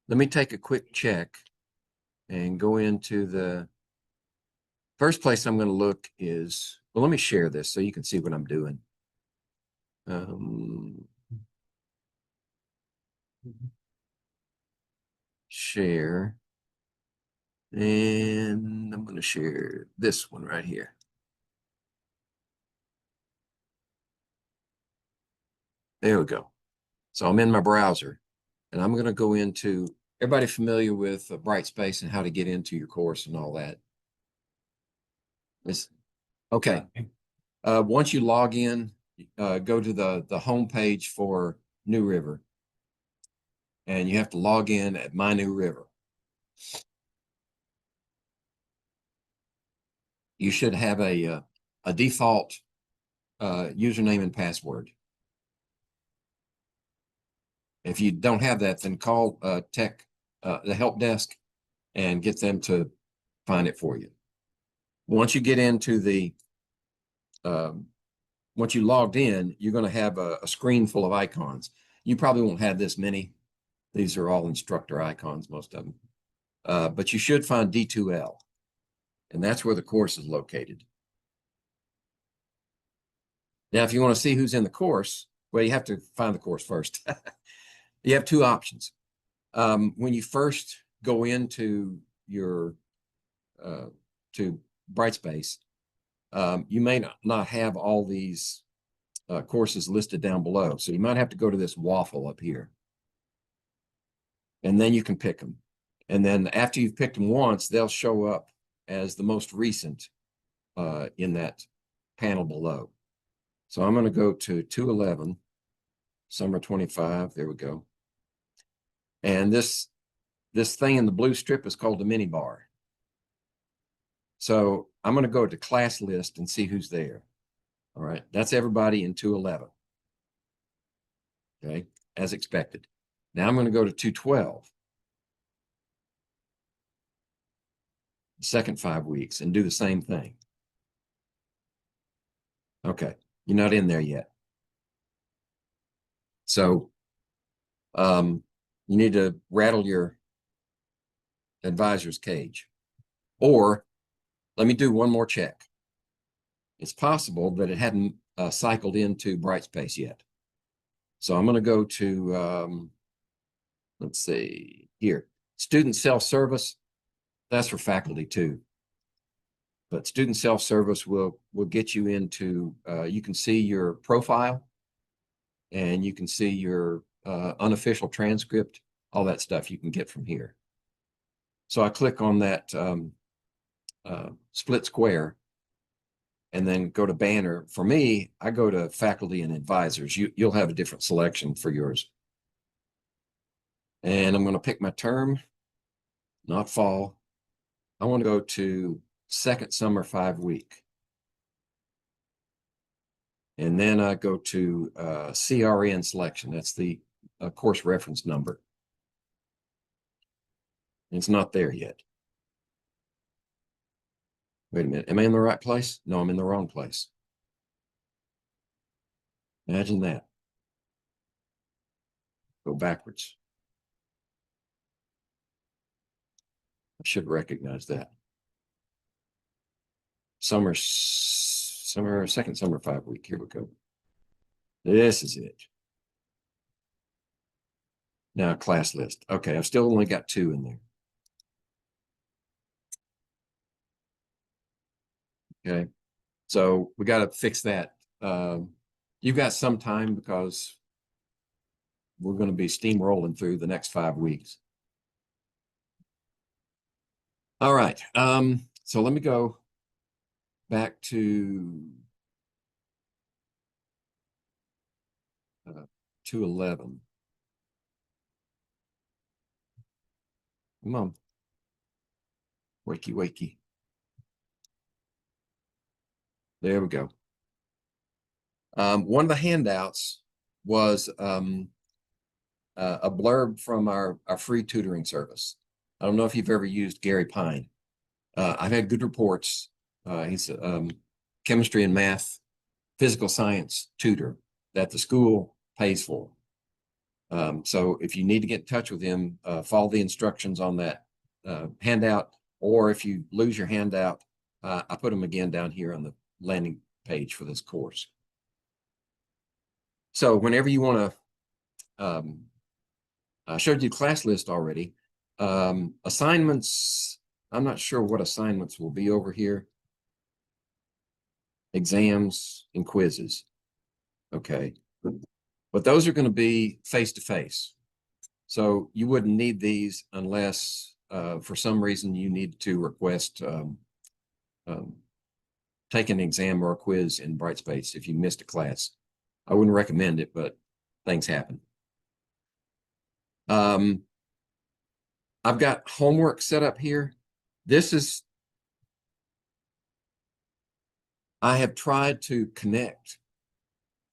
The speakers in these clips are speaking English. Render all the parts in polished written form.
Let me take a quick check and go into the first place I'm going to look is, well, let me share this so you can see what I'm doing. Share. And I'm going to share this one right here. There we go. So I'm in my browser and I'm going to go into, everybody familiar with Brightspace and how to get into your course and all that? Okay. Once you log in, go to the home page for New River. And you have to log in at My New River. You should have a default username and password. If you don't have that, then call the help desk and get them to find it for you. Once you get into the, once you logged in, you're going to have a screen full of icons. You probably won't have this many. These are all instructor icons, most of them. But you should find D2L, and that's where the course is located. Now, if you want to see who's in the course, well, you have to find the course first. You have two options. When you first go into your to Brightspace, you may not have all these courses listed down below. So you might have to go to this waffle up here. And then you can pick them. And then after you've picked them once, they'll show up as the most recent in that panel below. So I'm going to go to 211, summer 25. There we go. And this thing in the blue strip is called the mini bar. So I'm going to go to class list and see who's there. All right, that's everybody in 211. Okay, as expected. Now I'm going to go to 212, the second 5 weeks, and do the same thing. Okay, you're not in there yet. So you need to rattle your advisor's cage. Or let me do one more check. It's possible that it hadn't cycled into Brightspace yet. So I'm going to go to, let's see, here, student self-service. That's for faculty too. But student self-service will get you into, you can see your profile and you can see your unofficial transcript, all that stuff you can get from here. So I click on that split square and then go to banner. For me, I go to faculty and advisors. You'll have a different selection for yours. And I'm going to pick my term, not fall. I want to go to second summer 5 week. And then I go to CRN selection. That's the course reference number. It's not there yet. Wait a minute. Am I in the right place? No, I'm in the wrong place. Imagine that. Go backwards. I should recognize that. Second summer 5 week. Here we go. This is it. Now class list. Okay, I've still only got 2 in there. Okay, so we got to fix that. You've got some time because we're going to be steamrolling through the next 5 weeks. All right, so let me go back to 211. Come on. Wakey, wakey. There we go. One of the handouts was a blurb from our free tutoring service. I don't know if you've ever used Gary Pine. I've had good reports. He's a chemistry and math, physical science tutor that the school pays for. So if you need to get in touch with him, follow the instructions on that handout, or if you lose your handout, I put them again down here on the landing page for this course. So whenever you want to, I showed you class list already. Assignments, I'm not sure what assignments will be over here. Exams and quizzes. Okay. But those are going to be face-to-face. So you wouldn't need these unless for some reason you need to request take an exam or a quiz in Brightspace if you missed a class. I wouldn't recommend it, but things happen. I've got homework set up here. I have tried to connect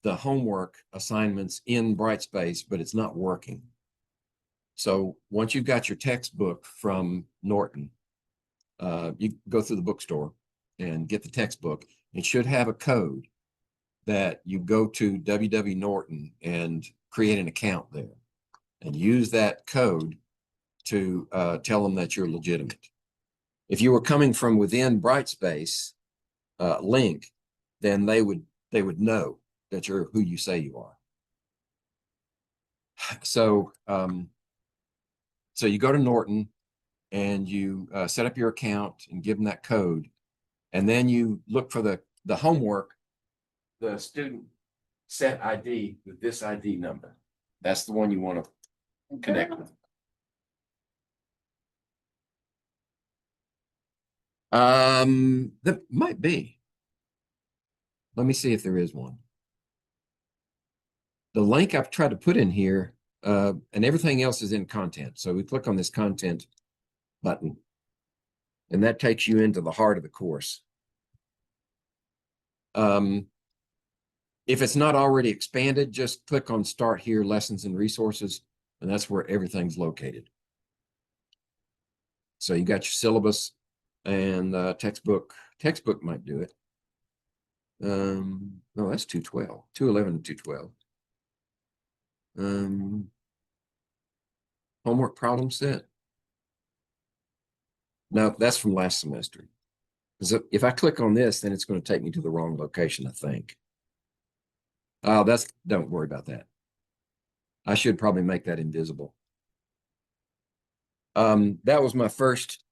the homework assignments in Brightspace, but it's not working. So once you've got your textbook from Norton, you go through the bookstore and get the textbook. It should have a code that you go to WW Norton and create an account there and use that code to tell them that you're legitimate. If you were coming from within Brightspace link, then they would know that you're who you say you are. So so you go to Norton and you set up your account and give them that code, and then you look for the homework, the student set ID with this ID number. That's the one you want to connect with. That might be. Let me see if there is one. The link I've tried to put in here, and everything else is in content. So we click on this content button, and that takes you into the heart of the course. If it's not already expanded, just click on Start Here, Lessons and Resources, and that's where everything's located. So you got your syllabus and textbook. Textbook might do it. No, that's 212, 211 and 212. Homework problem set. No, that's from last semester. So if I click on this, then it's going to take me to the wrong location, I think. Oh, don't worry about that. I should probably make that invisible. That was my first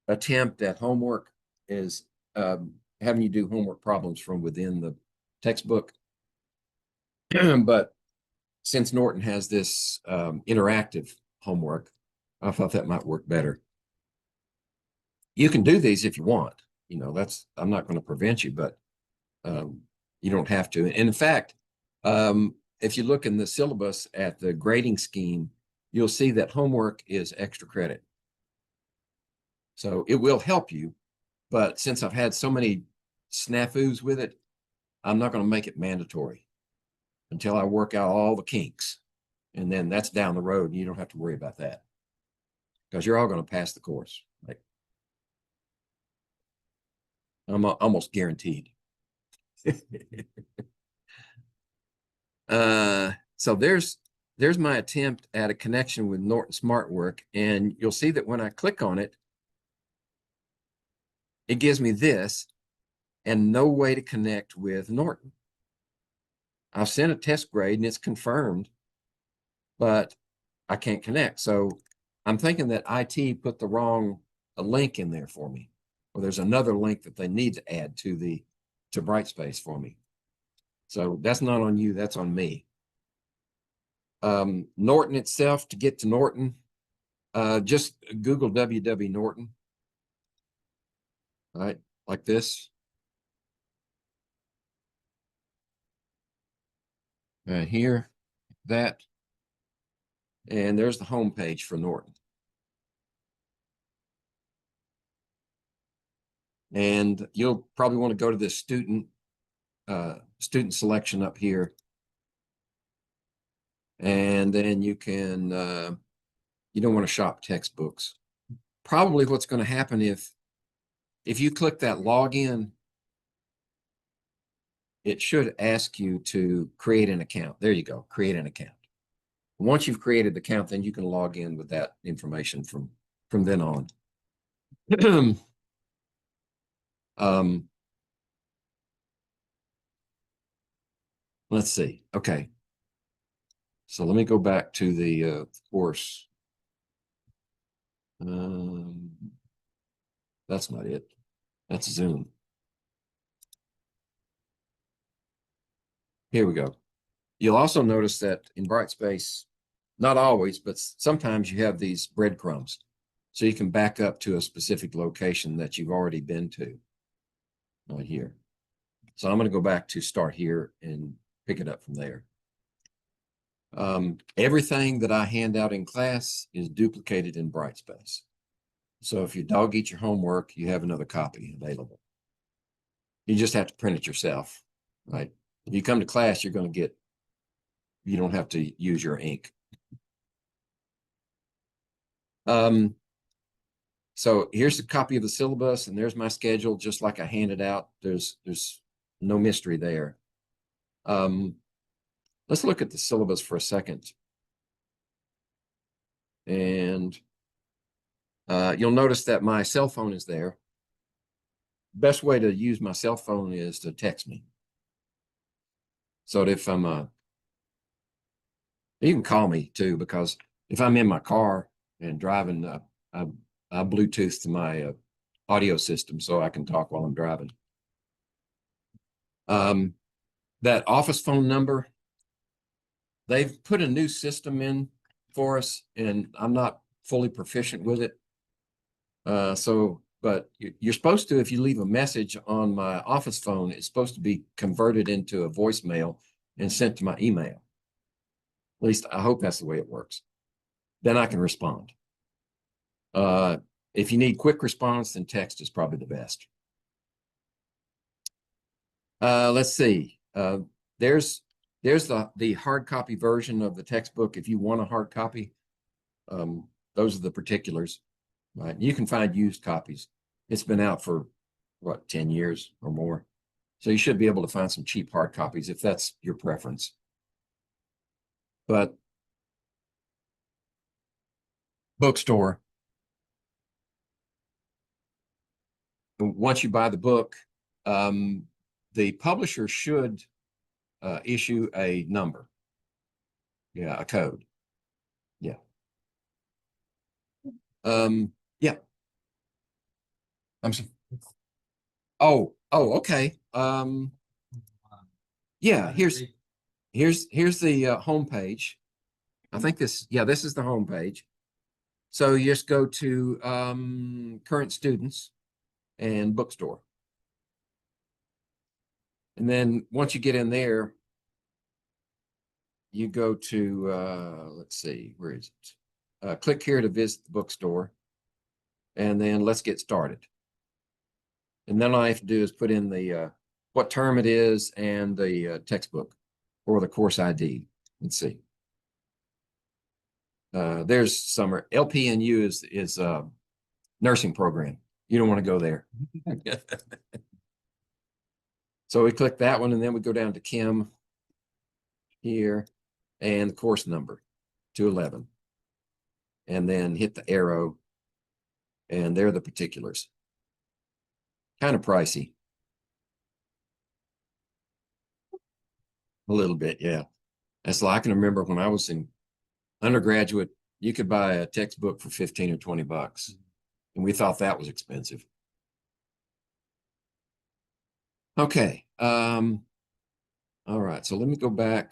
attempt at homework, is having you do homework problems from within the textbook. But since Norton has this interactive homework, I thought that might work better. You can do these if you want. You know, I'm not going to prevent you, but you don't have to. And in fact, if you look in the syllabus at the grading scheme, you'll see that homework is extra credit. So it will help you, but since I've had so many snafus with it, I'm not going to make it mandatory until I work out all the kinks. And then that's down the road, and you don't have to worry about that because you're all going to pass the course. Like, I'm almost guaranteed. So there's my attempt at a connection with Norton SmartWork, and you'll see that when I click on it, it gives me this and no way to connect with Norton. I've sent a test grade and it's confirmed, but I can't connect. So I'm thinking that IT put the wrong link in there for me, or there's another link that they need to add to Brightspace for me. So that's not on you, that's on me. Norton itself, to get to Norton, just Google WW Norton. All right, like this. Here, that. And there's the home page for Norton. And you'll probably want to go to this student selection up here. And then you can, you don't want to shop textbooks. Probably what's going to happen if you click that login, it should ask you to create an account. There you go, create an account. Once you've created the account, then you can log in with that information from then on. Let's see. Okay. So let me go back to the course. That's not it. That's Zoom. Here we go. You'll also notice that in Brightspace, not always, but sometimes you have these breadcrumbs. So you can back up to a specific location that you've already been to. Right here. So I'm going to go back to start here and pick it up from there. Everything that I hand out in class is duplicated in Brightspace. So if your dog eats your homework, you have another copy available. You just have to print it yourself, right? If you come to class, you're going to get, you don't have to use your ink. So here's a copy of the syllabus, and there's my schedule, just like I handed out. There's no mystery there. Let's look at the syllabus for a second. And you'll notice that my cell phone is there. Best way to use my cell phone is to text me. So if I'm you can call me too, because if I'm in my car and driving, I Bluetooth to my audio system so I can talk while I'm driving. That office phone number, they've put a new system in for us, and I'm not fully proficient with it. But you're supposed to, if you leave a message on my office phone, it's supposed to be converted into a voicemail and sent to my email. At least I hope that's the way it works. Then I can respond. If you need quick response, then text is probably the best. Let's see. There's the hard copy version of the textbook. If you want a hard copy, those are the particulars. Right? You can find used copies. It's been out for what, 10 years or more. So you should be able to find some cheap hard copies if that's your preference. But bookstore, once you buy the book, the publisher should issue a number. Yeah, a code. Yeah. Yeah. I'm sorry. Oh, okay. Yeah, here's the home page. I think this is the home page. So you just go to current students and bookstore. And then once you get in there, you go to, let's see, where is it? Click here to visit the bookstore. And then let's get started. And then all I have to do is put in the what term it is and the textbook or the course ID. Let's see. There's summer. LPNU is nursing program. You don't want to go there. So we click that one, and then we go down to Chem here and the course number 211. And then hit the arrow, and there are the particulars. Kind of pricey. A little bit, yeah. That's like I can remember when I was in undergraduate, you could buy a textbook for 15 or 20 bucks. And we thought that was expensive. Okay. All right. So let me go back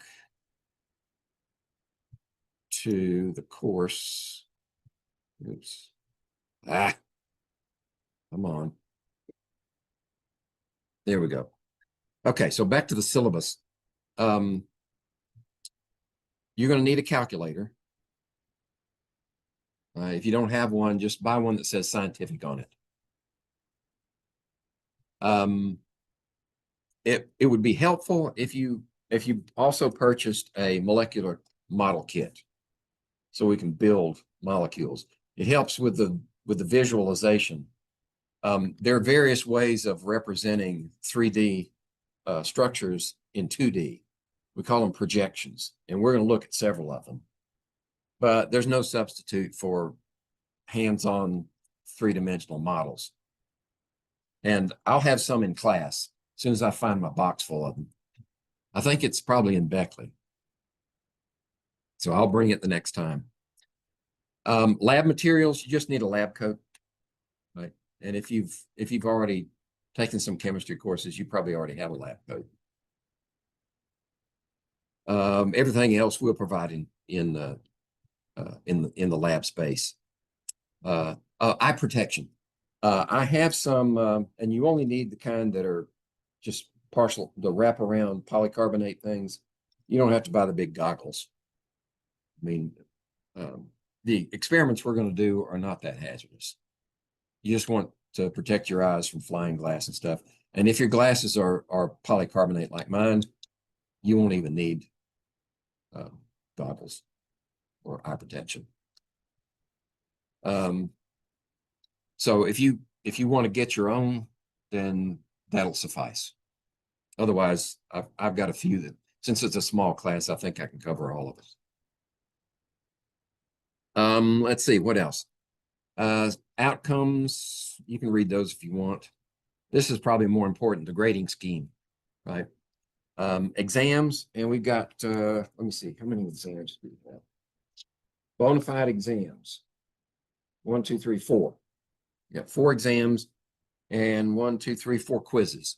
to the course. Oops. Come on. There we go. Okay. So back to the syllabus. You're going to need a calculator. If you don't have one, just buy one that says scientific on it. It would be helpful if you also purchased a molecular model kit, so we can build molecules. It helps with the visualization. There are various ways of representing 3D structures in 2D. We call them projections, and we're going to look at several of them. but there's no substitute for hands-on three-dimensional models. And I'll have some in class as soon as I find my box full of them. I think it's probably in Beckley. So I'll bring it the next time. Lab materials, you just need a lab coat, right? And if you've already taken some chemistry courses, you probably already have a lab coat. Everything else we'll provide in the lab space. Eye protection. I have some, and you only need the kind that are just partial, the wraparound polycarbonate things. You don't have to buy the big goggles. I mean, the experiments we're going to do are not that hazardous. You just want to protect your eyes from flying glass and stuff. And if your glasses are polycarbonate like mine, you won't even need goggles or eye protection. So if you want to get your own, then that'll suffice. Otherwise, I've got a few that, since it's a small class, I think I can cover all of it. Let's see, what else? Outcomes, you can read those if you want. This is probably more important, the grading scheme, right? Exams, and we've got, let me see, how many exams do we have? Bona fide exams. 1, 2, 3, 4. You got 4 exams and 1, 2, 3, 4 quizzes.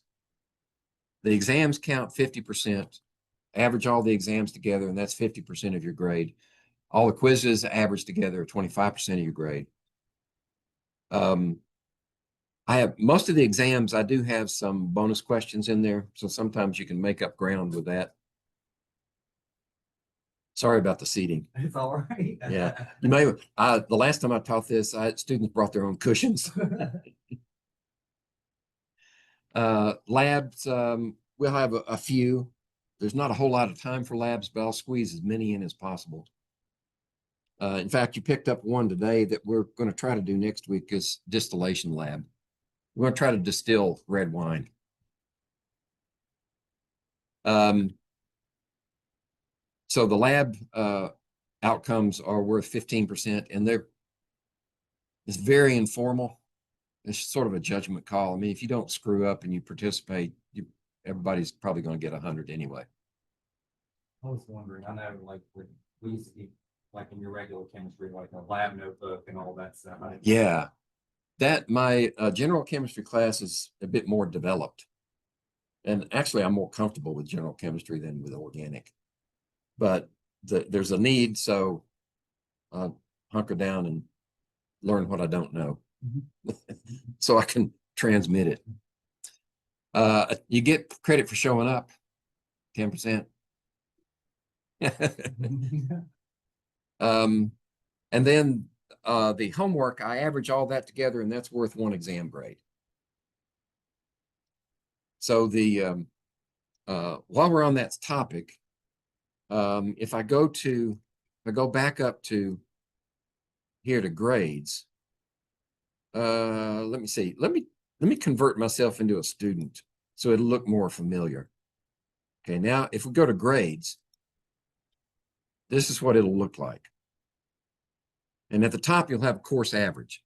The exams count 50%. Average all the exams together, and that's 50% of your grade. All the quizzes average together 25% of your grade. I have most of the exams, I do have some bonus questions in there, so sometimes you can make up ground with that. Sorry about the seating. It's all right. Yeah, you may. The last time I taught this, students brought their own cushions. Labs, we'll have a few. There's not a whole lot of time for labs, but I'll squeeze as many in as possible. In fact, you picked up one today that we're going to try to do next week is distillation lab. We're going to try to distill red wine. So the lab outcomes are worth 15%, and it's very informal. It's sort of a judgment call. I mean, if you don't screw up and you participate, everybody's probably going to get 100 anyway. I was wondering, I know like we used to keep like in your regular chemistry, like a lab notebook and all that stuff. Yeah, that my general chemistry class is a bit more developed. And actually, I'm more comfortable with general chemistry than with organic. But there's a need, so hunker down and learn what I don't know. So I can transmit it. You get credit for showing up, 10%. And then the homework, I average all that together, and that's worth 1 exam grade. So the while we're on that topic, if I go back up to here to grades, let me see. Let me convert myself into a student so it'll look more familiar. Okay, now if we go to grades, this is what it'll look like. And at the top, you'll have a course average.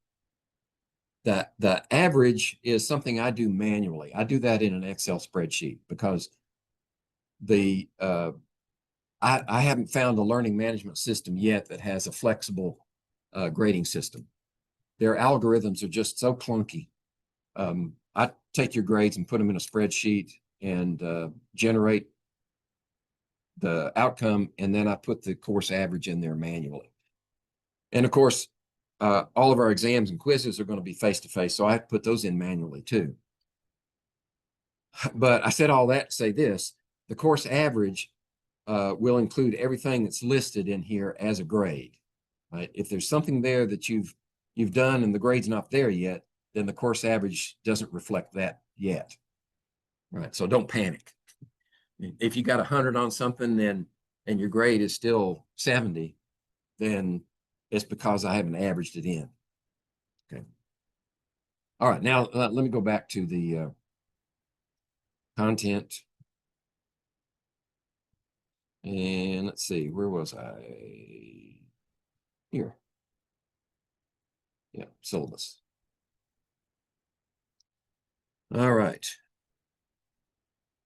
The average is something I do manually. I do that in an Excel spreadsheet because I haven't found a learning management system yet that has a flexible grading system. Their algorithms are just so clunky. I take your grades and put them in a spreadsheet and generate the outcome, and then I put the course average in there manually. And of course, all of our exams and quizzes are going to be face-to-face, so I have to put those in manually too. But I said all that to say this: the course average will include everything that's listed in here as a grade. Right? If there's something there that you've done and the grade's not there yet, then the course average doesn't reflect that yet. Right? So don't panic. If you got 100 on something and your grade is still 70, then it's because I haven't averaged it in. Okay. All right. Now let me go back to the content. And let's see, where was I? here. Yeah, syllabus. All right.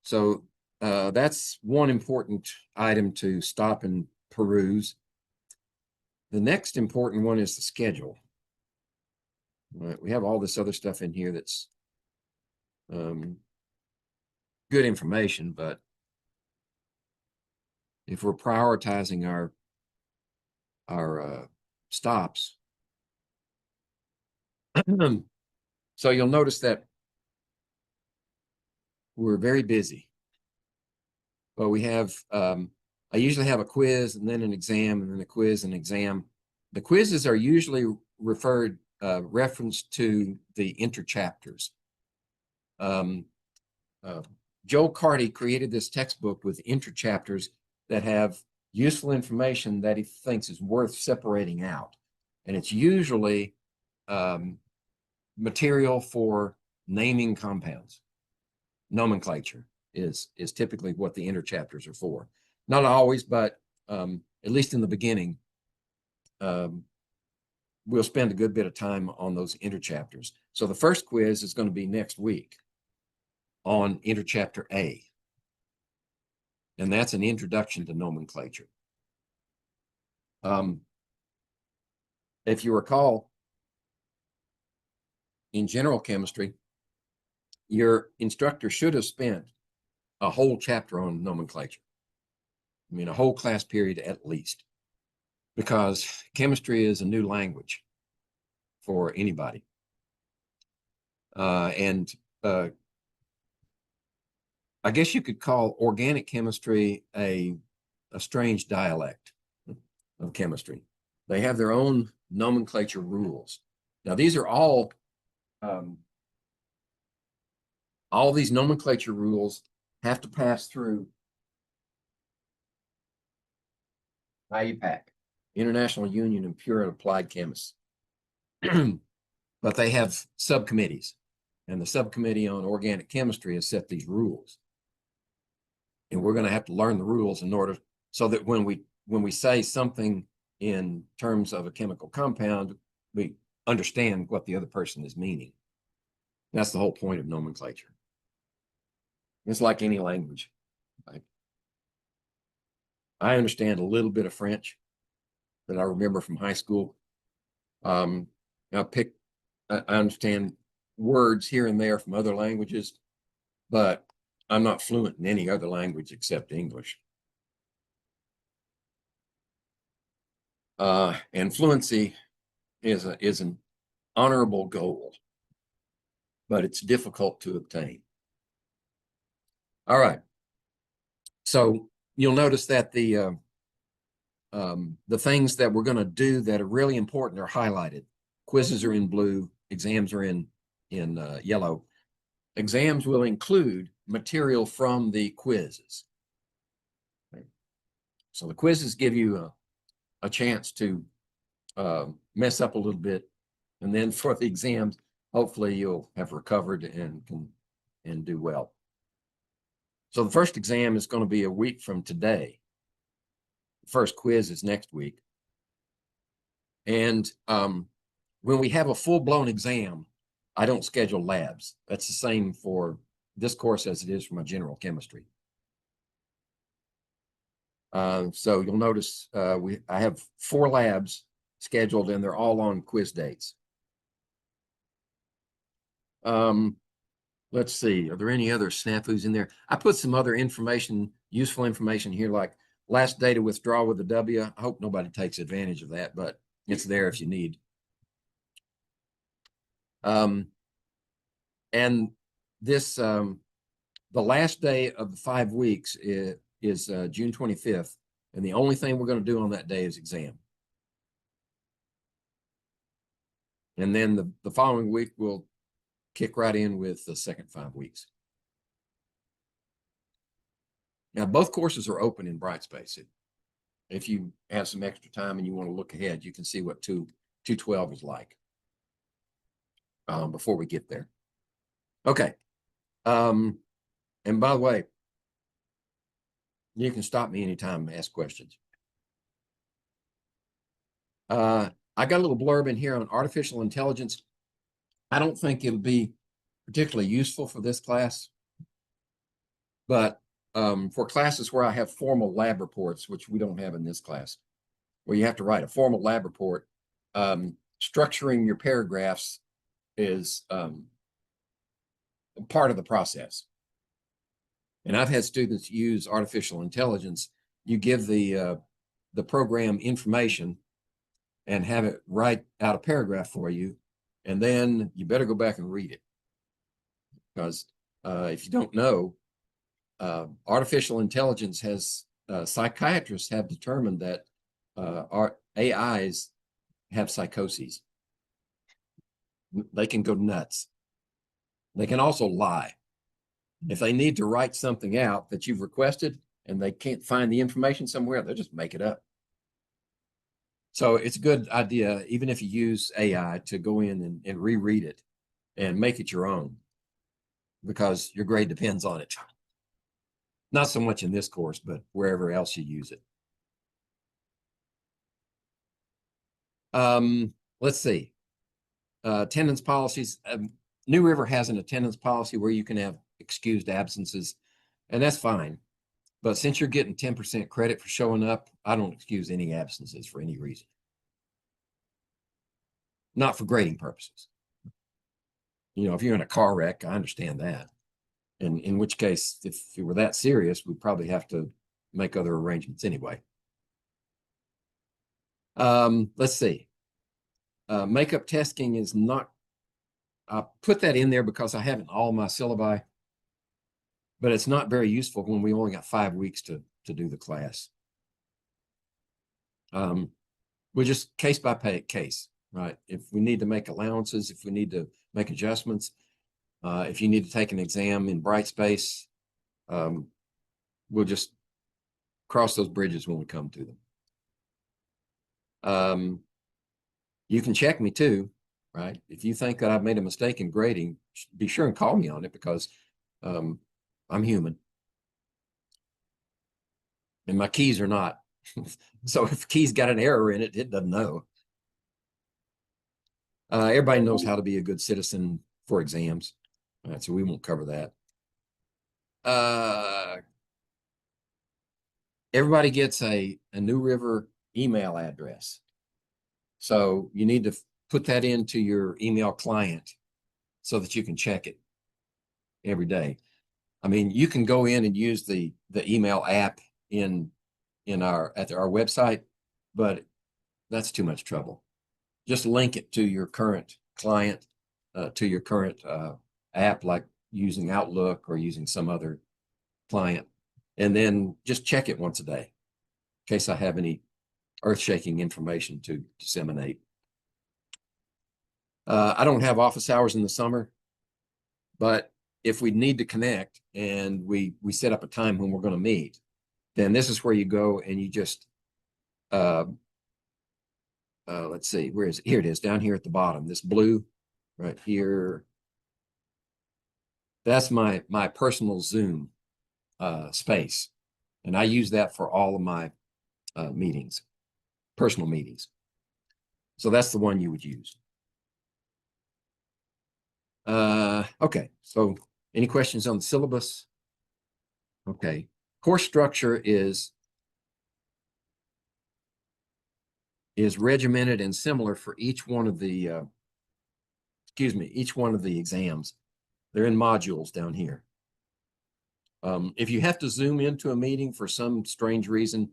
So that's one important item to stop and peruse. The next important one is the schedule. All right, we have all this other stuff in here that's good information, but if we're prioritizing our stops, so you'll notice that we're very busy. But we have, I usually have a quiz and then an exam and then a quiz and exam. The quizzes are usually referenced to the interchapters. Joel Carty created this textbook with interchapters that have useful information that he thinks is worth separating out. And it's usually material for naming compounds. Nomenclature is typically what the interchapters are for. Not always, but at least in the beginning, we'll spend a good bit of time on those interchapters. So the first quiz is going to be next week on interchapter A. And that's an introduction to nomenclature. If you recall, in general chemistry, your instructor should have spent a whole chapter on nomenclature. I mean, a whole class period at least, because chemistry is a new language for anybody. I guess you could call organic chemistry a strange dialect of chemistry. They have their own nomenclature rules. Now, these are all these nomenclature rules have to pass through IUPAC, International Union of Pure and Applied Chemists. But they have subcommittees, and the subcommittee on organic chemistry has set these rules. And we're going to have to learn the rules in order so that when we say something in terms of a chemical compound, we understand what the other person is meaning. That's the whole point of nomenclature. It's like any language. Right? I understand a little bit of French that I remember from high school. I understand words here and there from other languages, but I'm not fluent in any other language except English. And fluency is an honorable goal, but it's difficult to obtain. All right. So you'll notice that the things that we're going to do that are really important are highlighted. Quizzes are in blue, exams are in yellow. Exams will include material from the quizzes. Okay. So the quizzes give you a chance to mess up a little bit. And then for the exams, hopefully you'll have recovered and do well. So the first exam is going to be a week from today. The first quiz is next week. And when we have a full-blown exam, I don't schedule labs. That's the same for this course as it is for my general chemistry. So you'll notice I have 4 labs scheduled, and they're all on quiz dates. Let's see, are there any other snafus in there? I put some other information, useful information here, like last day to withdraw with a W. I hope nobody takes advantage of that, but it's there if you need. And this, the last day of the 5 weeks is June 25th. And the only thing we're going to do on that day is exam. And then the following week, we'll kick right in with the second 5 weeks. Now, both courses are open in Brightspace. If you have some extra time and you want to look ahead, you can see what 212 is like before we get there. Okay. And by the way, you can stop me anytime and ask questions. I got a little blurb in here on artificial intelligence. I don't think it'll be particularly useful for this class, but for classes where I have formal lab reports, which we don't have in this class, where you have to write a formal lab report, structuring your paragraphs is part of the process. And I've had students use artificial intelligence. You give the program information and have it write out a paragraph for you, and then you better go back and read it. Because if you don't know, artificial intelligence has, psychiatrists have determined that our AIs have psychoses. They can go nuts. They can also lie. If they need to write something out that you've requested and they can't find the information somewhere, they'll just make it up. So it's a good idea, even if you use AI, to go in and reread it and make it your own, because your grade depends on it. Not so much in this course, but wherever else you use it. Let's see. Attendance policies. New River has an attendance policy where you can have excused absences, and that's fine. But since you're getting 10% credit for showing up, I don't excuse any absences for any reason. Not for grading purposes. You know, if you're in a car wreck, I understand that. And in which case, if it were that serious, we'd probably have to make other arrangements anyway. Let's see. Makeup testing is not, I put that in there because I have it in all my syllabi, but it's not very useful when we only got 5 weeks to do the class. We're just case by case, right? If we need to make allowances, if we need to make adjustments, if you need to take an exam in Brightspace, we'll just cross those bridges when we come to them. You can check me too, right? If you think that I've made a mistake in grading, be sure and call me on it, because I'm human. And my keys are not. So if keys got an error in it, it doesn't know. Everybody knows how to be a good citizen for exams. All right, so we won't cover that. Everybody gets a New River email address. So you need to put that into your email client so that you can check it every day. I mean, you can go in and use the email app at our website, but that's too much trouble. Just link it to your current client, to your current app, like using Outlook or using some other client, and then just check it once a day in case I have any earth-shaking information to disseminate. I don't have office hours in the summer, but if we need to connect and we set up a time when we're going to meet, then this is where you go and you just, let's see, where is it? Here it is, down here at the bottom, this blue right here. That's my personal Zoom space. And I use that for all of my meetings, personal meetings. So that's the one you would use. Okay, so any questions on the syllabus? Okay, course structure is regimented and similar for each one of the, each one of the exams. They're in modules down here. If you have to Zoom into a meeting for some strange reason,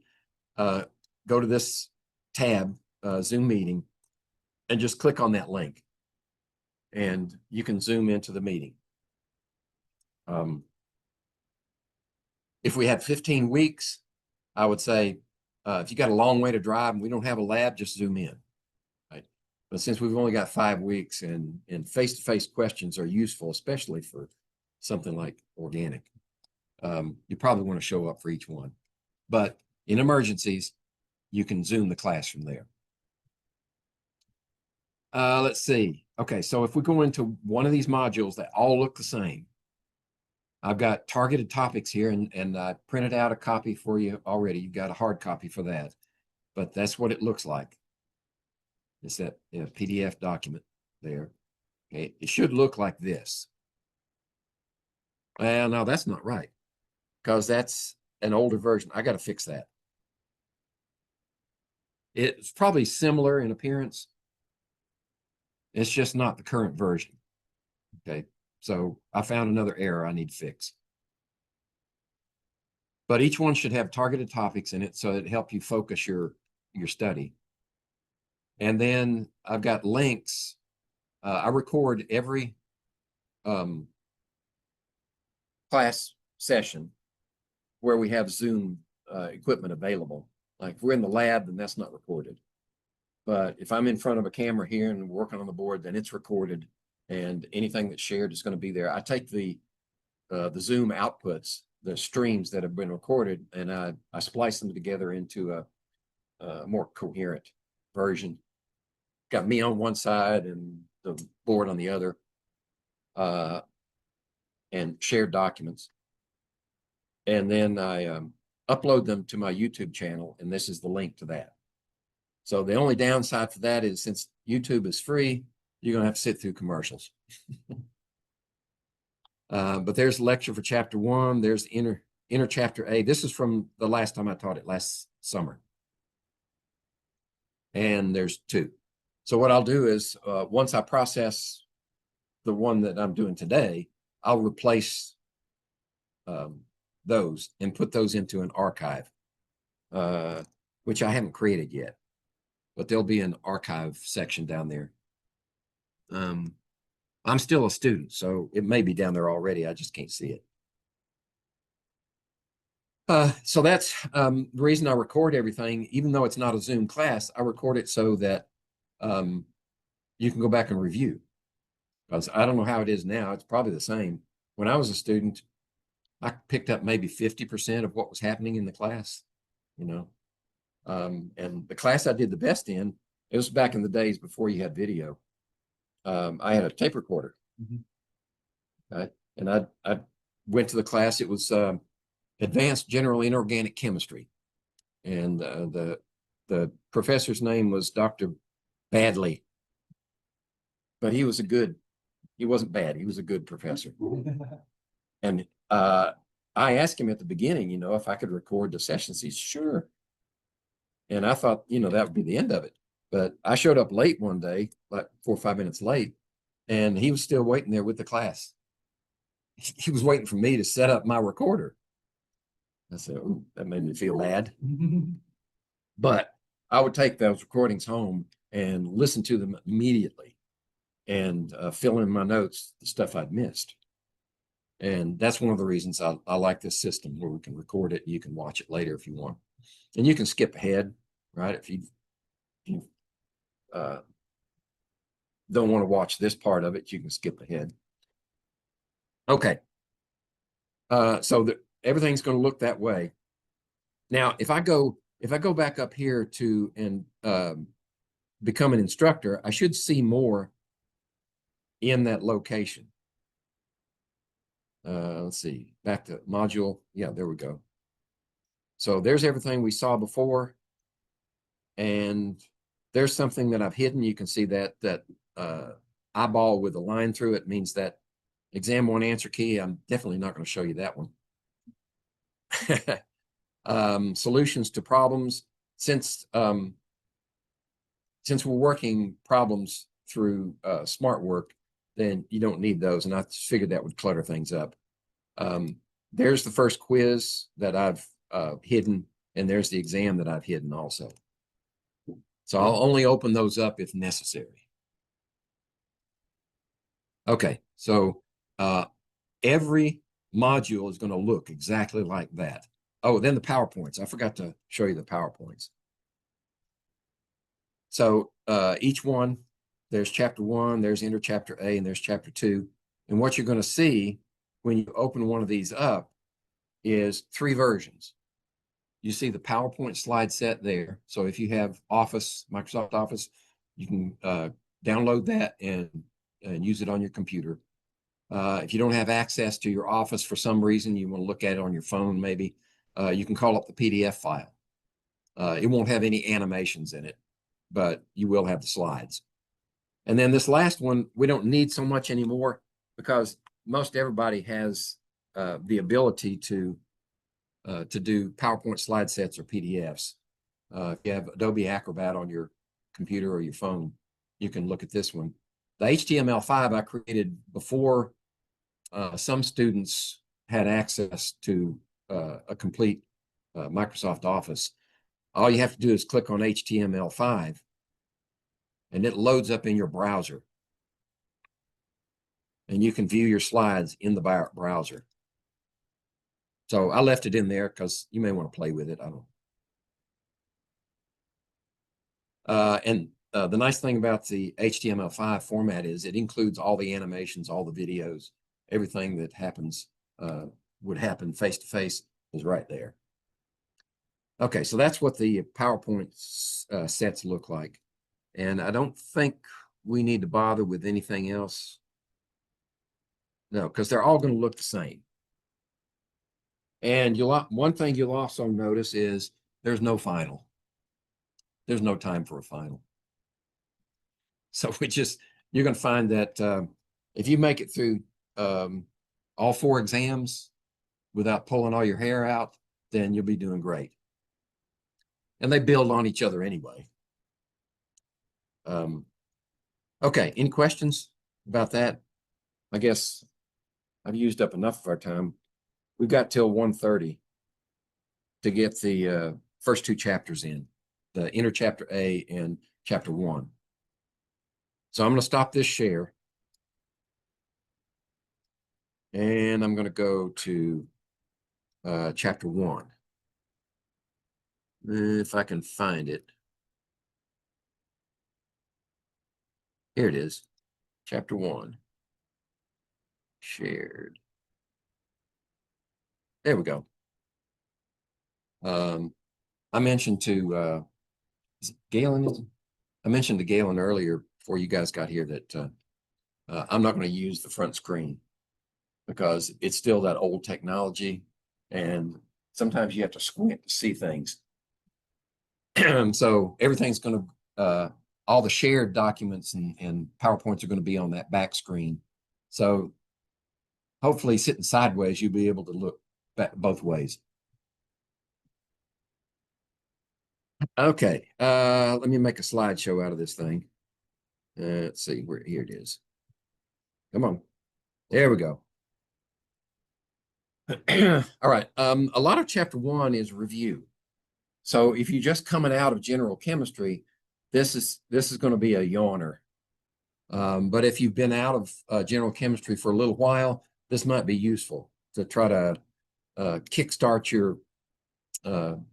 go to this tab, Zoom meeting, and just click on that link, and you can Zoom into the meeting. If we had 15 weeks, I would say, if you got a long way to drive and we don't have a lab, just Zoom in, right? But since we've only got 5 weeks, and face-to-face questions are useful, especially for something like organic, you probably want to show up for each one. But in emergencies, you can Zoom the class from there. Let's see. Okay, so if we go into one of these modules that all look the same, I've got targeted topics here, and I printed out a copy for you already. You've got a hard copy for that, but that's what it looks like. It's that PDF document there. Okay, it should look like this. Well, no, that's not right, because that's an older version. I got to fix that. It's probably similar in appearance. It's just not the current version. Okay, so I found another error I need to fix. But each one should have targeted topics in it so it help you focus your study. And then I've got links. I record every class session where we have Zoom equipment available. Like if we're in the lab, then that's not recorded. But if I'm in front of a camera here and working on the board, then it's recorded, and anything that's shared is going to be there. I take the Zoom outputs, the streams that have been recorded, and I splice them together into a more coherent version. Got me on one side and the board on the other, and shared documents. And then I upload them to my YouTube channel, and this is the link to that. So the only downside for that is, since YouTube is free, you're gonna have to sit through commercials. But there's a lecture for chapter 1. There's inner chapter A. This is from the last time I taught it, last summer. And there's 2. So what I'll do is, once I process the one that I'm doing today, I'll replace those and put those into an archive, which I haven't created yet, but there'll be an archive section down there. I'm still a student, so it may be down there already. I just can't see it. So that's the reason I record everything. Even though it's not a Zoom class, I record it so that you can go back and review. Because I don't know how it is now. It's probably the same. When I was a student, I picked up maybe 50% of what was happening in the class, you know. And the class I did the best in, it was back in the days before you had video. I had a tape recorder. And I went to the class. It was Advanced General Inorganic Chemistry. And the professor's name was Dr. Badley. But he wasn't bad. He was a good professor. And I asked him at the beginning, you know, if I could record the sessions. He said, sure. And I thought, you know, that would be the end of it. But I showed up late one day, like 4 or 5 minutes late, and he was still waiting there with the class. He was waiting for me to set up my recorder. I said, ooh, that made me feel bad. But I would take those recordings home and listen to them immediately and fill in my notes, the stuff I'd missed. And that's one of the reasons I like this system, where we can record it and you can watch it later if you want. And you can skip ahead, right? If you don't want to watch this part of it, you can skip ahead. Okay. So everything's going to look that way. Now, if I go back up here to and become an instructor, I should see more in that location. Let's see, back to module. Yeah, there we go. So there's everything we saw before. And there's something that I've hidden. You can see that eyeball with a line through it means that exam 1 answer key. I'm definitely not going to show you that one. Solutions to problems. Since we're working problems through smart work, then you don't need those. And I figured that would clutter things up. There's the first quiz that I've hidden, and there's the exam that I've hidden also. So I'll only open those up if necessary. Okay, so every module is going to look exactly like that. Oh, then the PowerPoints. I forgot to show you the PowerPoints. So each one, there's chapter 1, there's inter chapter A, and there's chapter 2. And what you're going to see when you open one of these up is 3 versions. You see the PowerPoint slide set there. So if you have Office, Microsoft Office, you can download that and use it on your computer. If you don't have access to your Office for some reason, you want to look at it on your phone maybe, you can call up the PDF file. It won't have any animations in it, but you will have the slides. And then this last one, we don't need so much anymore because most everybody has the ability to do PowerPoint slide sets or PDFs. If you have Adobe Acrobat on your computer or your phone, you can look at this one. The HTML5 I created before some students had access to a complete Microsoft Office. All you have to do is click on HTML5 and it loads up in your browser. And you can view your slides in the browser. So I left it in there because you may want to play with it. I don't. The nice thing about the HTML5 format is it includes all the animations, all the videos, everything that happens would happen face-to-face is right there. Okay, so that's what the PowerPoint sets look like. And I don't think we need to bother with anything else. No, because they're all going to look the same. And one thing you'll also notice is there's no final. There's no time for a final. So you're going to find that if you make it through all 4 exams without pulling all your hair out, then you'll be doing great. And they build on each other anyway. Okay, any questions about that? I guess I've used up enough of our time. We've got till 1:30 to get the first 2 chapters in, the inner chapter A and chapter 1. So I'm going to stop this share. And I'm going to go to chapter 1. If I can find it. Here it is, chapter 1. Shared. There we go. I mentioned to Galen, I mentioned to Galen earlier before you guys got here that I'm not going to use the front screen because it's still that old technology and sometimes you have to squint to see things. So everything's going to, all the shared documents and PowerPoints are going to be on that back screen. So hopefully sitting sideways, you'll be able to look back both ways. Okay, let me make a slideshow out of this thing. Let's see, here it is. Come on, there we go. All right, a lot of chapter 1 is review. So if you're just coming out of general chemistry, this is going to be a yawner. But if you've been out of general chemistry for a little while, this might be useful to try to kickstart your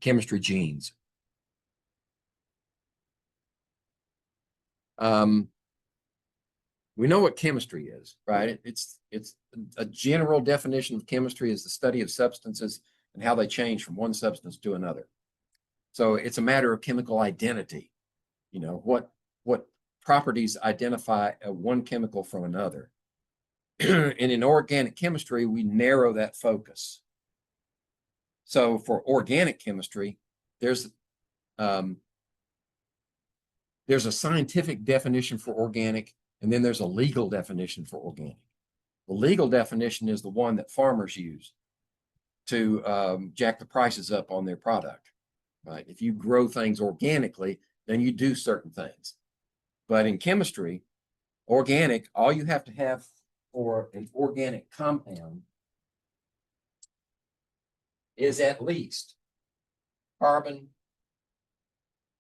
chemistry genes. We know what chemistry is, right? It's a general definition of chemistry is the study of substances and how they change from one substance to another. So it's a matter of chemical identity. You know, what properties identify one chemical from another. And in organic chemistry, we narrow that focus. So for organic chemistry, there's a scientific definition for organic, and then there's a legal definition for organic. The legal definition is the one that farmers use to jack the prices up on their product, right? If you grow things organically, then you do certain things. But in chemistry, organic, all you have to have for an organic compound is at least carbon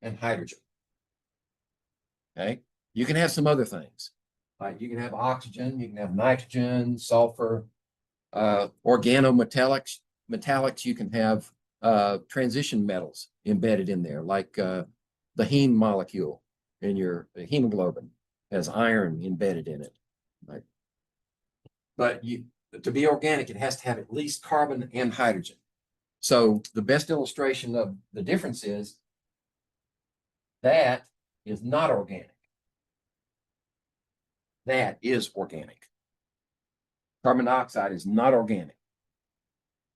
and hydrogen. Okay, you can have some other things. Like you can have oxygen, you can have nitrogen, sulfur, organometallics. You can have transition metals embedded in there, like the heme molecule in your hemoglobin has iron embedded in it. Right? But to be organic, it has to have at least carbon and hydrogen. So the best illustration of the difference is that is not organic. That is organic. Carbon dioxide is not organic.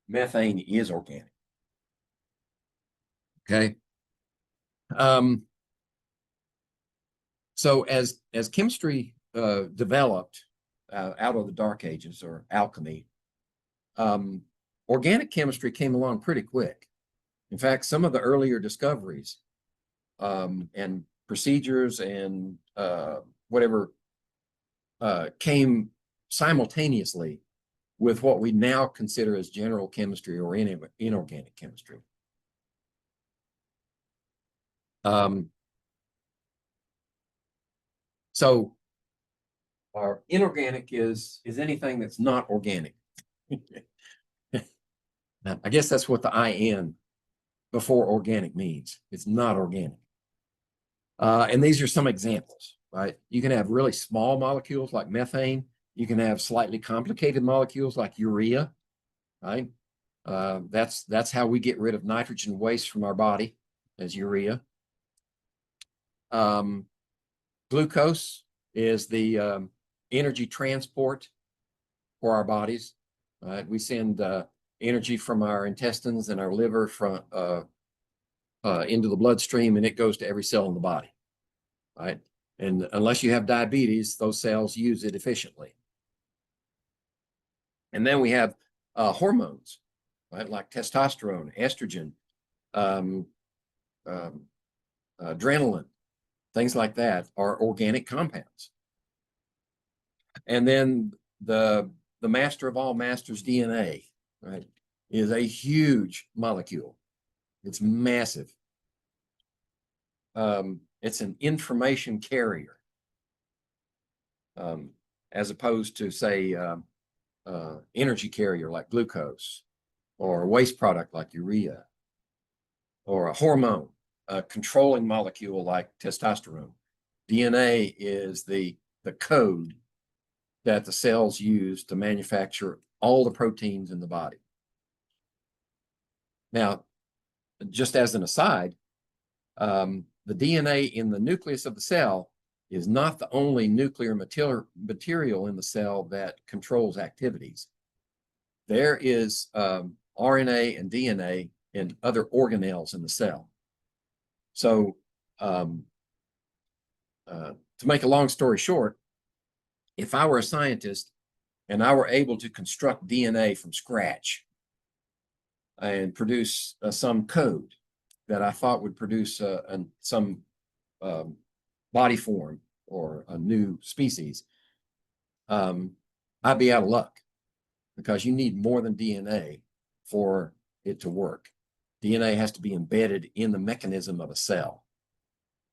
Methane is organic. Okay. So as chemistry developed out of the Dark Ages or alchemy, organic chemistry came along pretty quick. In fact, some of the earlier discoveries and procedures and whatever came simultaneously with what we now consider as general chemistry or inorganic chemistry. So our inorganic is anything that's not organic. Now, I guess that's what the IN before organic means. It's not organic. And these are some examples, right? You can have really small molecules like methane. You can have slightly complicated molecules like urea, right? That's how we get rid of nitrogen waste from our body, as urea. Glucose is the energy transport for our bodies. Right? We send energy from our intestines and our liver from into the bloodstream, and it goes to every cell in the body. Right? And unless you have diabetes, those cells use it efficiently. And then we have hormones, right? Like testosterone, estrogen, adrenaline, things like that are organic compounds. And then the master of all masters, DNA, right, is a huge molecule. It's massive. It's an information carrier, as opposed to, say, energy carrier like glucose, or a waste product like urea, or a hormone, a controlling molecule like testosterone. DNA is the code that the cells use to manufacture all the proteins in the body. Now, just as an aside, the DNA in the nucleus of the cell is not the only nuclear material in the cell that controls activities. There is RNA and DNA and other organelles in the cell. So to make a long story short, if I were a scientist and I were able to construct DNA from scratch and produce some code that I thought would produce some body form or a new species, I'd be out of luck, because you need more than DNA for it to work. DNA has to be embedded in the mechanism of a cell.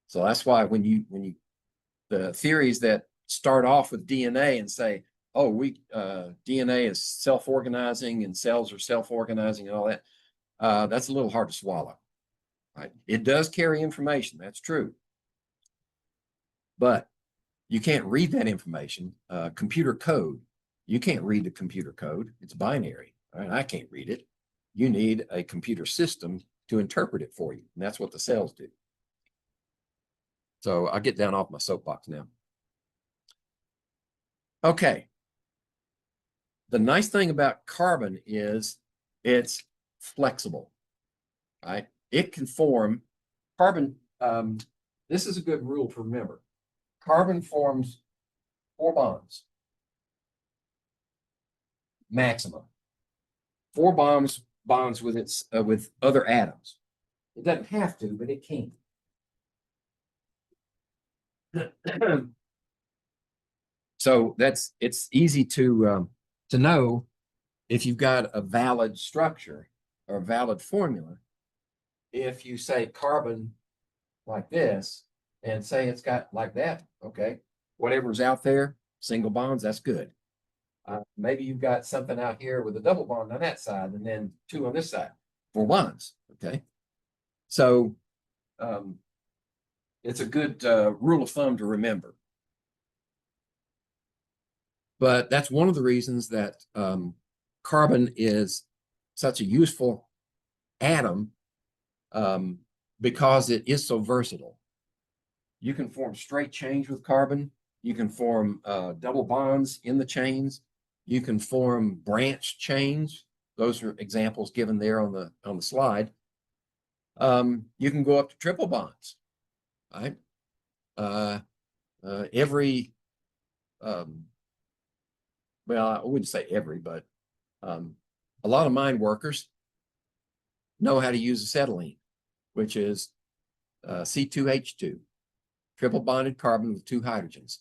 So that's why when the theories that start off with DNA and say, oh, DNA is self-organizing and cells are self-organizing and all that, that's a little hard to swallow. Right? It does carry information, that's true. But you can't read that information. Computer code, you can't read the computer code. It's binary. Right? I can't read it. You need a computer system to interpret it for you. And that's what the cells do. So I'll get down off my soapbox now. Okay. The nice thing about carbon is it's flexible, right? It can form carbon. This is a good rule to remember. Carbon forms 4 bonds, maximum. 4 bonds with its with other atoms. It doesn't have to, but it can. So it's easy to know if you've got a valid structure or a valid formula. If you say carbon like this and say it's got like that, okay, whatever's out there, single bonds, that's good. Maybe you've got something out here with a double bond on that side and then 2 on this side, 4 bonds, okay? So it's a good rule of thumb to remember. But that's one of the reasons that carbon is such a useful atom, because it is so versatile. You can form straight chains with carbon. You can form double bonds in the chains. You can form branch chains. Those are examples given there on the slide. You can go up to triple bonds, right? every, well, I wouldn't say every, but a lot of mine workers know how to use acetylene, which is C2H2, triple bonded carbon with 2 hydrogens.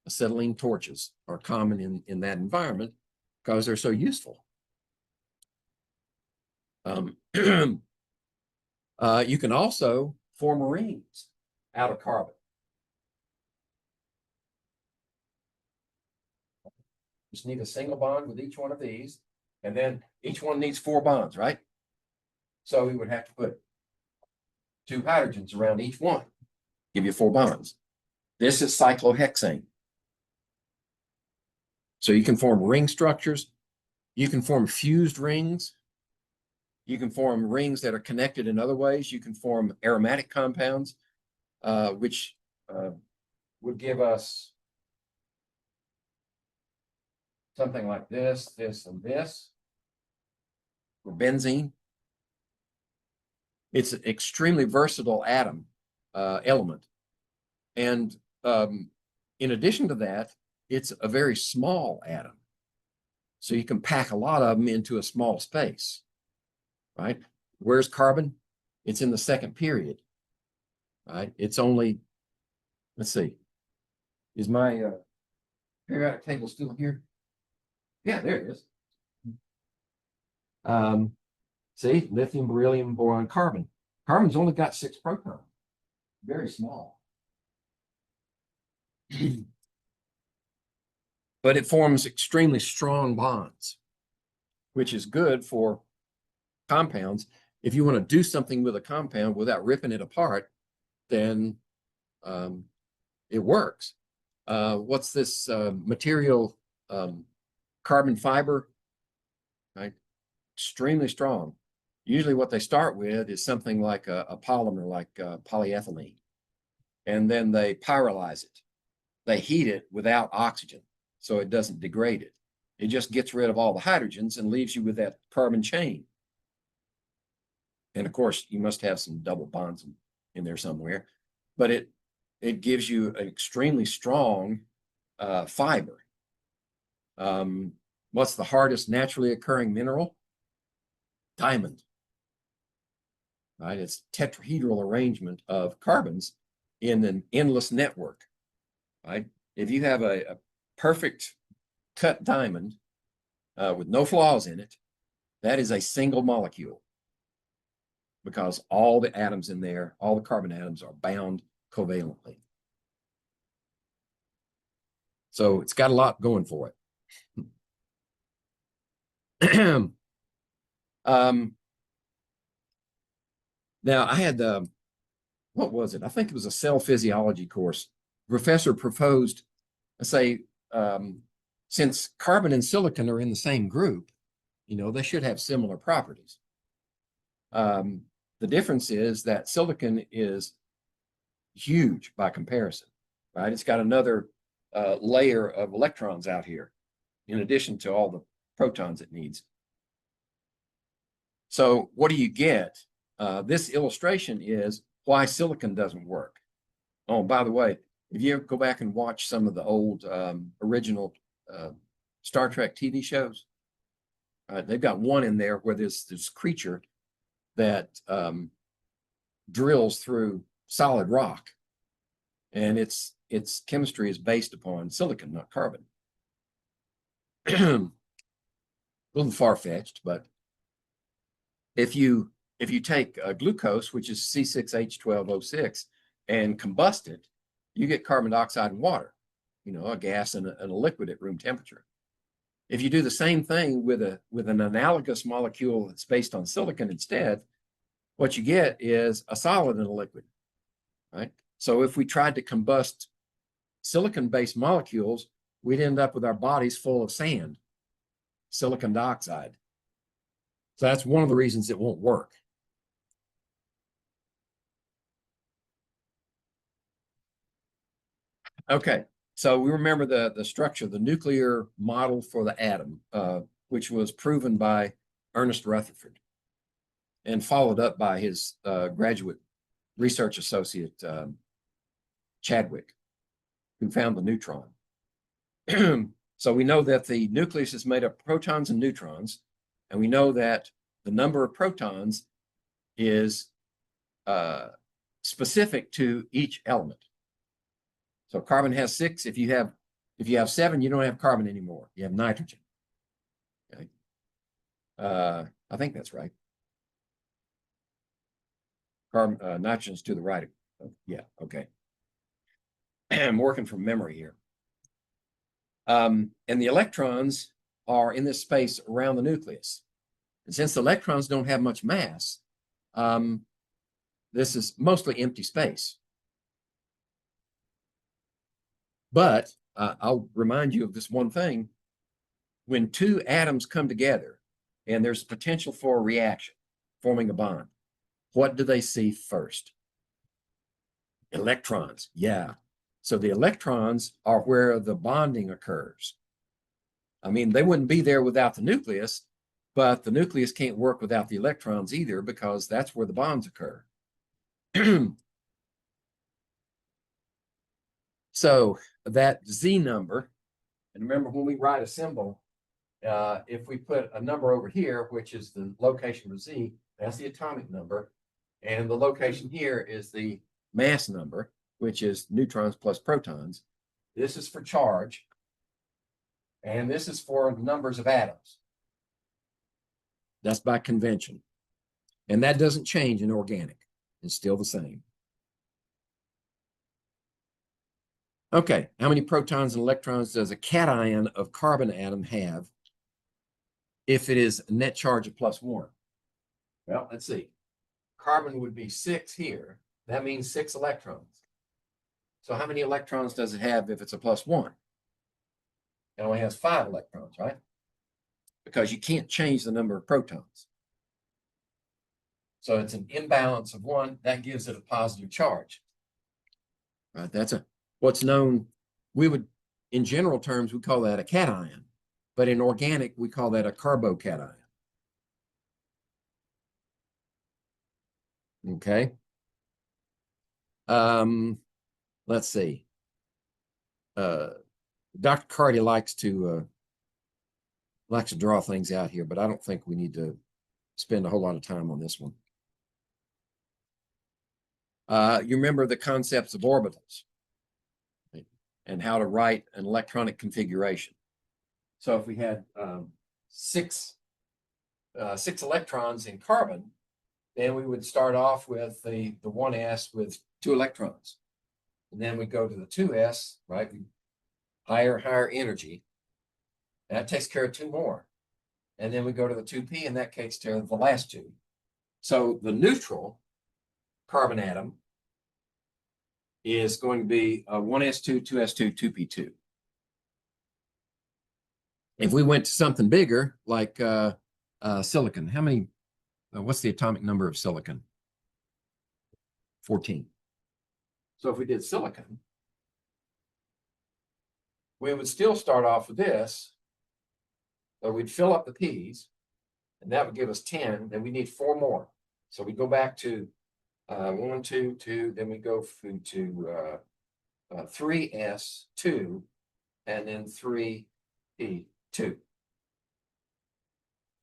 Acetylene torches are common in that environment because they're so useful. You can also form rings out of carbon. Just need a single bond with each one of these, and then each one needs 4 bonds, right? So we would have to put 2 hydrogens around each one, give you 4 bonds. This is cyclohexane. So you can form ring structures. You can form fused rings. You can form rings that are connected in other ways. You can form aromatic compounds, which would give us something like this, this, and this, for benzene. It's an extremely versatile atom, element. And in addition to that, it's a very small atom. So you can pack a lot of them into a small space, right? Where's carbon? It's in the second period, right? It's only, let's see, is my periodic table still here? Yeah, there it is. See, lithium, beryllium, boron, carbon. Carbon's only got 6 protons, very small. But it forms extremely strong bonds, which is good for compounds. If you want to do something with a compound without ripping it apart, then it works. What's this material? Carbon fiber, right? Extremely strong. Usually what they start with is something like a polymer, like polyethylene. And then they pyrolyze it. They heat it without oxygen, so it doesn't degrade it. It just gets rid of all the hydrogens and leaves you with that carbon chain. And of course, you must have some double bonds in there somewhere, but it gives you an extremely strong fiber. What's the hardest naturally occurring mineral? Diamond. Right? It's tetrahedral arrangement of carbons in an endless network. Right? If you have a perfect cut diamond with no flaws in it, that is a single molecule, because all the atoms in there, all the carbon atoms, are bound covalently. So it's got a lot going for it. Now I had what was it? I think it was a cell physiology course. Professor proposed, say, since carbon and silicon are in the same group, they should have similar properties. The difference is that silicon is huge by comparison, right? It's got another layer of electrons out here, in addition to all the protons it needs. So what do you get? This illustration is why silicon doesn't work. Oh, by the way, if you ever go back and watch some of the old original Star Trek TV shows, they've got one in there where there's this creature that drills through solid rock, and its chemistry is based upon silicon, not carbon. A little far-fetched, but if you take glucose, which is C6H12O6, and combust it, you get carbon dioxide and water, a gas and a liquid at room temperature. If you do the same thing with an analogous molecule that's based on silicon instead, what you get is a solid and a liquid, right? So if we tried to combust silicon-based molecules, we'd end up with our bodies full of sand, silicon dioxide. So that's one of the reasons it won't work. Okay, so we remember the structure, the nuclear model for the atom, which was proven by Ernest Rutherford and followed up by his graduate research associate, Chadwick. who found the neutron. So we know that the nucleus is made of protons and neutrons, and we know that the number of protons is specific to each element. So carbon has 6. If you have 7, you don't have carbon anymore. You have nitrogen. Okay. I think that's right. Carbon, nitrogen's to the right. Yeah, okay. I'm working from memory here. And the electrons are in this space around the nucleus. And since the electrons don't have much mass, this is mostly empty space. But I'll remind you of this one thing. When two atoms come together and there's potential for a reaction, forming a bond, what do they see first? Electrons, yeah. So the electrons are where the bonding occurs. I mean, they wouldn't be there without the nucleus, but the nucleus can't work without the electrons either, because that's where the bonds occur. So that Z number, and remember when we write a symbol, if we put a number over here, which is the location of Z, that's the atomic number. And the location here is the mass number, which is neutrons plus protons. This is for charge. And this is for numbers of atoms. That's by convention. And that doesn't change in organic. It's still the same. Okay, how many protons and electrons does a cation of carbon atom have if it is a net charge of +1? Well, let's see. Carbon would be 6 here. That means 6 electrons. So how many electrons does it have if it's a +1? It only has 5 electrons, right? Because you can't change the number of protons. So it's an imbalance of 1. That gives it a positive charge. Right? That's what's known, we would, in general terms, we call that a cation. But in organic, we call that a carbocation. Okay. Let's see. Dr. Carty likes to draw things out here, but I don't think we need to spend a whole lot of time on this one. You remember the concepts of orbitals, right? And how to write an electronic configuration. So if we had 6 electrons in carbon, then we would start off with the 1s with 2 electrons. And then we go to the 2s, right? Higher energy. That takes care of 2 more. And then we go to the 2p, and that takes care of the last 2. So the neutral carbon atom is going to be 1s2, 2s2, 2p2. If we went to something bigger, like silicon, how many, what's the atomic number of silicon? 14. So if we did silicon, we would still start off with this, but we'd fill up the p's, and that would give us 10. Then we need 4 more. So we go back to 1, 2, 2, then we go to 3s2, and then 3p2.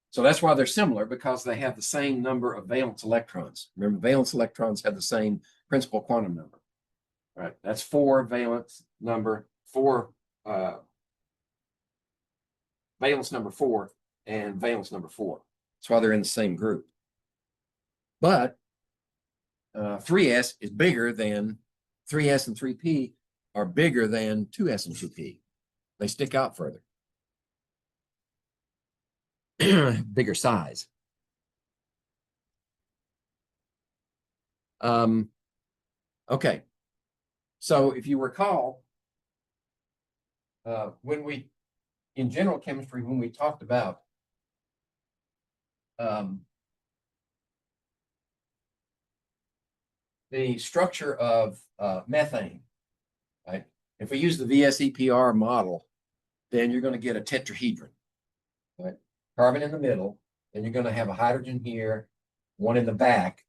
So that's why they're similar, because they have the same number of valence electrons. Remember, valence electrons have the same principal quantum number. Right? That's 4 valence number, 4 valence number 4, and valence number 4. That's why they're in the same group. But 3s is bigger than 3s and 3p are bigger than 2s and 2p. They stick out further. Bigger size. Okay. So if you recall, in general chemistry, when we talked about the structure of methane, right? If we use the VSEPR model, then you're going to get a tetrahedron, right? Carbon in the middle, and you're going to have a hydrogen here, 1 in the back,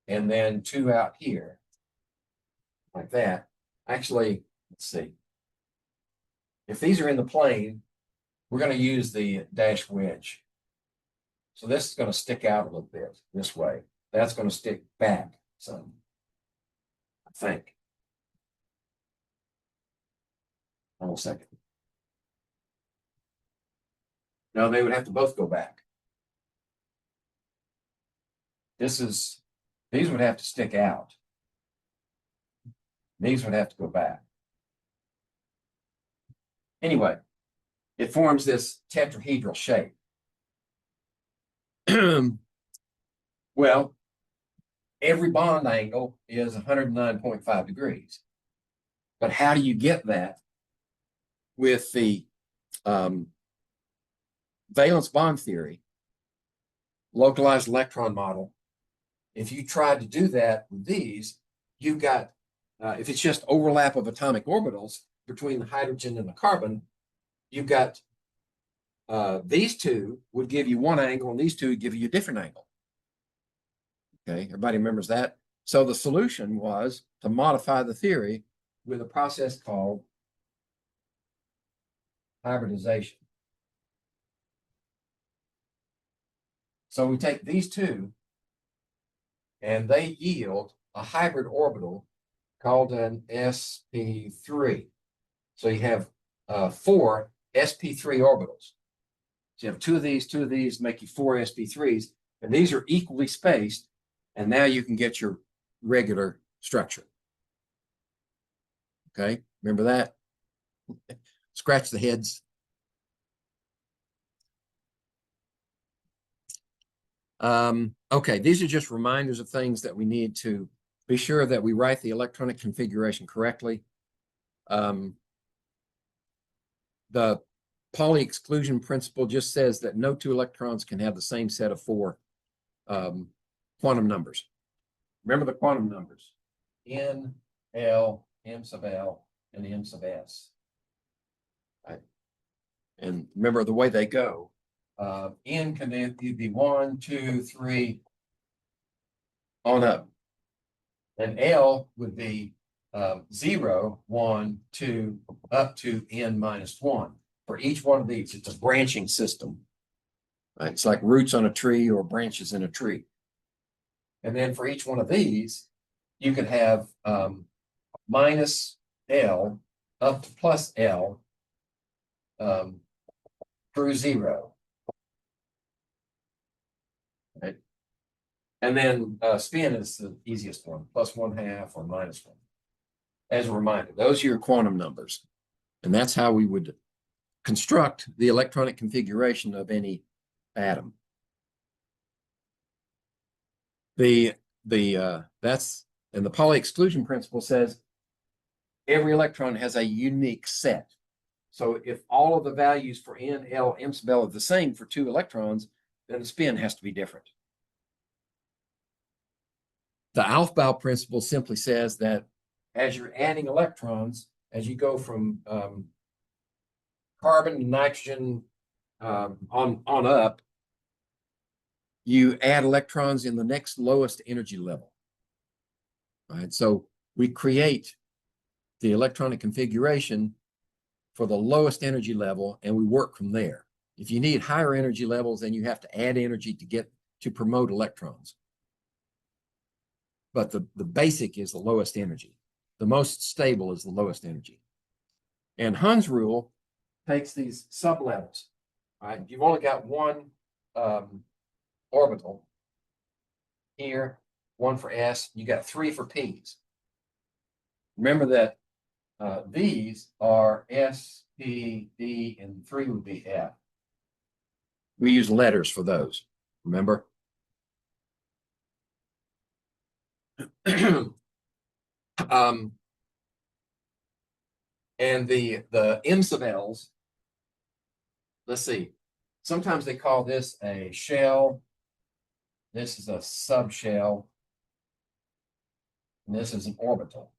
and then 2 out here, like that. Actually, let's see. If these are in the plane, we're going to use the dash wedge. So this is going to stick out a little bit this way. That's going to stick back some, I think. Hold on a second. No, they would have to both go back. These would have to stick out. These would have to go back. Anyway, it forms this tetrahedral shape. Well, every bond angle is 109.5 degrees. But how do you get that with the valence bond theory, localized electron model? If you tried to do that with these, you've got, if it's just overlap of atomic orbitals between the hydrogen and the carbon, you've got these two would give you one angle and these two would give you a different angle. Okay, everybody remembers that? So the solution was to modify the theory with a process called hybridization. So we take these two and they yield a hybrid orbital called an sp3. So you have 4 sp3 orbitals. So you have two of these make you 4 sp3s, and these are equally spaced, and now you can get your regular structure. Okay, remember that? Scratch the heads. Okay, these are just reminders of things that we need to be sure that we write the electronic configuration correctly. The Pauli exclusion principle just says that no two electrons can have the same set of 4 quantum numbers. Remember the quantum numbers: N, L, M sub L, and M sub S. Right? And remember the way they go. N can be 1, 2, 3 on up. And L would be 0, 1, 2, up to N minus 1. For each one of these, it's a branching system. Right? It's like roots on a tree or branches in a tree. And then for each one of these, you could have minus L up to plus L through 0. Right? And then spin is the easiest one, plus 1/2 or minus 1. As a reminder, those are your quantum numbers. And that's how we would construct the electronic configuration of any atom. That's, and the Pauli exclusion principle says every electron has a unique set. So if all of the values for N, L, M sub L are the same for 2 electrons, then the spin has to be different. The Aufbau principle simply says that as you're adding electrons, as you go from carbon to nitrogen on up, you add electrons in the next lowest energy level. All right, so we create the electronic configuration for the lowest energy level, and we work from there. If you need higher energy levels, then you have to add energy to promote electrons. But the basic is the lowest energy. The most stable is the lowest energy. And Hund's rule takes these sublevels. Right? You've only got one orbital here, 1 for S, you got 3 for P's. Remember that these are S, P, D, and 3 would be F. We use letters for those, remember? And the M sub L's, let's see, sometimes they call this a shell. This is a subshell. And this is an orbital.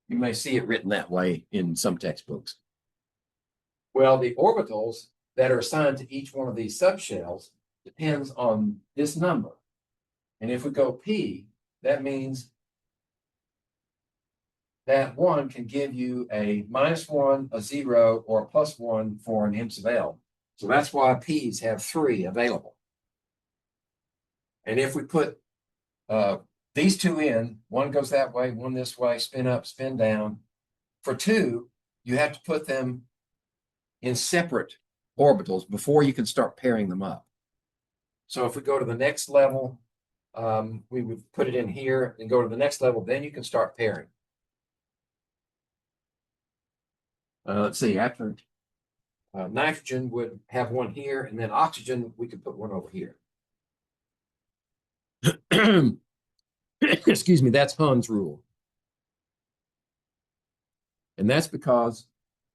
You may see it written that way in some textbooks. Well, the orbitals that are assigned to each one of these subshells depends on this number. And if we go P, that means that 1 can give you a -1, a 0, or a +1 for an imps of L. So that's why P's have 3 available. And if we put these two in, one goes that way, one this way, spin up, spin down. For 2, you have to put them in separate orbitals before you can start pairing them up. So if we go to the next level, we would put it in here and go to the next level, then you can start pairing. Let's see, after nitrogen would have one here, and then oxygen, we could put one over here. Excuse me, that's Hund's rule. And that's because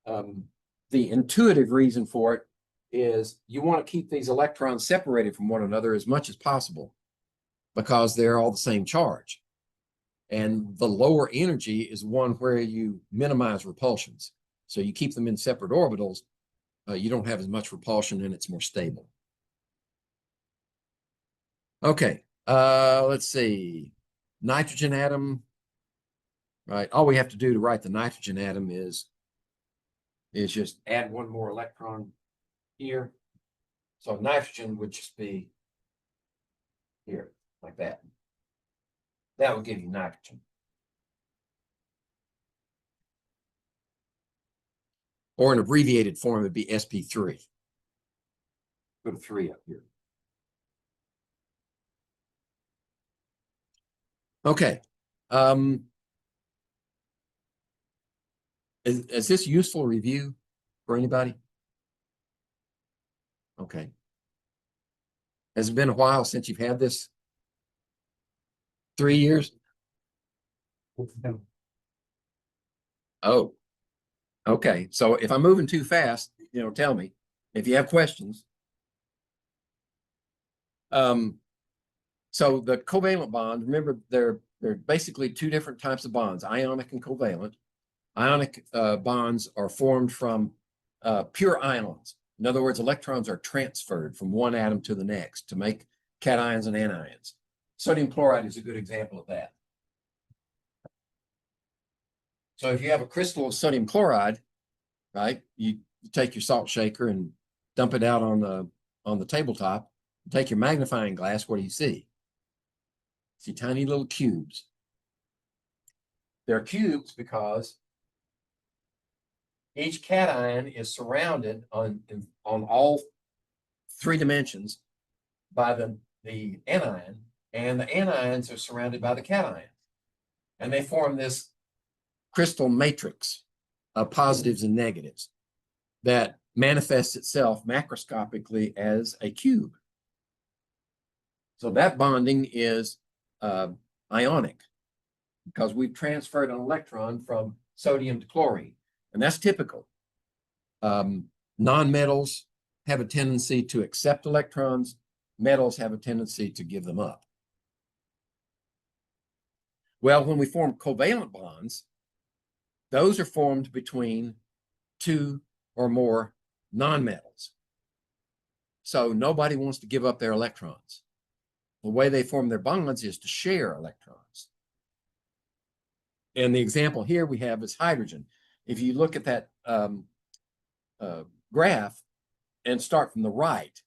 the intuitive reason for it is you want to keep these electrons separated from one another as much as possible because they're all the same charge. And the lower energy is one where you minimize repulsions. So you keep them in separate orbitals, you don't have as much repulsion and it's more stable. Okay, let's see. Nitrogen atom, right? All we have to do to write the nitrogen atom is just add one more electron here. So nitrogen would just be here, like that. That would give you nitrogen. Or an abbreviated form would be sp3. Put a 3 up here. Okay. Is this useful review for anybody? Okay. Has it been a while since you've had this? 3 years? Oh, okay. So if I'm moving too fast, tell me if you have questions. So the covalent bond, remember, they're basically 2 different types of bonds, ionic and covalent. Ionic bonds are formed from pure ions. In other words, electrons are transferred from one atom to the next to make cations and anions. Sodium chloride is a good example of that. So if you have a crystal of sodium chloride, right, you take your salt shaker and dump it out on the tabletop, take your magnifying glass, what do you see? See tiny little cubes. They're cubes because each cation is surrounded on all 3 dimensions by the anion, and the anions are surrounded by the cation. And they form this crystal matrix of positives and negatives that manifests itself macroscopically as a cube. So that bonding is ionic because we've transferred an electron from sodium to chlorine. And that's typical. Non-metals have a tendency to accept electrons. Metals have a tendency to give them up. Well, when we form covalent bonds, those are formed between 2 or more non-metals. So nobody wants to give up their electrons. The way they form their bonds is to share electrons. And the example here we have is hydrogen. If you look at that graph and start from the right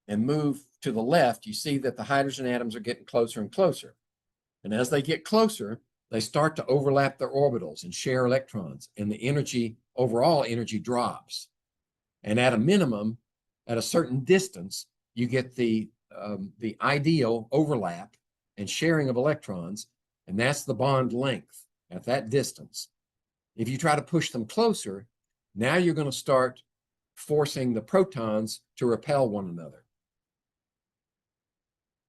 and move to the left, you see that the hydrogen atoms are getting closer and closer. And as they get closer, they start to overlap their orbitals and share electrons, and the energy, overall energy, drops. And at a minimum, at a certain distance, you get the ideal overlap and sharing of electrons, and that's the bond length at that distance. If you try to push them closer, now you're going to start forcing the protons to repel one another.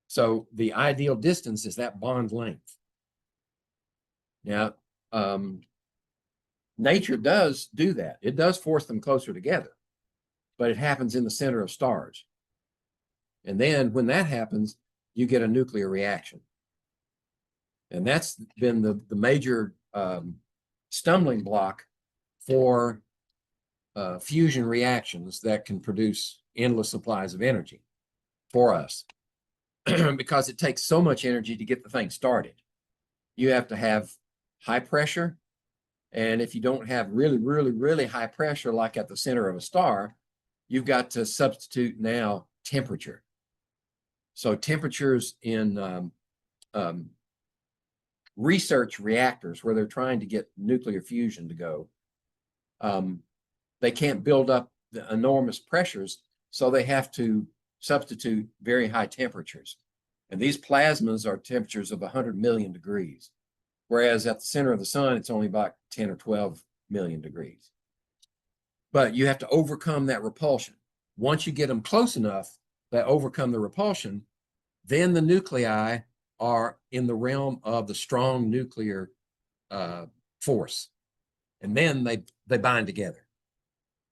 So the ideal distance is that bond length. Now, nature does do that. It does force them closer together, but it happens in the center of stars. And then when that happens, you get a nuclear reaction. And that's been the major stumbling block for fusion reactions that can produce endless supplies of energy for us because it takes so much energy to get the thing started. You have to have high pressure, And if you don't have really, really, really high pressure, like at the center of a star, you've got to substitute now temperature. So temperatures in research reactors where they're trying to get nuclear fusion to go, they can't build up the enormous pressures, so they have to substitute very high temperatures. And these plasmas are temperatures of 100 million degrees, whereas at the center of the sun, it's only about 10 or 12 million degrees. But you have to overcome that repulsion. Once you get them close enough that overcome the repulsion, then the nuclei are in the realm of the strong nuclear force. And then they bind together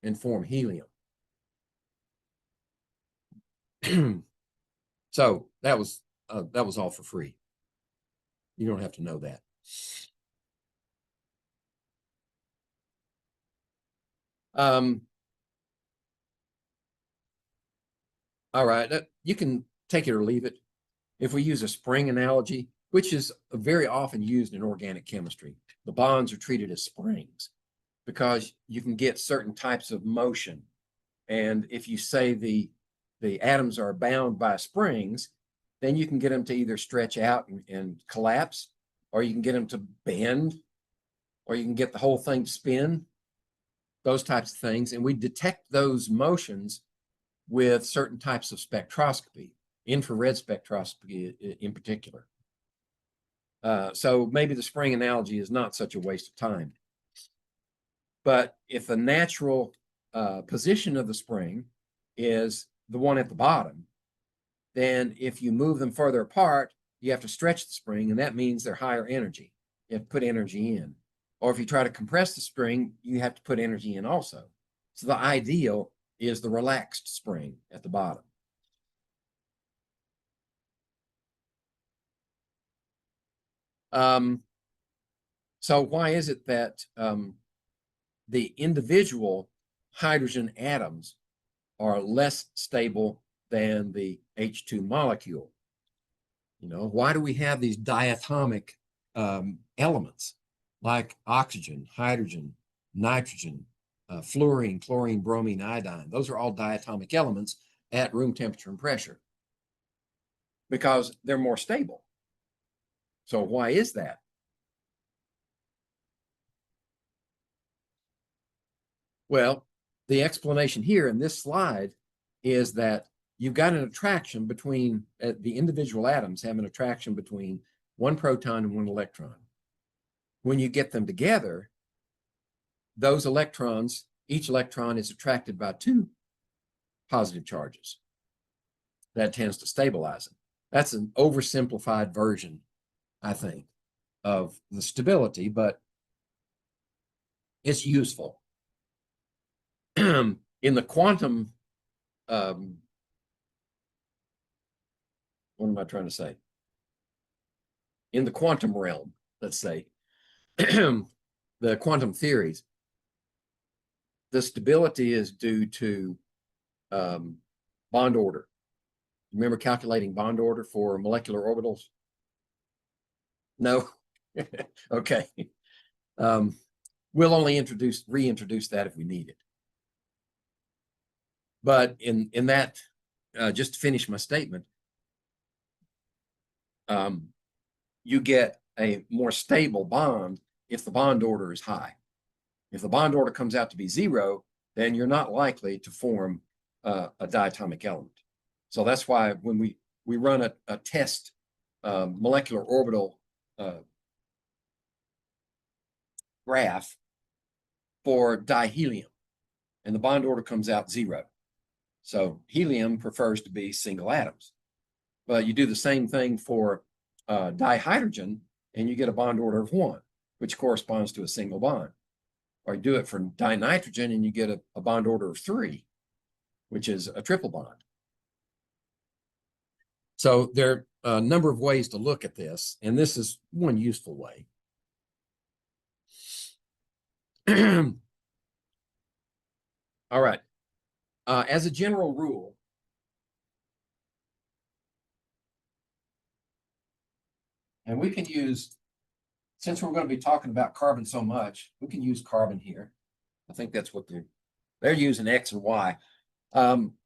and form helium. So that was all for free. You don't have to know that. All right, you can take it or leave it. If we use a spring analogy, which is very often used in organic chemistry, the bonds are treated as springs because you can get certain types of motion. And if you say the atoms are bound by springs, then you can get them to either stretch out and collapse, or you can get them to bend, or you can get the whole thing to spin, those types of things. And we detect those motions with certain types of spectroscopy, infrared spectroscopy in particular. So maybe the spring analogy is not such a waste of time. But if the natural position of the spring is the one at the bottom, then if you move them further apart, you have to stretch the spring, and that means they're higher energy. You have to put energy in. Or if you try to compress the spring, you have to put energy in also. So the ideal is the relaxed spring at the bottom. So why is it that the individual hydrogen atoms are less stable than the H2 molecule? You know, why do we have these diatomic elements like oxygen, hydrogen, nitrogen, fluorine, chlorine, bromine, iodine? Those are all diatomic elements at room temperature and pressure because they're more stable. So why is that? Well, the explanation here in this slide is that you've got an attraction between the individual atoms have an attraction between one proton and one electron. When you get them together, those electrons, each electron is attracted by two positive charges. That tends to stabilize them. That's an oversimplified version, I think, of the stability, but it's useful. In the quantum, what am I trying to say? In the quantum realm, let's say, the quantum theories, the stability is due to bond order. Remember calculating bond order for molecular orbitals? No? Okay. We'll only reintroduce that if we need it. But in that, just to finish my statement, you get a more stable bond if the bond order is high. If the bond order comes out to be 0, then you're not likely to form a diatomic element. So that's why when we run a test molecular orbital graph for dihelium, and the bond order comes out 0. So helium prefers to be single atoms. But you do the same thing for dihydrogen, and you get a bond order of 1, which corresponds to a single bond. Or you do it for dinitrogen, and you get a bond order of 3, which is a triple bond. So there are a number of ways to look at this, and this is one useful way. All right. As a general rule, and we can use since we're going to be talking about carbon so much, we can use carbon here. I think that's what they're using X and Y.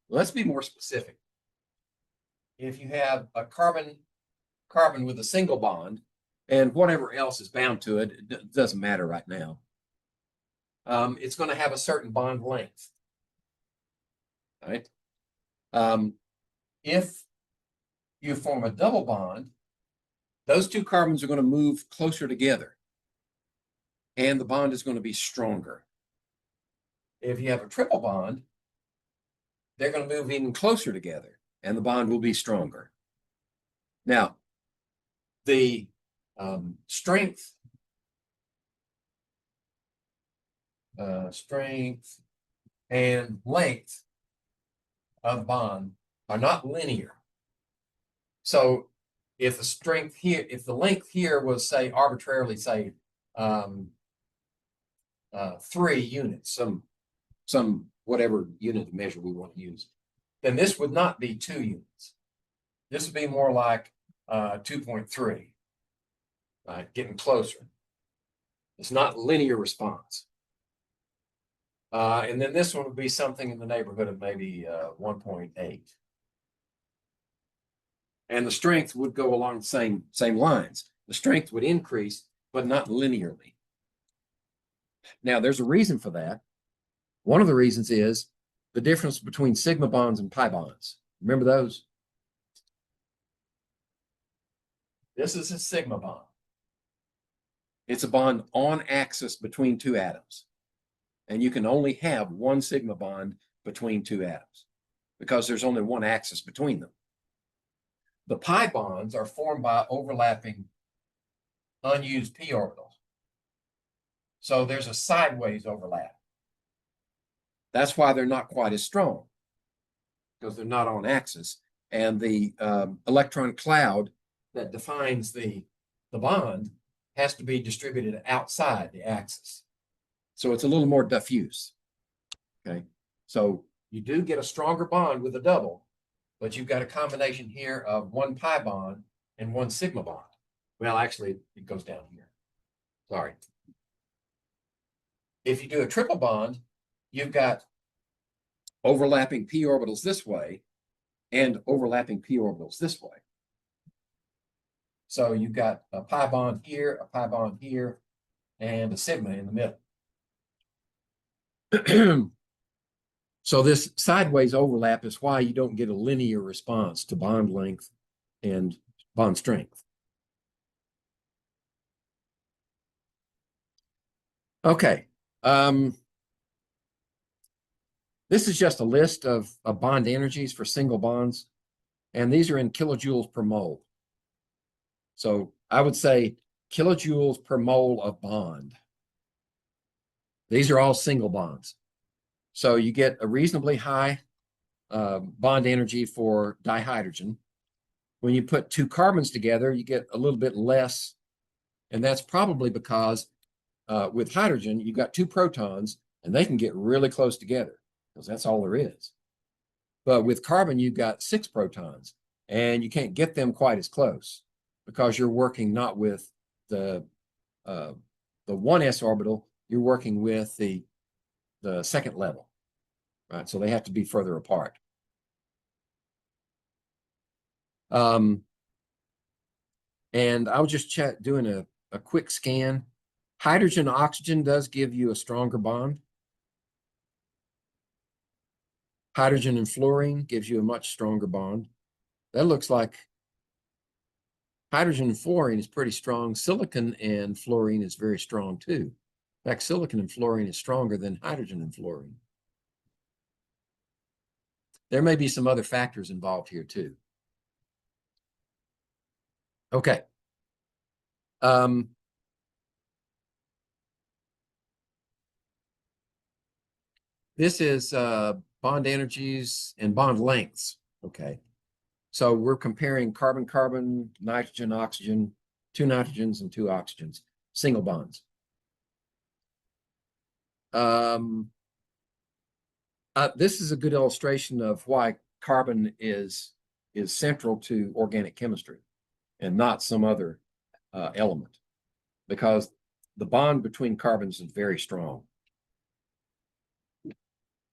Let's be more specific. If you have a carbon with a single bond and whatever else is bound to it, it doesn't matter right now. It's going to have a certain bond length, right? If you form a double bond, those two carbons are going to move closer together and the bond is going to be stronger. If you have a triple bond, they're going to move even closer together and the bond will be stronger. Now, the strength and length of bond are not linear. So if the strength here, if the length here was, say, arbitrarily, say, 3 units, some whatever unit of measure we want to use, then this would not be 2 units. This would be more like 2.3, right? Getting closer. It's not linear response. And then this one would be something in the neighborhood of maybe 1.8. And the strength would go along the same lines. The strength would increase, but not linearly. Now, there's a reason for that. One of the reasons is the difference between sigma bonds and pi bonds. Remember those? This is a sigma bond. It's a bond on axis between 2 atoms. And you can only have one sigma bond between 2 atoms because there's only one axis between them. The pi bonds are formed by overlapping unused p orbitals. So there's a sideways overlap. That's why they're not quite as strong, because they're not on axis. And the electron cloud that defines the bond has to be distributed outside the axis. So it's a little more diffuse. Okay. So you do get a stronger bond with a double, but you've got a combination here of 1 pi bond and 1 sigma bond. Well, actually, it goes down here. Sorry. If you do a triple bond, you've got overlapping p orbitals this way and overlapping p orbitals this way. So you've got a pi bond here, a pi bond here, and a sigma in the middle. So this sideways overlap is why you don't get a linear response to bond length and bond strength. Okay. This is just a list of bond energies for single bonds, and these are in kilojoules per mole. So I would say kilojoules per mole of bond. These are all single bonds. So you get a reasonably high bond energy for dihydrogen. When you put 2 carbons together, you get a little bit less. And that's probably because with hydrogen, you've got 2 protons and they can get really close together because that's all there is. But with carbon, you've got 6 protons and you can't get them quite as close because you're working not with the 1s orbital, you're working with the second level, right? So they have to be further apart. And I was just doing a quick scan. Hydrogen oxygen does give you a stronger bond. Hydrogen and fluorine gives you a much stronger bond. That looks like hydrogen and fluorine is pretty strong. Silicon and fluorine is very strong too. In fact, silicon and fluorine is stronger than hydrogen and fluorine. There may be some other factors involved here too. Okay. This is bond energies and bond lengths. Okay. So we're comparing carbon-carbon, nitrogen-oxygen, 2 nitrogens and 2 oxygens, single bonds. This is a good illustration of why carbon is central to organic chemistry and not some other element. because the bond between carbons is very strong.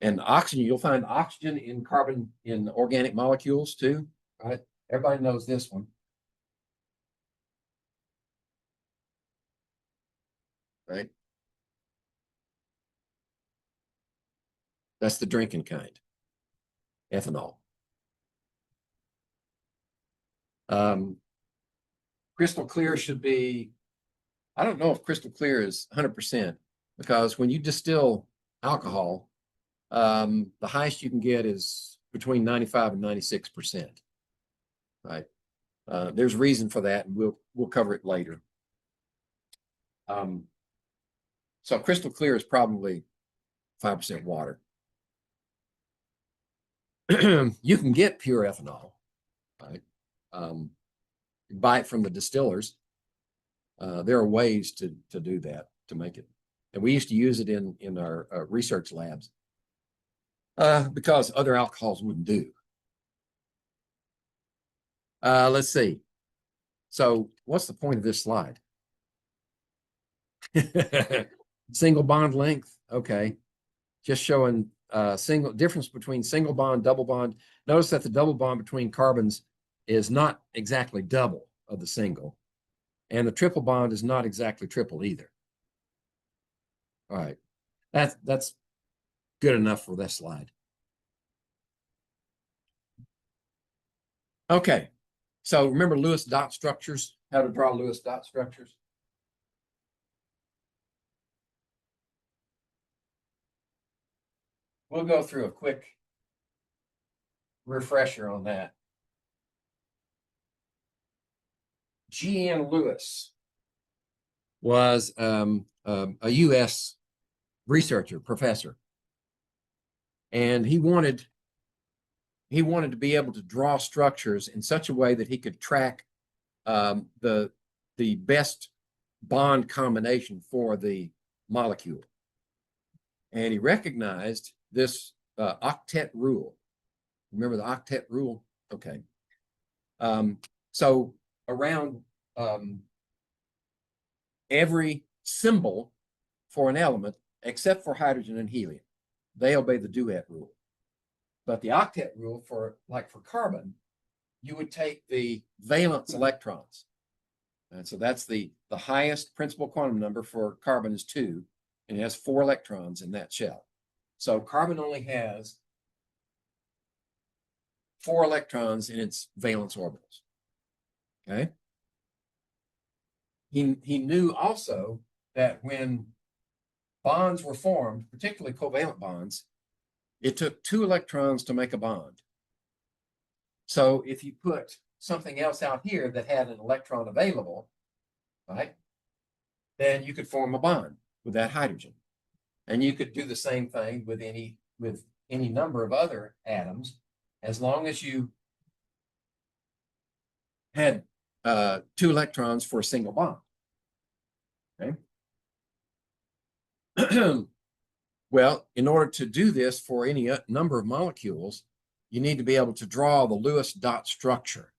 And oxygen, you'll find oxygen in carbon in organic molecules too, right? Everybody knows this one. Right? That's the drinking kind, ethanol. Crystal clear should be, I don't know if crystal clear is 100%, because when you distill alcohol, the highest you can get is between 95 and 96%. Right? There's reason for that, and we'll cover it later. So crystal clear is probably 5% water. You can get pure ethanol, right? Buy it from the distillers. There are ways to do that, to make it. And we used to use it in our research labs because other alcohols wouldn't do. Let's see. So what's the point of this slide? Single bond length. Okay. Just showing single difference between single bond, double bond. Notice that the double bond between carbons is not exactly double of the single. And the triple bond is not exactly triple either. All right. That's good enough for that slide. Okay. So remember Lewis dot structures, how to draw Lewis dot structures? We'll go through a quick refresher on that. G.N. Lewis was a U.S. researcher, professor, and he wanted to be able to draw structures in such a way that he could track the best bond combination for the molecule. And he recognized this octet rule. Remember the octet rule? Okay. So around every symbol for an element, except for hydrogen and helium, they obey the duet rule. But the octet rule for carbon, you would take the valence electrons. And so that's the highest principal quantum number for carbon is 2, and it has 4 electrons in that shell. So carbon only has 4 electrons in its valence orbitals. Okay. He knew also that when bonds were formed, particularly covalent bonds, it took 2 electrons to make a bond. So if you put something else out here that had an electron available, right, then you could form a bond with that hydrogen. And you could do the same thing with any number of other atoms, as long as you had 2 electrons for a single bond. Okay. Well, in order to do this for any number of molecules, you need to be able to draw the Lewis dot structure.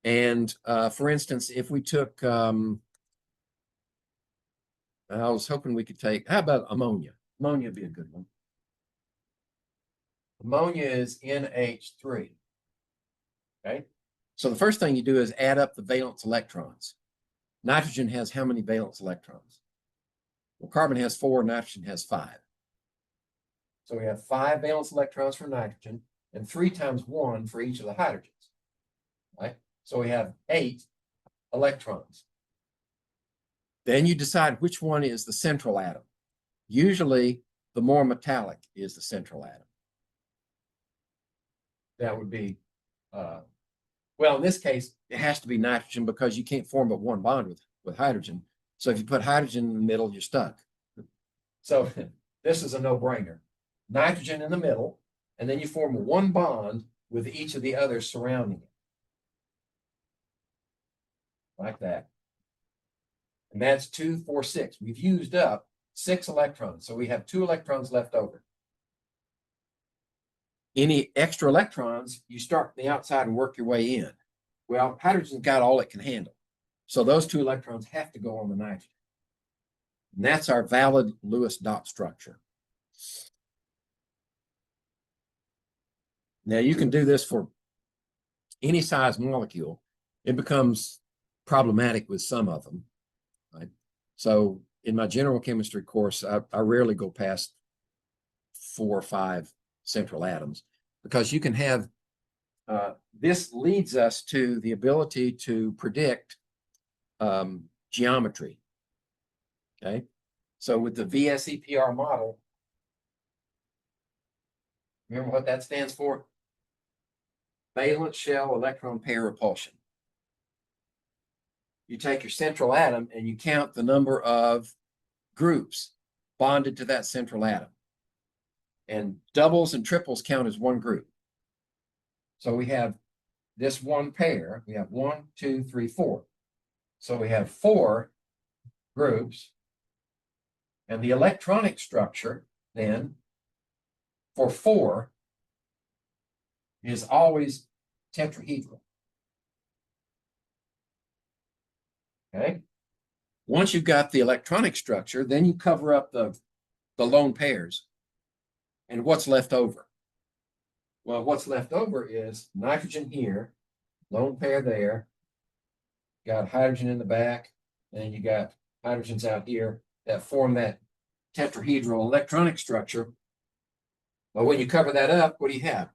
And for instance, if we took, I was hoping we could take, how about ammonia? Ammonia would be a good one. Ammonia is NH3. Okay. So the first thing you do is add up the valence electrons. Nitrogen has how many valence electrons? Well, carbon has 4, nitrogen has 5. So we have 5 valence electrons for nitrogen and 3 times 1 for each of the hydrogens. Right? So we have 8 electrons. Then you decide which one is the central atom. Usually, the more metallic is the central atom. That would be, well, in this case, it has to be nitrogen because you can't form but one bond with hydrogen. So if you put hydrogen in the middle, you're stuck. So this is a no-brainer. Nitrogen in the middle, and then you form one bond with each of the others surrounding it. Like that. And that's 2, 4, 6. We've used up 6 electrons, so we have 2 electrons left over. Any extra electrons, you start from the outside and work your way in. Well, hydrogen's got all it can handle. So those two electrons have to go on the nitrogen. And that's our valid Lewis dot structure. Now you can do this for any size molecule. It becomes problematic with some of them, right? So in my general chemistry course, I rarely go past 4 or 5 central atoms, because you can have, this leads us to the ability to predict geometry, okay? So with the VSEPR model, remember what that stands for? Valence shell electron pair repulsion. You take your central atom and you count the number of groups bonded to that central atom. And doubles and triples count as one group. So we have this one pair. We have 1, 2, 3, 4. So we have 4 groups. And the electronic structure then for 4 is always tetrahedral. Okay. Once you've got the electronic structure, then you cover up the lone pairs. And what's left over? Well, what's left over is nitrogen here, lone pair there, got hydrogen in the back, and you got hydrogens out here that form that tetrahedral electronic structure. But when you cover that up, what do you have?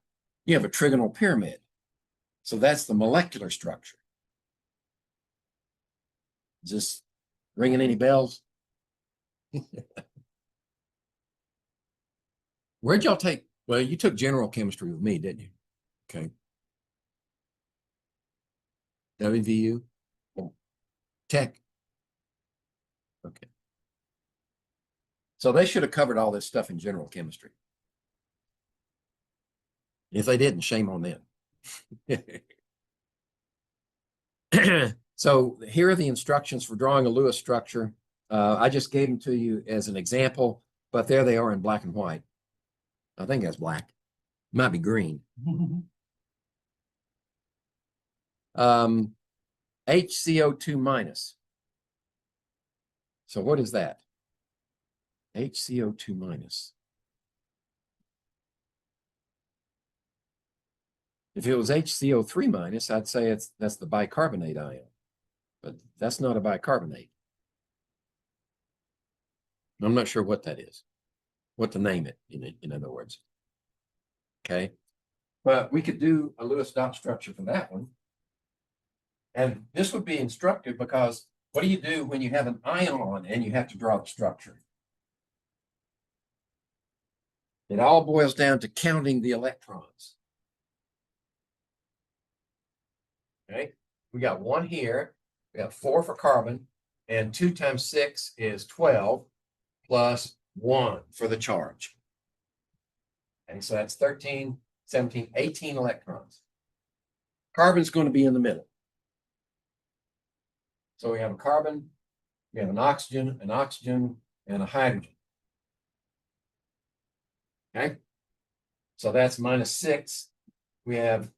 You have a trigonal pyramid. So that's the molecular structure. Is this ringing any bells? Where'd y'all take? Well, you took general chemistry with me, didn't you? Okay. WVU? Tech. Okay. So they should have covered all this stuff in general chemistry. If they didn't, shame on them. So here are the instructions for drawing a Lewis structure. I just gave them to you as an example, but there they are in black and white. I think that's black. Might be green. HCO2 minus. So what is that? HCO2 minus. If it was HCO3 minus, I'd say that's the bicarbonate ion, but that's not a bicarbonate. I'm not sure what that is, what to name it, in other words. Okay, but we could do a Lewis dot structure for that one. And this would be instructive because what do you do when you have an ion and you have to draw the structure? It all boils down to counting the electrons. Okay, we got 1 here, we got 4 for carbon, and 2 times 6 is 12, plus 1 for the charge. And so that's 13, 17, 18 electrons. Carbon's going to be in the middle. So we have a carbon, we have an oxygen, and a hydrogen. Okay, so that's minus 6. We have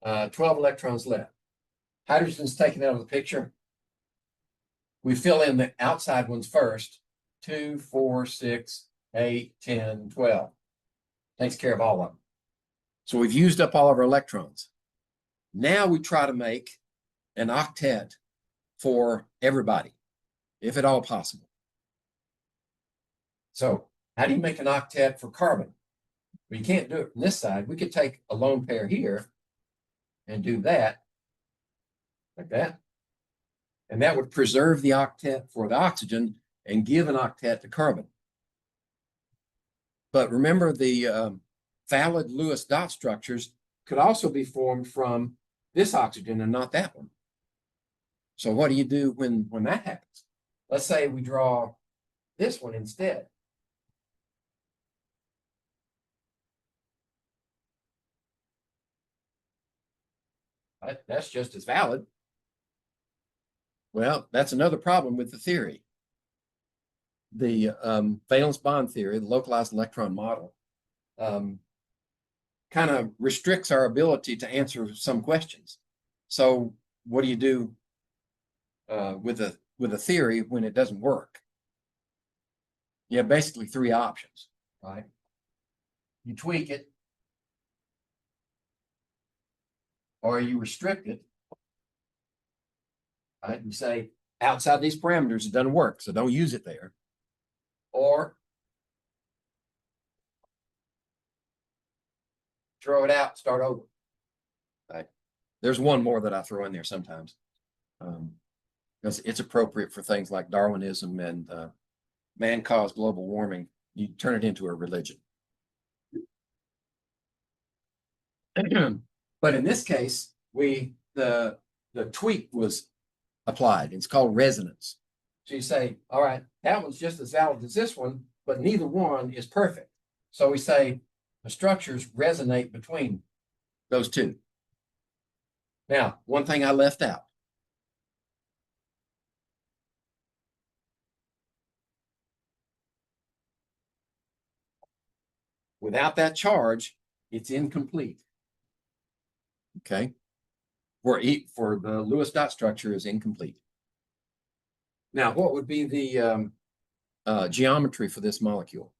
12 electrons left. Hydrogen's taken out of the picture. We fill in the outside ones first. 2, 4, 6, 8, 10, 12. Takes care of all of them. So we've used up all of our electrons. Now we try to make an octet for everybody, if at all possible. So how do you make an octet for carbon? Well, you can't do it from this side. We could take a lone pair here and do that, like that. And that would preserve the octet for the oxygen and give an octet to carbon. But remember, the valid Lewis dot structures could also be formed from this oxygen and not that one. So what do you do when that happens? Let's say we draw this one instead. That's just as valid. Well, that's another problem with the theory. The valence bond theory, the localized electron model, kind of restricts our ability to answer some questions. So what do you do with a theory when it doesn't work. You have basically three options, right? You tweak it, or you restrict it. Right? You say, outside these parameters, it doesn't work, so don't use it there. Or throw it out, start over. Right? There's one more that I throw in there sometimes, because it's appropriate for things like Darwinism and man-caused global warming. You turn it into a religion. But in this case, the tweak was applied. It's called resonance. So you say, all right, that one's just as valid as this one, but neither one is perfect. So we say the structures resonate between those two. Now, one thing I left out. Without that charge, it's incomplete. Okay. For the Lewis dot structure is incomplete. Now, what would be the geometry for this molecule?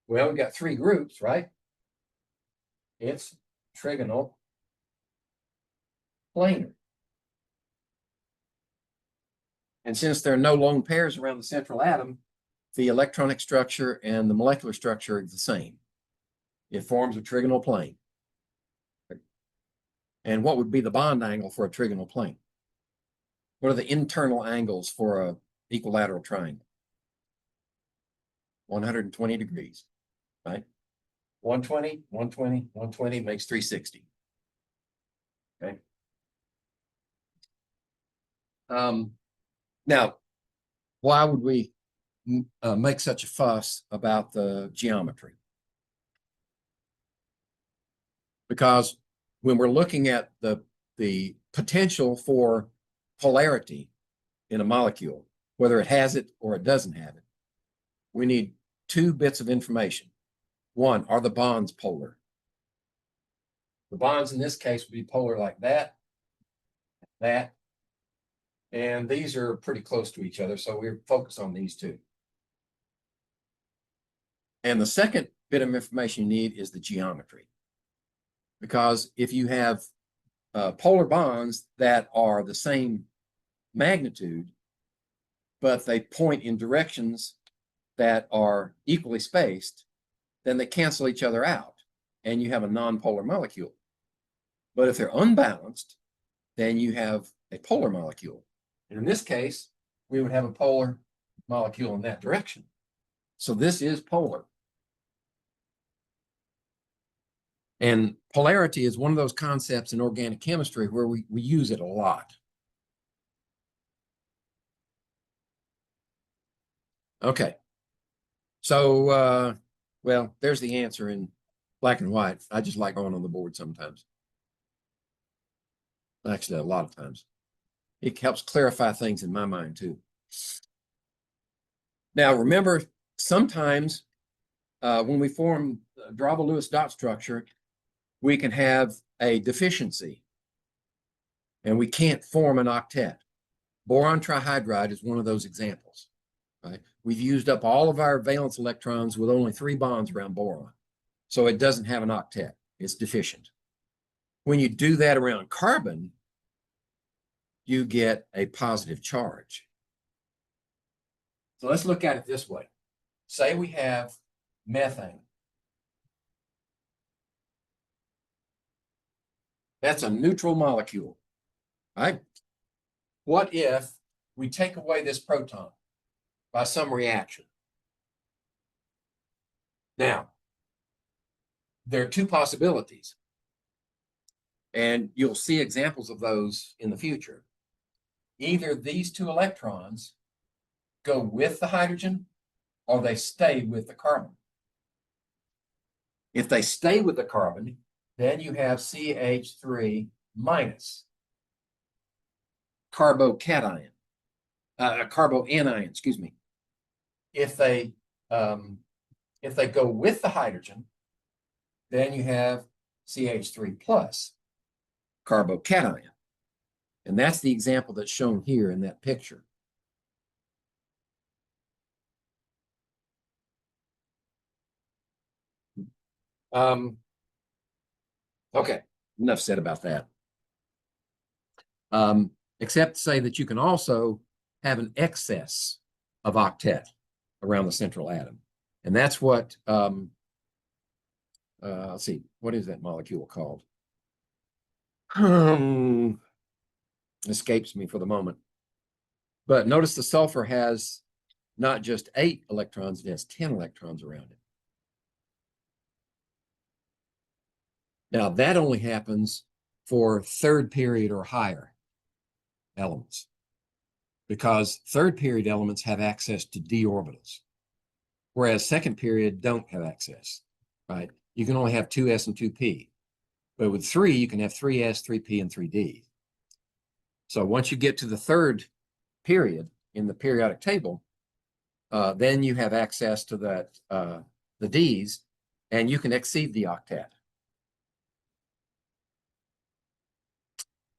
Well, we've got three groups, right? It's trigonal, planar. And since there are no lone pairs around the central atom, the electronic structure and the molecular structure are the same. It forms a trigonal plane. And what would be the bond angle for a trigonal plane? What are the internal angles for an equilateral triangle? 120 degrees, right? 120, 120, 120 makes 360. Okay. Now, why would we make such a fuss about the geometry? Because when we're looking at the potential for polarity in a molecule, whether it has it or it doesn't have it, we need two bits of information. One, are the bonds polar? The bonds in this case would be polar like that, and these are pretty close to each other, so we're focused on these two. And the second bit of information you need is the geometry. Because if you have polar bonds that are the same magnitude, but they point in directions that are equally spaced, then they cancel each other out, and you have a nonpolar molecule. But if they're unbalanced, then you have a polar molecule. And in this case, we would have a polar molecule in that direction. So this is polar. And polarity is one of those concepts in organic chemistry where we use it a lot. Okay. So, well, there's the answer in black and white. I just like going on the board sometimes. Actually, a lot of times. It helps clarify things in my mind too. Now, remember, sometimes when we form draw the Lewis dot structure, we can have a deficiency and we can't form an octet. Boron trihydride is one of those examples. Right? We've used up all of our valence electrons with only 3 bonds around boron. So it doesn't have an octet. It's deficient. When you do that around carbon, you get a positive charge. So let's look at it this way. Say we have methane. That's a neutral molecule, right? What if we take away this proton by some reaction? Now, there are two possibilities, and you'll see examples of those in the future. Either these 2 electrons go with the hydrogen or they stay with the carbon. If they stay with the carbon, then you have CH3 minus carbocation, carboanion, excuse me. If they go with the hydrogen, then you have CH3 plus carbocation. And that's the example that's shown here in that picture. Okay, enough said about that. Except to say that you can also have an excess of octet around the central atom. And that's what, let's see, what is that molecule called? Escapes me for the moment. But notice the sulfur has not just 8 electrons, it has 10 electrons around it. Now, that only happens for third period or higher elements, because third period elements have access to d orbitals, whereas second period don't have access, right? You can only have 2s and 2p, but with 3, you can have 3s, 3p, and 3d. So once you get to the third period in the periodic table, then you have access to that the d's, and you can exceed the octet.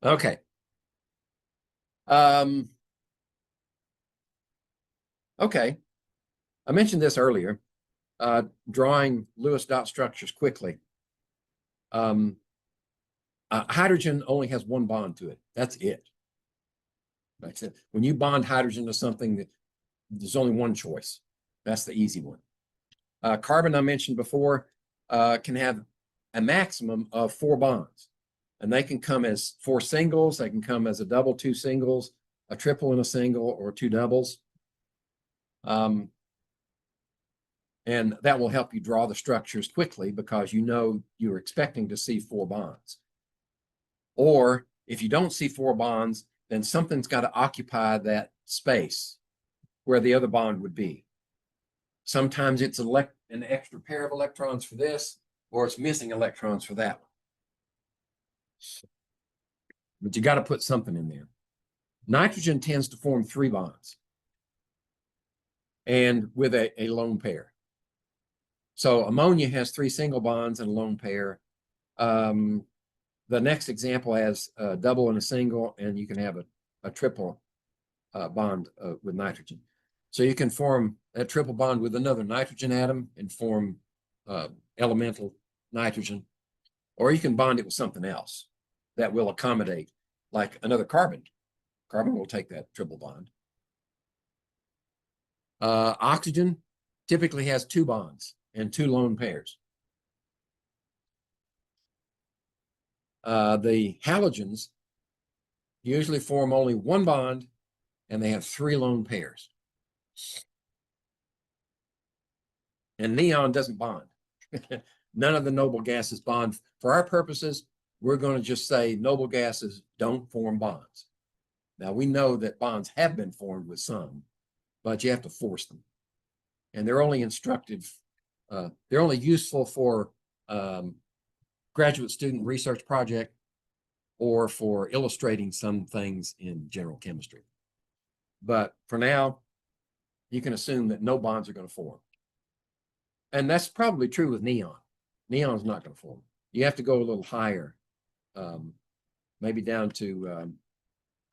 Okay. Okay. I mentioned this earlier, drawing Lewis dot structures quickly. Hydrogen only has one bond to it. That's it. That's it. When you bond hydrogen to something, there's only one choice. That's the easy one. Carbon, I mentioned before, can have a maximum of 4 bonds. And they can come as 4 singles. They can come as a double, 2 singles, a triple and a single, or 2 doubles. And that will help you draw the structures quickly, because you know you're expecting to see 4 bonds. Or if you don't see 4 bonds, then something's got to occupy that space where the other bond would be. Sometimes it's an extra pair of electrons for this, or it's missing electrons for that one. But you got to put something in there. Nitrogen tends to form 3 bonds, and with a lone pair. So ammonia has 3 single bonds and a lone pair. The next example has a double and a single, and you can have a triple bond with nitrogen. So you can form a triple bond with another nitrogen atom and form elemental nitrogen, or you can bond it with something else that will accommodate, like another carbon. Carbon will take that triple bond. Oxygen typically has 2 bonds and 2 lone pairs. The halogens usually form only 1 bond, and they have 3 lone pairs. And neon doesn't bond. None of the noble gases bond. For our purposes, we're going to just say noble gases don't form bonds. Now, we know that bonds have been formed with some, but you have to force them. And they're only instructive, they're only useful for graduate student research project or for illustrating some things in general chemistry. But for now, you can assume that no bonds are going to form. And that's probably true with neon. Neon's not going to form. You have to go a little higher, maybe down to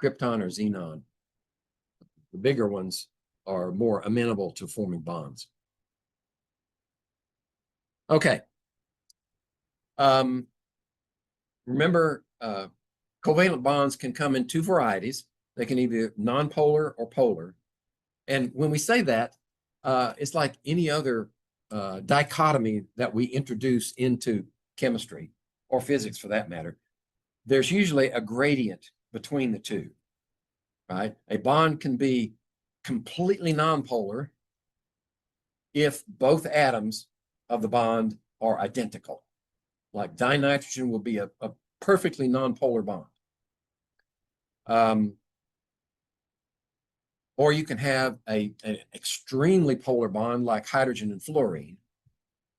krypton or xenon. The bigger ones are more amenable to forming bonds. Okay. Remember, covalent bonds can come in 2 varieties. They can either nonpolar or polar. And when we say that, it's like any other dichotomy that we introduce into chemistry, or physics for that matter. There's usually a gradient between the 2, right? A bond can be completely nonpolar if both atoms of the bond are identical. Like dinitrogen will be a perfectly nonpolar bond. Or you can have an extremely polar bond like hydrogen and fluorine,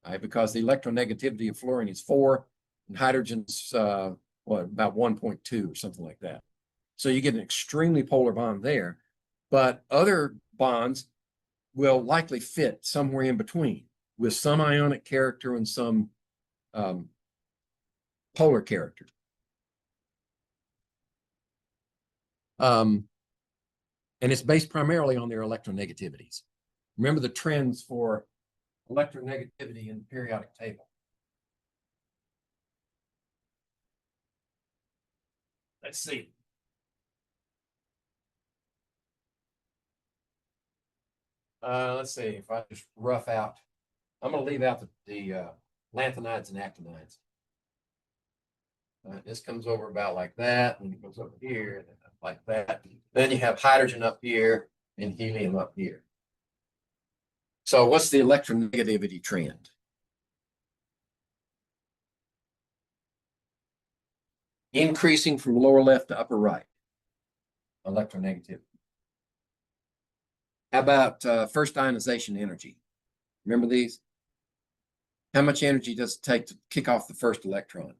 right? Because the electronegativity of fluorine is 4, and hydrogen's about 1.2 or something like that. So you get an extremely polar bond there, but other bonds will likely fit somewhere in between, with some ionic character and some polar character. And it's based primarily on their electronegativities. Remember the trends for electronegativity in the periodic table. Let's see. Let's see if I just rough out. I'm going to leave out the lanthanides and actinides. This comes over about like that, and it goes over here, and like that. Then you have hydrogen up here and helium up here. So what's the electronegativity trend? Increasing from lower left to upper right. Electronegativity. How about first ionization energy? Remember these? How much energy does it take to kick off the first electron?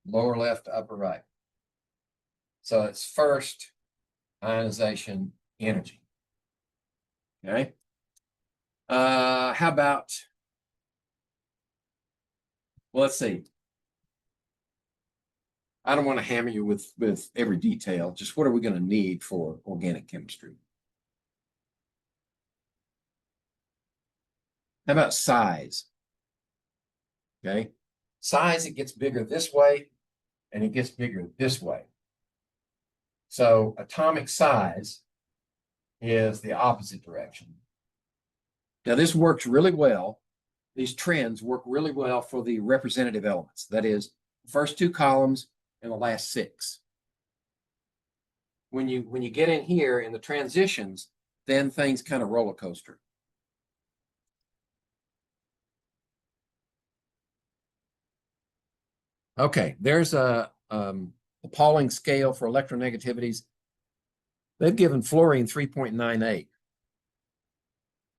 Lower left to upper right. So it's first ionization energy. Okay. How about, well, let's see. I don't want to hammer you with every detail. Just what are we going to need for organic chemistry? How about size? Okay. Size, it gets bigger this way and it gets bigger this way. So atomic size is the opposite direction. Now this works really well. These trends work really well for the representative elements. That is, the first two columns and the last six. When you get in here in the transitions, then things kind of roller coaster. Okay, there's a appalling scale for electronegativities. They've given fluorine 3.98.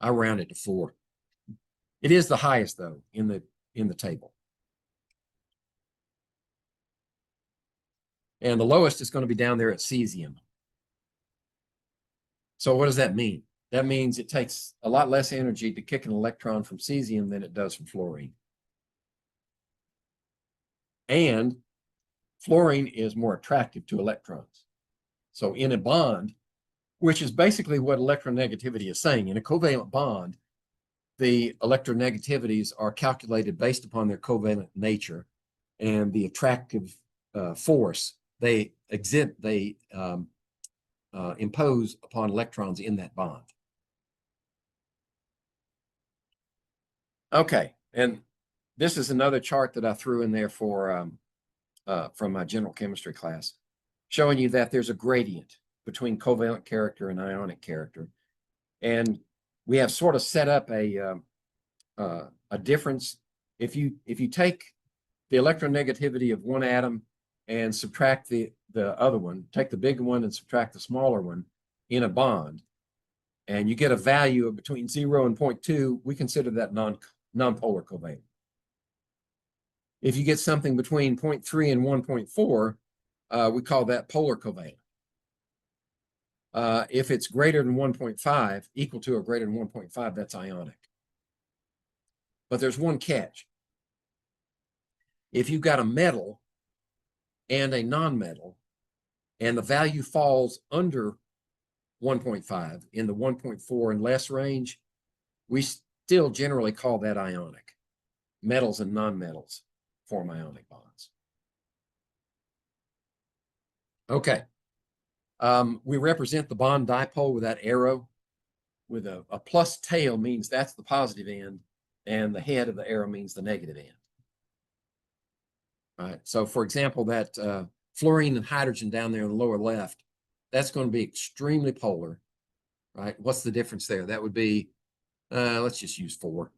I round it to 4. It is the highest though in the table. And the lowest is going to be down there at cesium. So what does that mean? That means it takes a lot less energy to kick an electron from cesium than it does from fluorine. And fluorine is more attractive to electrons. So in a bond, which is basically what electronegativity is saying, in a covalent bond, the electronegativities are calculated based upon their covalent nature and the attractive force they impose upon electrons in that bond. Okay, and this is another chart that I threw in there for from my general chemistry class, showing you that there's a gradient between covalent character and ionic character, and we have sort of set up a difference. If you take the electronegativity of one atom and subtract the other one, take the big one and subtract the smaller one in a bond, and you get a value of between 0 and 0.2, we consider that nonpolar covalent. If you get something between 0.3 and 1.4, we call that polar covalent. If it's greater than 1.5, equal to or greater than 1.5, that's ionic. But there's one catch. If you've got a metal and a nonmetal, and the value falls under 1.5 in the 1.4 and less range, we still generally call that ionic. Metals and nonmetals form ionic bonds. Okay. We represent the bond dipole with that arrow. With a plus tail means that's the positive end, and the head of the arrow means the negative end. All right. So for example, that fluorine and hydrogen down there in the lower left, that's going to be extremely polar, right? What's the difference there? That would be, let's just use 4,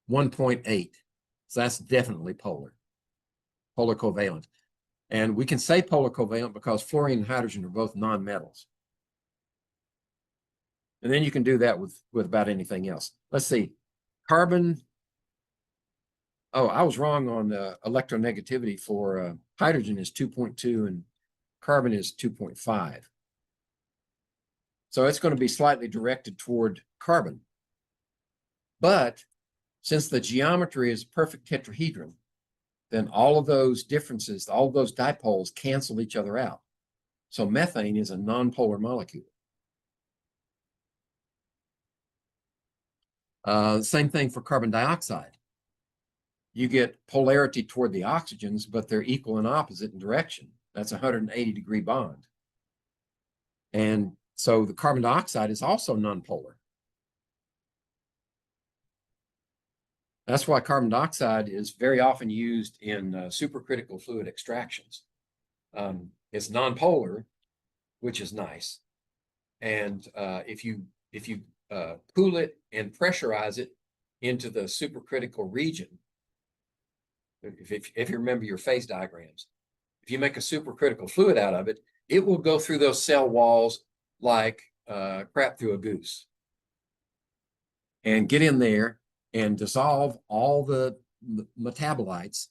1.8. So that's definitely polar covalent. And we can say polar covalent because fluorine and hydrogen are both nonmetals. And then you can do that with about anything else. Let's see, carbon. Oh, I was wrong on electronegativity for hydrogen is 2.2 and carbon is 2.5. So it's going to be slightly directed toward carbon. But since the geometry is a perfect tetrahedron, then all of those differences, all of those dipoles cancel each other out. So methane is a nonpolar molecule. Same thing for carbon dioxide. You get polarity toward the oxygens, but they're equal and opposite in direction. That's a 180-degree bond. And so the carbon dioxide is also nonpolar. That's why carbon dioxide is very often used in supercritical fluid extractions. It's nonpolar, which is nice. And if you cool it and pressurize it into the supercritical region, if you remember your phase diagrams, if you make a supercritical fluid out of it, it will go through those cell walls like crap through a goose and get in there and dissolve all the metabolites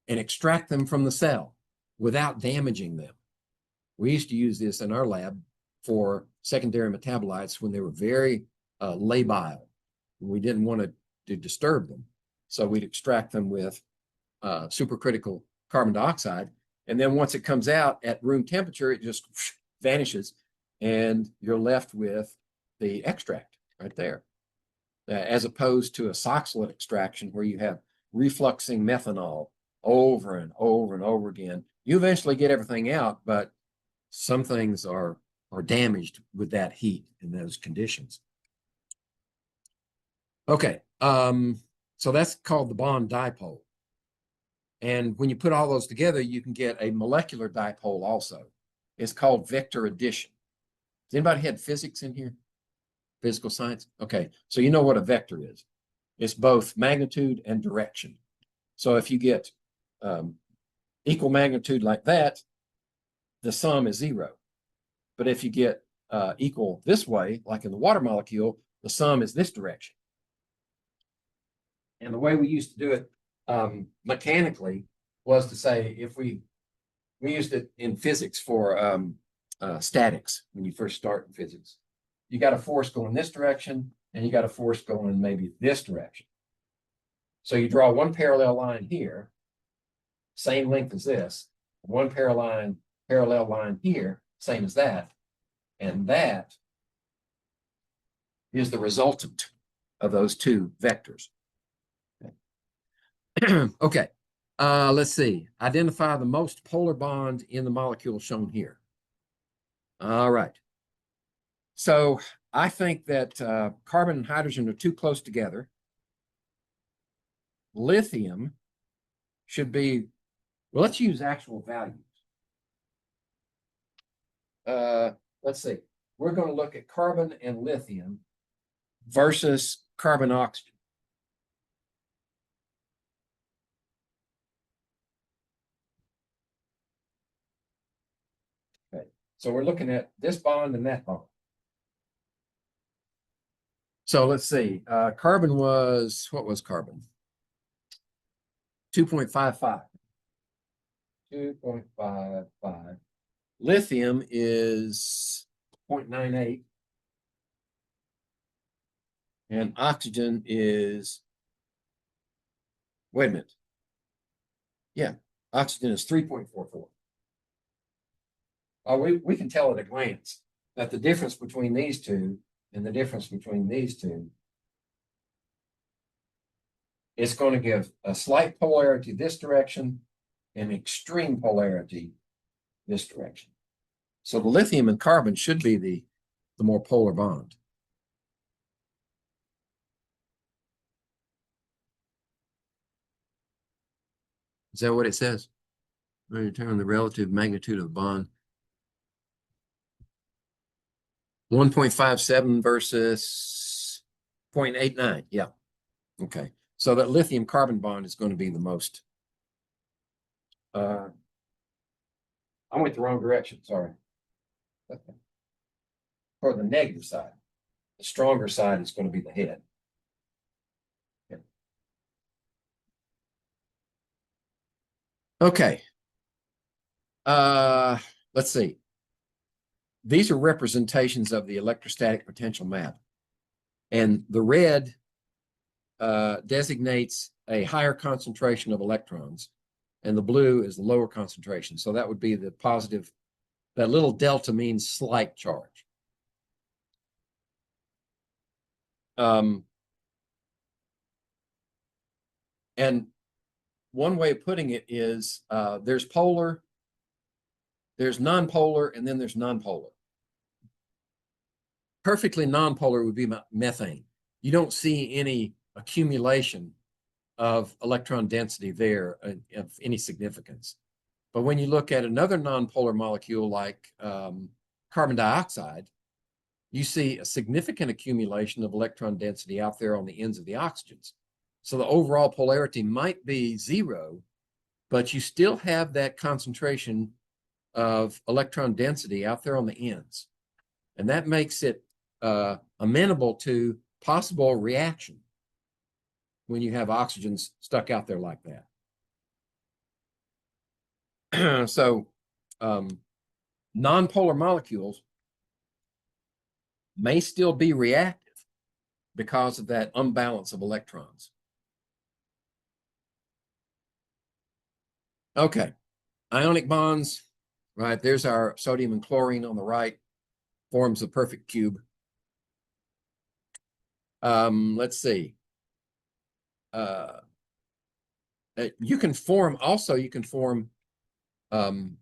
and extract them from the cell without damaging them. We used to use this in our lab for secondary metabolites when they were very labile. We didn't want to disturb them. So we'd extract them with supercritical carbon dioxide. And then once it comes out at room temperature, it just vanishes and you're left with the extract right there. As opposed to a SOxylate extraction where you have refluxing methanol over and over and over again. You eventually get everything out, but some things are damaged with that heat in those conditions. Okay, so that's called the bond dipole. And when you put all those together, you can get a molecular dipole also. It's called vector addition. Does anybody have physics in here? Physical science? Okay, so you know what a vector is. It's both magnitude and direction. So if you get equal magnitude like that, the sum is 0. But if you get equal this way, like in the water molecule, the sum is this direction. And the way we used to do it mechanically was to say, if we used it in physics for statics, when you first start in physics, you got a force going this direction and you got a force going maybe this direction. So you draw one parallel line here, same length as this, one parallel line here, same as that, and that is the resultant of those two vectors. Okay, let's see. Identify the most polar bond in the molecule shown here. All right. So I think that carbon and hydrogen are too close together. Lithium should be, well, let's use actual values. Let's see. We're going to look at carbon and lithium versus carbon oxygen. Okay, so we're looking at this bond and that bond. So let's see. Carbon was, what was carbon? 2.55. 2.55. Lithium is 0.98. And oxygen is, wait a minute. Yeah, oxygen is 3.44. We can tell at a glance that the difference between these two and the difference between these two, it's going to give a slight polarity this direction and extreme polarity this direction. So the lithium and carbon should be the more polar bond. Is that what it says? Determine the relative magnitude of the bond. 1.57 versus 0.89. Yeah. Okay. So that lithium carbon bond is going to be the most. I went the wrong direction. Sorry. For the negative side, the stronger side is going to be the head. Yeah. Okay. Let's see. These are representations of the electrostatic potential map. And the red designates a higher concentration of electrons, and the blue is the lower concentration. So that would be the positive That little delta means slight charge. And one way of putting it is there's polar, there's nonpolar, and then there's nonpolar. Perfectly nonpolar would be methane. You don't see any accumulation of electron density there of any significance. But when you look at another nonpolar molecule like carbon dioxide, you see a significant accumulation of electron density out there on the ends of the oxygens. So the overall polarity might be 0, but you still have that concentration of electron density out there on the ends. And that makes it amenable to possible reaction when you have oxygens stuck out there like that. So nonpolar molecules may still be reactive because of that imbalance of electrons. Okay, ionic bonds, right? There's our sodium and chlorine on the right, forms the perfect cube. Let's see. You can form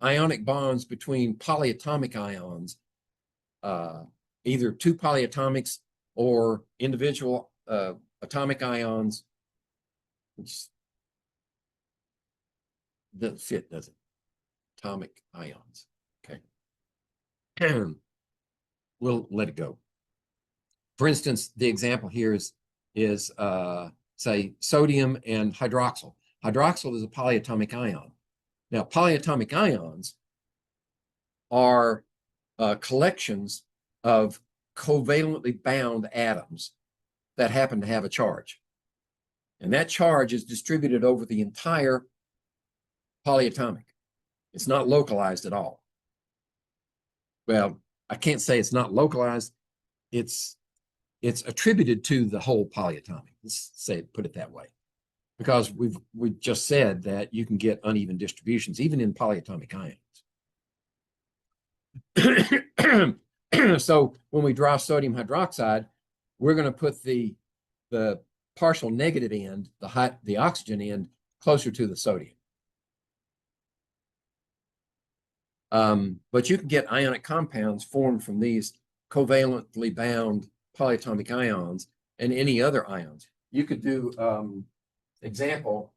ionic bonds between polyatomic ions, either two polyatomics or individual atomic ions, which doesn't fit, does it? Atomic ions. Okay. We'll let it go. For instance, the example here is say sodium and hydroxyl. Hydroxyl is a polyatomic ion. Now, polyatomic ions are collections of covalently bound atoms that happen to have a charge. And that charge is distributed over the entire polyatomic. It's not localized at all. Well, I can't say it's not localized. It's attributed to the whole polyatomic. Let's say, put it that way. Because we've just said that you can get uneven distributions even in polyatomic ions. So when we draw sodium hydroxide, we're going to put the partial negative end, the oxygen end, closer to the sodium. But you can get ionic compounds formed from these covalently bound polyatomic ions and any other ions. You could do, example,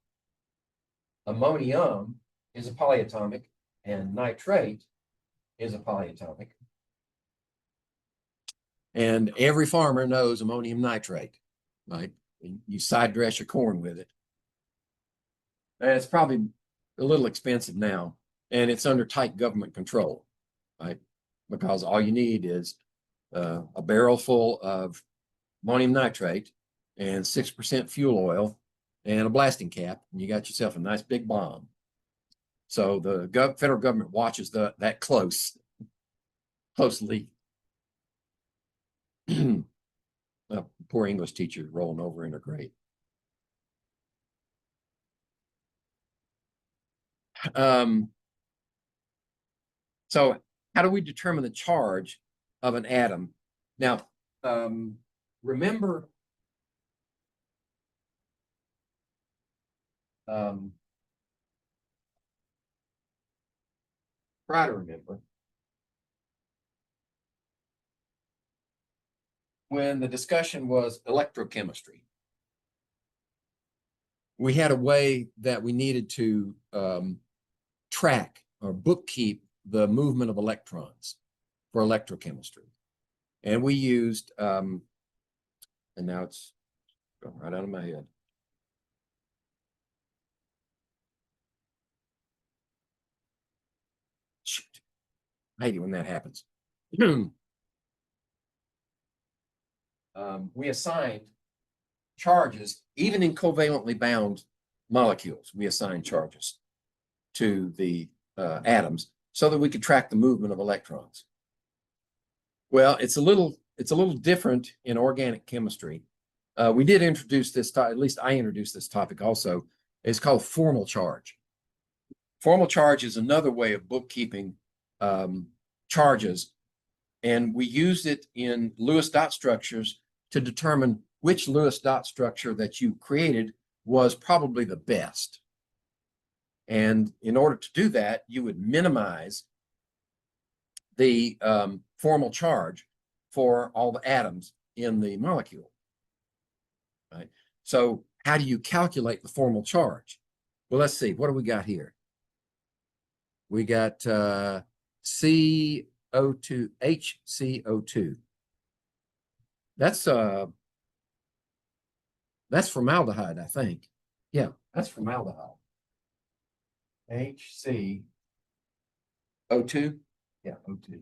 ammonium is a polyatomic and nitrate is a polyatomic. And every farmer knows ammonium nitrate, right? You side dress your corn with it. And it's probably a little expensive now, and it's under tight government control, right? Because all you need is a barrel full of ammonium nitrate and 6% fuel oil and a blasting cap, and you got yourself a nice big bomb. So the federal government watches that closely. Poor English teacher rolling over in her grave. So how do we determine the charge of an atom? Now, remember, try to remember when the discussion was electrochemistry. We had a way that we needed to track or bookkeep the movement of electrons for electrochemistry. And we used, and now it's going right out of my head. Shoot. I hate it when that happens. We assigned charges, even in covalently bound molecules, we assign charges to the atoms so that we could track the movement of electrons. Well, it's a little different in organic chemistry. We did introduce this, at least I introduced this topic also. It's called formal charge. Formal charge is another way of bookkeeping charges, and we used it in Lewis dot structures to determine which Lewis dot structure that you created was probably the best. And in order to do that, you would minimize the formal charge for all the atoms in the molecule. Right? So how do you calculate the formal charge? Well, let's see. What do we got here? We got CO2, HCO2. That's formaldehyde, I think. Yeah, that's formaldehyde. HCO2. Yeah, O2.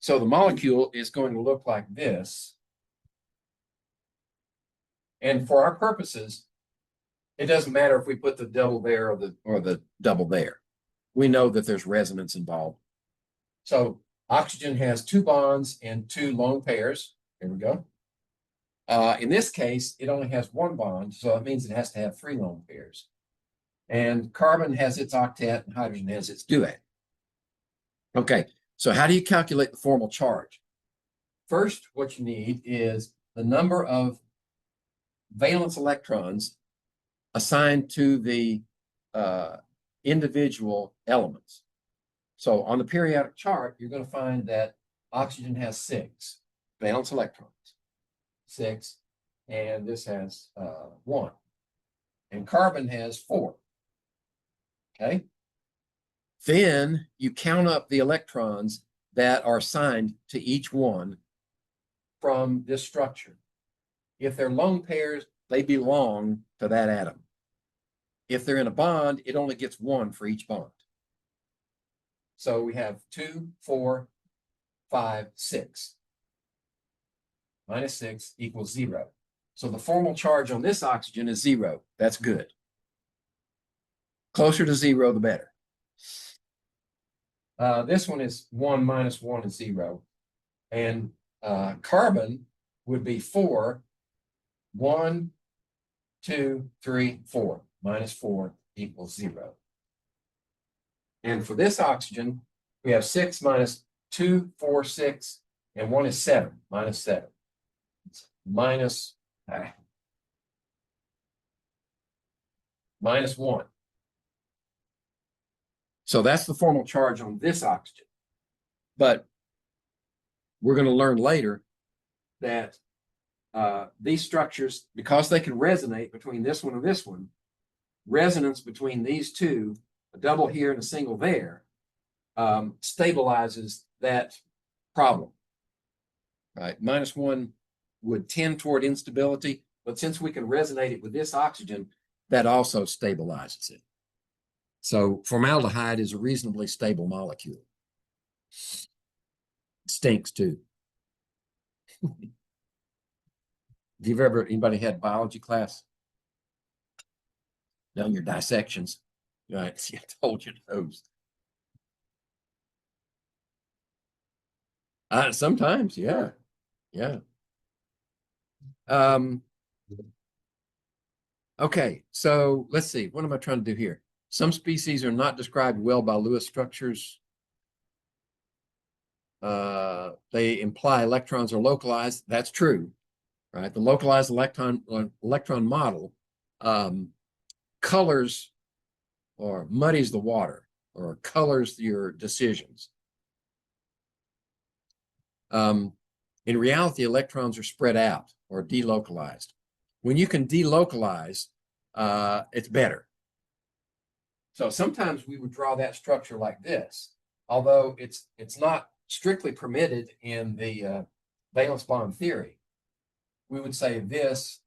So the molecule is going to look like this. And for our purposes, it doesn't matter if we put the double there or the double there. We know that there's resonance involved. So oxygen has 2 bonds and 2 lone pairs. Here we go. In this case, it only has 1 bond, so it means it has to have 3 lone pairs. And carbon has its octet and hydrogen has its duet. Okay, so how do you calculate the formal charge? First, what you need is the number of valence electrons assigned to the individual elements. So on the periodic chart, you're going to find that oxygen has 6 valence electrons. 6, and this has 1. And carbon has 4. Okay. Then you count up the electrons that are assigned to each one from this structure. If they're lone pairs, they belong to that atom. If they're in a bond, it only gets 1 for each bond. So we have 2, 4, 5, 6. Minus 6 equals 0. So the formal charge on this oxygen is 0. That's good. Closer to 0, the better. This one is 1 minus 1 is 0. And carbon would be 4. 1, 2, 3, 4. Minus 4 equals 0. And for this oxygen, we have 6 minus 2, 4, 6, and 1 is 7. Minus 7. It's minus 1. So that's the formal charge on this oxygen. But we're going to learn later that these structures, because they can resonate between this one and this one, resonance between these two, a double here and a single there, stabilizes that problem. Right? Minus 1 would tend toward instability, but since we can resonate it with this oxygen, that also stabilizes it. So formaldehyde is a reasonably stable molecule. It stinks too. Have you ever, anybody had biology class? Done your dissections? Right, you told your nose. Sometimes, yeah. Yeah. Okay, so let's see. What am I trying to do here? Some species are not described well by Lewis structures. They imply electrons are localized. That's true, right? The localized electron model colors or muddies the water or colors your decisions. In reality, electrons are spread out or delocalized. When you can delocalize, it's better. So sometimes we would draw that structure like this, although it's not strictly permitted in the valence bond theory. We would say this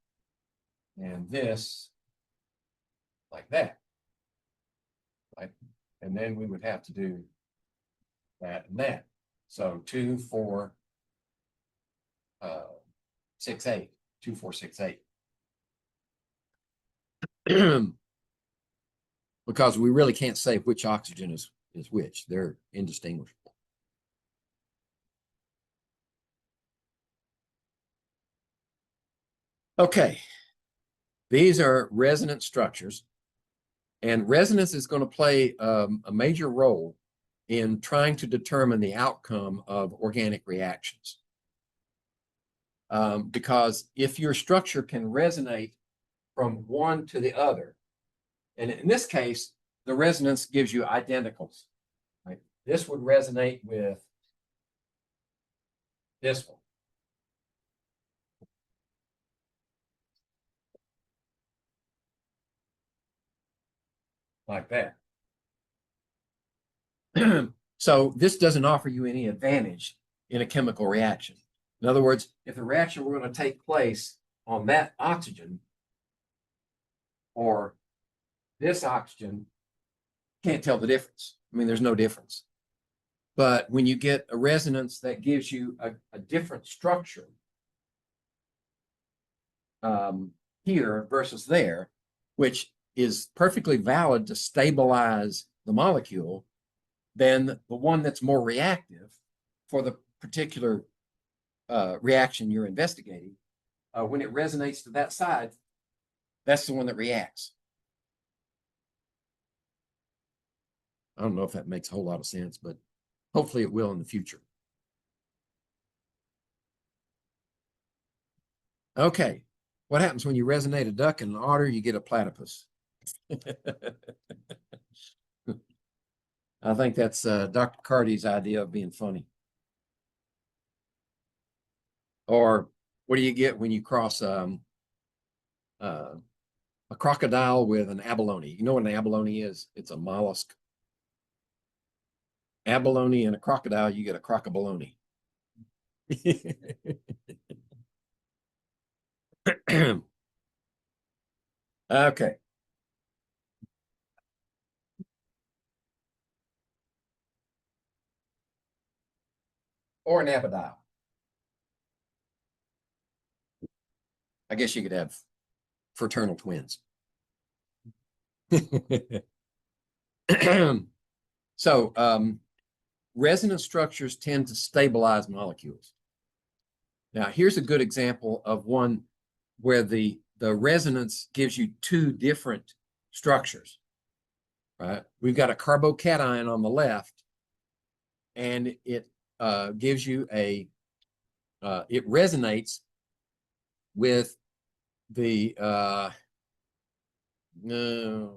and this like that, right? And then we would have to do that and that. So 2, 4, 6, 8, 2, 4, 6, 8. Because we really can't say which oxygen is which. They're indistinguishable. Okay, these are resonance structures, and resonance is going to play a major role in trying to determine the outcome of organic reactions. Because if your structure can resonate from one to the other, and in this case, the resonance gives you identicals, right? This would resonate with this one. Like that. So this doesn't offer you any advantage in a chemical reaction. In other words, if the reaction were going to take place on that oxygen or this oxygen, can't tell the difference. I mean, there's no difference. But when you get a resonance that gives you a different structure here versus there, which is perfectly valid to stabilize the molecule, then the one that's more reactive for the particular reaction you're investigating, when it resonates to that side, that's the one that reacts. I don't know if that makes a whole lot of sense, but hopefully it will in the future. Okay, what happens when you resonate a duck and an otter? You get a platypus. I think that's Dr. Carty's idea of being funny. Or what do you get when you cross a crocodile with an abalone? You know what an abalone is? It's a mollusk. Abalone and a crocodile, you get a crocobalone. Okay. Or an apodile. I guess you could have fraternal twins. So resonance structures tend to stabilize molecules. Now, here's a good example of one where the resonance gives you two different structures, right? We've got a carbocation on the left, and it gives you it resonates with the, no,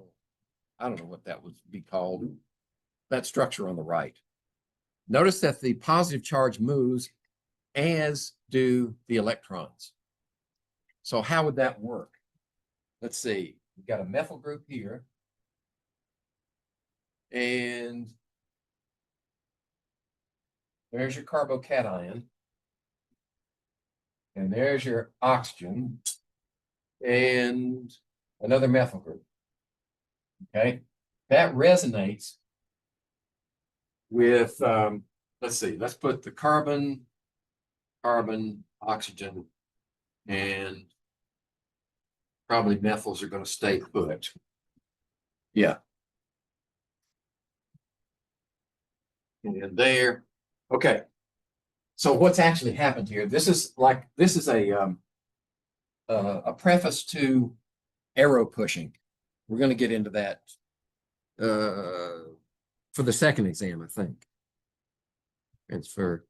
I don't know what that would be called, that structure on the right. Notice that the positive charge moves, as do the electrons. So how would that work? Let's see. We've got a methyl group here. And there's your carbocation. And there's your oxygen. And another methyl group. Okay. That resonates with, let's see, let's put the carbon, oxygen, and probably methyls are going to stay put. Yeah. And there. Okay. So what's actually happened here? This is a preface to arrow pushing. We're going to get into that for the second exam, I think. It's for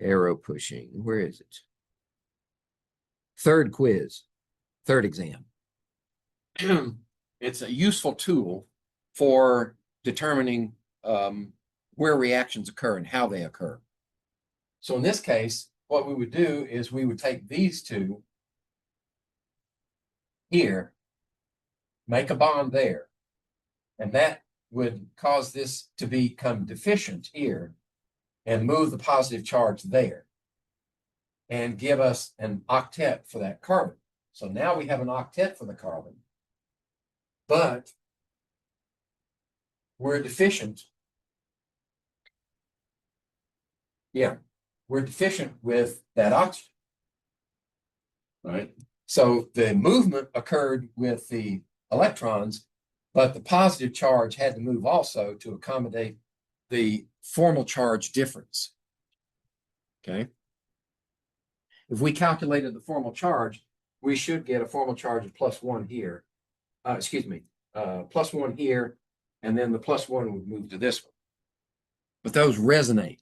arrow pushing. Where is it? Third quiz, third exam. It's a useful tool for determining where reactions occur and how they occur. So in this case, what we would do is we would take these two here, make a bond there, and that would cause this to become deficient here and move the positive charge there and give us an octet for that carbon. So now we have an octet for the carbon, but we're deficient. Yeah, we're deficient with that oxygen, right? So the movement occurred with the electrons, but the positive charge had to move also to accommodate the formal charge difference. Okay. If we calculated the formal charge, we should get a formal charge of +1 here. +1 here, and then the +1 would move to this one. but those resonate.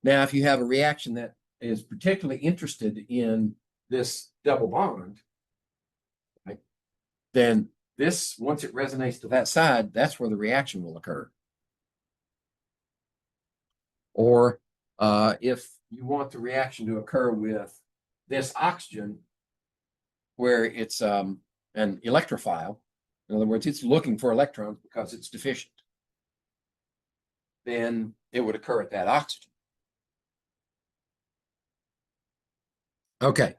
Now, if you have a reaction that is particularly interested in this double bond, right, then this, once it resonates to that side, that's where the reaction will occur. Or if you want the reaction to occur with this oxygen, where it's an electrophile, in other words, it's looking for electrons because it's deficient, then it would occur at that oxygen. Okay.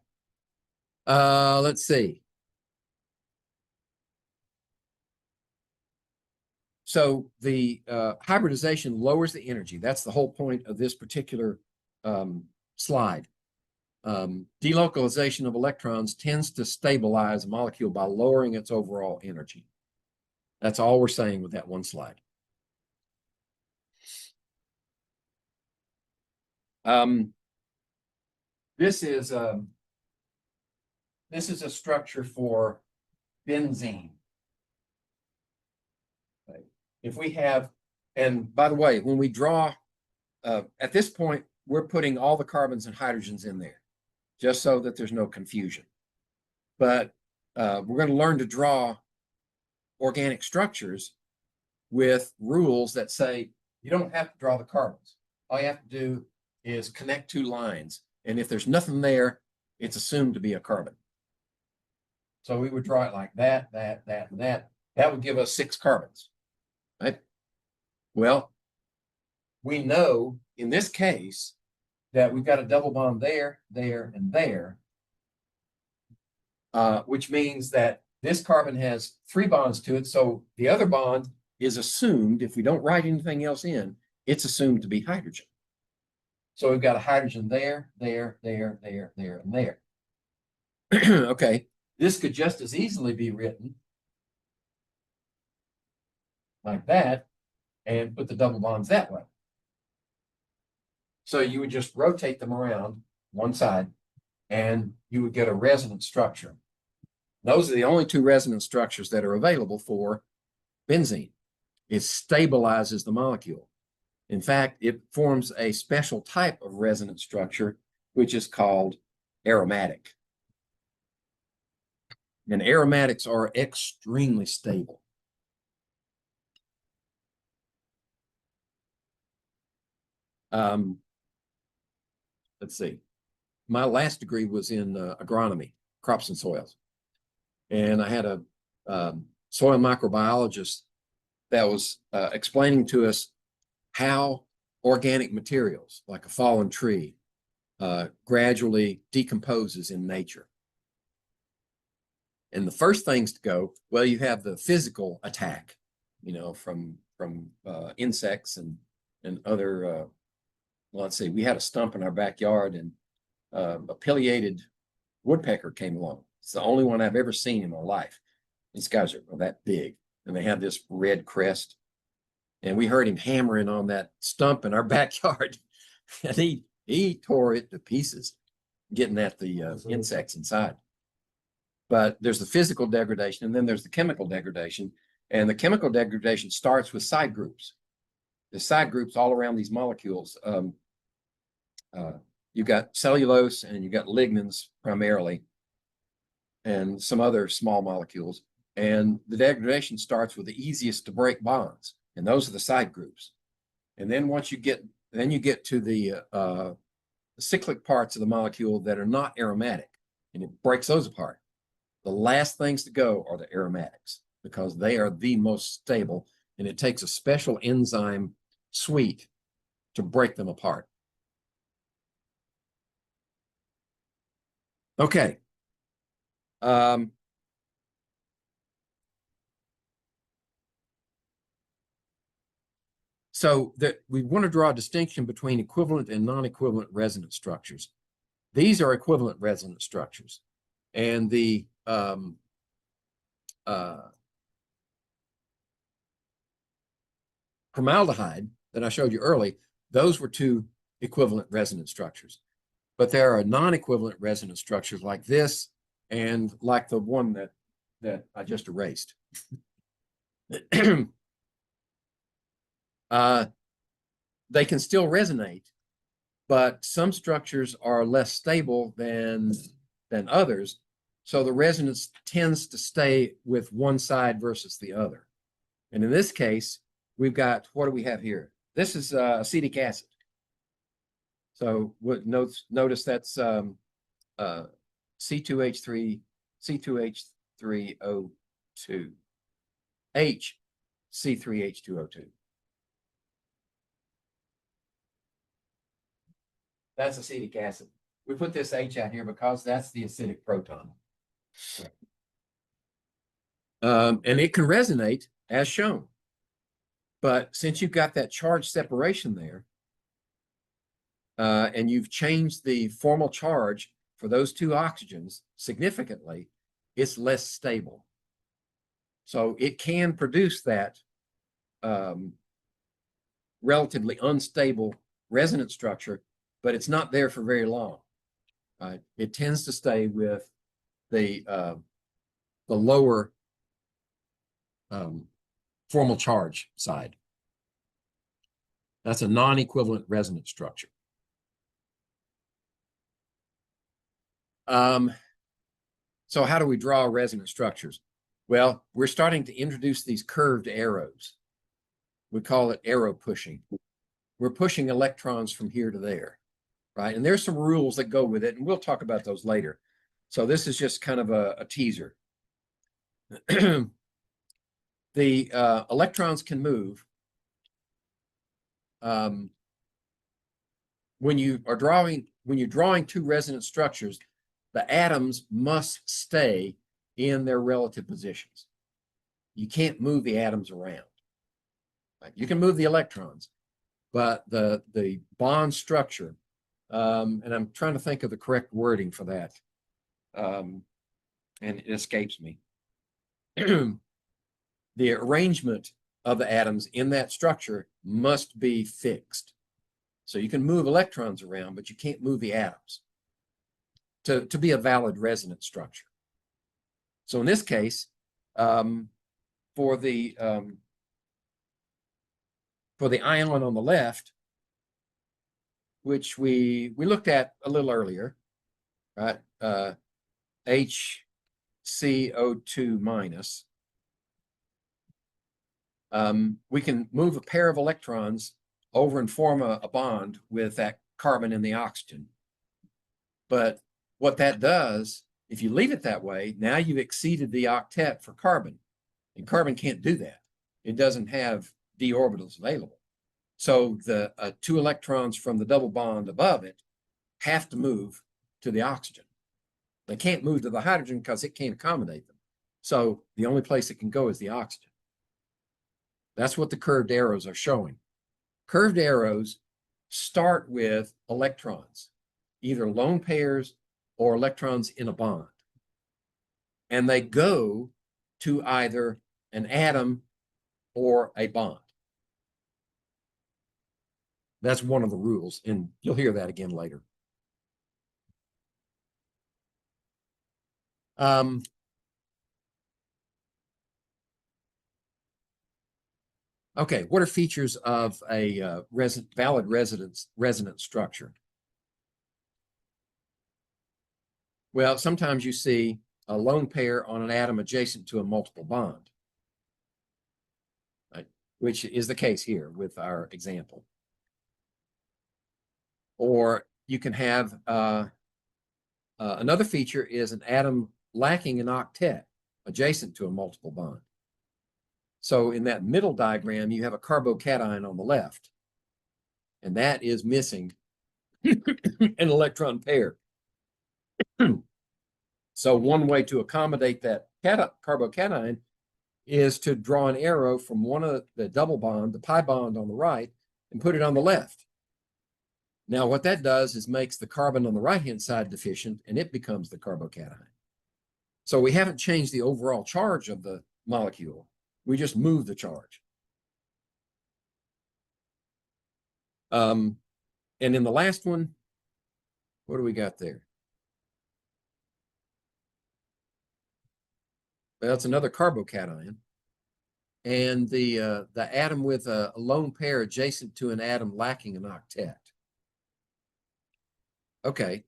Let's see. So the hybridization lowers the energy. That's the whole point of this particular slide. Delocalization of electrons tends to stabilize a molecule by lowering its overall energy. That's all we're saying with that one slide. This is a structure for benzene. If we have, and by the way, when we draw, at this point, we're putting all the carbons and hydrogens in there, just so that there's no confusion. But we're going to learn to draw organic structures with rules that say you don't have to draw the carbons. All you have to do is connect two lines. And if there's nothing there, it's assumed to be a carbon. So we would draw it like that, and that. That would give us 6 carbons, right? Well, we know in this case that we've got a double bond there, and there, which means that this carbon has 3 bonds to it. So the other bond is assumed, if we don't write anything else in, it's assumed to be hydrogen. So we've got a hydrogen there, and there. Okay, this could just as easily be written like that and put the double bonds that way. So you would just rotate them around one side and you would get a resonance structure. Those are the only 2 resonance structures that are available for benzene. It stabilizes the molecule. In fact, it forms a special type of resonance structure, which is called aromatic. And aromatics are extremely stable. Let's see. My last degree was in agronomy, crops and soils. And I had a soil microbiologist that was explaining to us how organic materials, like a fallen tree, gradually decomposes in nature. And the first things to go, well, you have the physical attack, you know, from insects and other, well, let's see, we had a stump in our backyard and a pileated woodpecker came along. It's the only one I've ever seen in my life. These guys are that big and they have this red crest. And we heard him hammering on that stump in our backyard. And he tore it to pieces, getting at the insects inside. But there's the physical degradation, and then there's the chemical degradation. And the chemical degradation starts with side groups. The side groups all around these molecules. You've got cellulose and you've got lignins primarily, and some other small molecules. And the degradation starts with the easiest to break bonds. And those are the side groups. And then once you get, then you get to the cyclic parts of the molecule that are not aromatic, and it breaks those apart. The last things to go are the aromatics because they are the most stable, and it takes a special enzyme suite to break them apart. Okay. So that we want to draw a distinction between equivalent and non-equivalent resonance structures. These are equivalent resonance structures. And the formaldehyde that I showed you early, those were 2 equivalent resonance structures. But there are non-equivalent resonance structures like this and like the one that I just erased. they can still resonate, but some structures are less stable than others. So the resonance tends to stay with one side versus the other. And in this case, we've got, what do we have here? This is acetic acid. So what notice that's C2H3, C2H3O2, H, C3H2O2. That's acetic acid. We put this H out here because that's the acidic proton. And it can resonate as shown. But since you've got that charge separation there, and you've changed the formal charge for those two oxygens significantly, it's less stable. So it can produce that relatively unstable resonance structure, but it's not there for very long. It tends to stay with the lower formal charge side. That's a non-equivalent resonance structure. So how do we draw resonance structures? Well, we're starting to introduce these curved arrows. We call it arrow pushing. We're pushing electrons from here to there, right? And there's some rules that go with it, and we'll talk about those later. So this is just kind of a teaser. The electrons can move when you're drawing two resonance structures. The atoms must stay in their relative positions. You can't move the atoms around. Right? You can move the electrons, but the bond structure, and I'm trying to think of the correct wording for that, and it escapes me. The arrangement of the atoms in that structure must be fixed. So you can move electrons around, but you can't move the atoms to be a valid resonance structure. So in this case, for the ion on the left, which we looked at a little earlier, right? HCO2 minus. We can move a pair of electrons over and form a bond with that carbon and the oxygen. But what that does, if you leave it that way, now you've exceeded the octet for carbon. And carbon can't do that. It doesn't have d orbitals available. So the two electrons from the double bond above it have to move to the oxygen. They can't move to the hydrogen because it can't accommodate them. So the only place it can go is the oxygen. That's what the curved arrows are showing. Curved arrows start with electrons, either lone pairs or electrons in a bond. And they go to either an atom or a bond. That's one of the rules, and you'll hear that again later. Okay, what are features of a valid resonance structure? Well, sometimes you see a lone pair on an atom adjacent to a multiple bond, right? Which is the case here with our example. Or you can have another feature is an atom lacking an octet adjacent to a multiple bond. So in that middle diagram, you have a carbocation on the left, and that is missing an electron pair. So one way to accommodate that carbocation is to draw an arrow from one of the double bond, the pi bond on the right, and put it on the left. Now what that does is makes the carbon on the right-hand side deficient, and it becomes the carbocation. So we haven't changed the overall charge of the molecule. We just move the charge. And in the last one, what do we got there? Well, that's another carbocation. and the atom with a lone pair adjacent to an atom lacking an octet. Okay,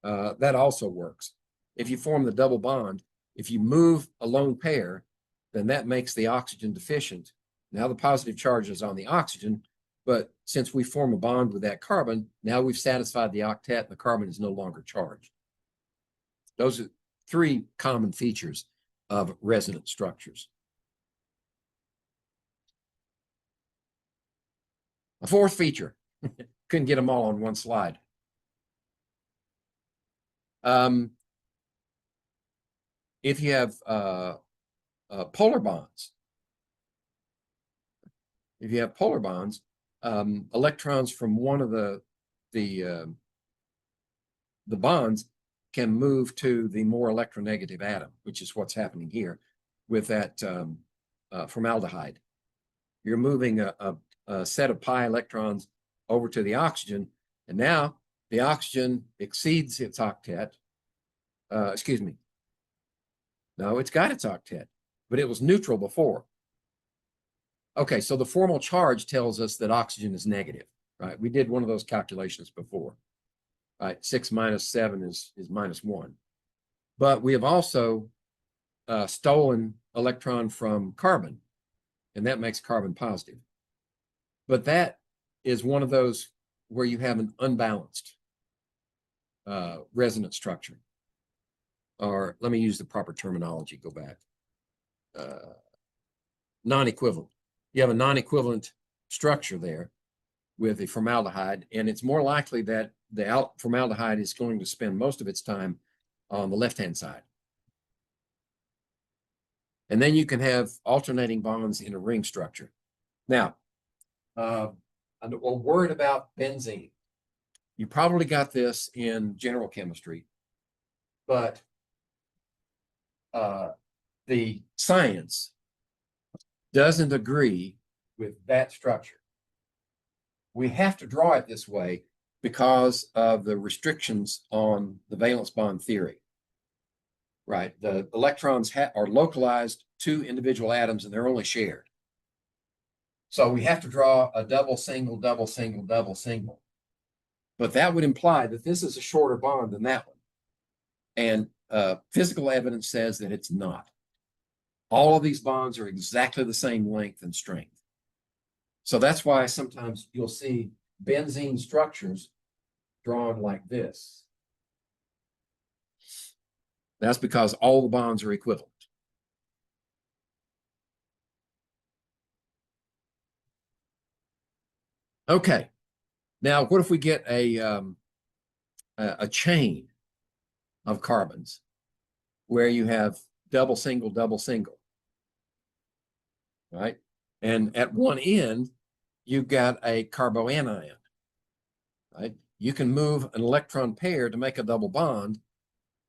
that also works. If you form the double bond, if you move a lone pair, then that makes the oxygen deficient. Now the positive charge is on the oxygen, but since we form a bond with that carbon, now we've satisfied the octet and the carbon is no longer charged. Those are three common features of resonance structures. A fourth feature, couldn't get them all on one slide. If you have polar bonds, electrons from one of the bonds can move to the more electronegative atom, which is what's happening here with that formaldehyde. You're moving a set of pi electrons over to the oxygen, and now the oxygen exceeds its octet. Excuse me. No, it's got its octet, but it was neutral before. Okay, so the formal charge tells us that oxygen is negative, right? We did one of those calculations before, right? 6 minus 7 is minus 1. But we have also stolen electron from carbon, and that makes carbon positive. But that is one of those where you have an unbalanced resonance structure. Or let me use the proper terminology, go back. Non-equivalent. You have a non-equivalent structure there with the formaldehyde, and it's more likely that the formaldehyde is going to spend most of its time on the left-hand side. And then you can have alternating bonds in a ring structure. Now, I'm worried about benzene. You probably got this in general chemistry, but the science doesn't agree with that structure. We have to draw it this way because of the restrictions on the valence bond theory, right? The electrons are localized to individual atoms and they're only shared. So we have to draw a double, single, double, single, double, single. But that would imply that this is a shorter bond than that one. And physical evidence says that it's not. All of these bonds are exactly the same length and strength. So that's why sometimes you'll see benzene structures drawn like this. That's because all the bonds are equivalent. Okay. Now, what if we get a chain of carbons where you have double, single, right? And at one end, you've got a carboanion, right? You can move an electron pair to make a double bond,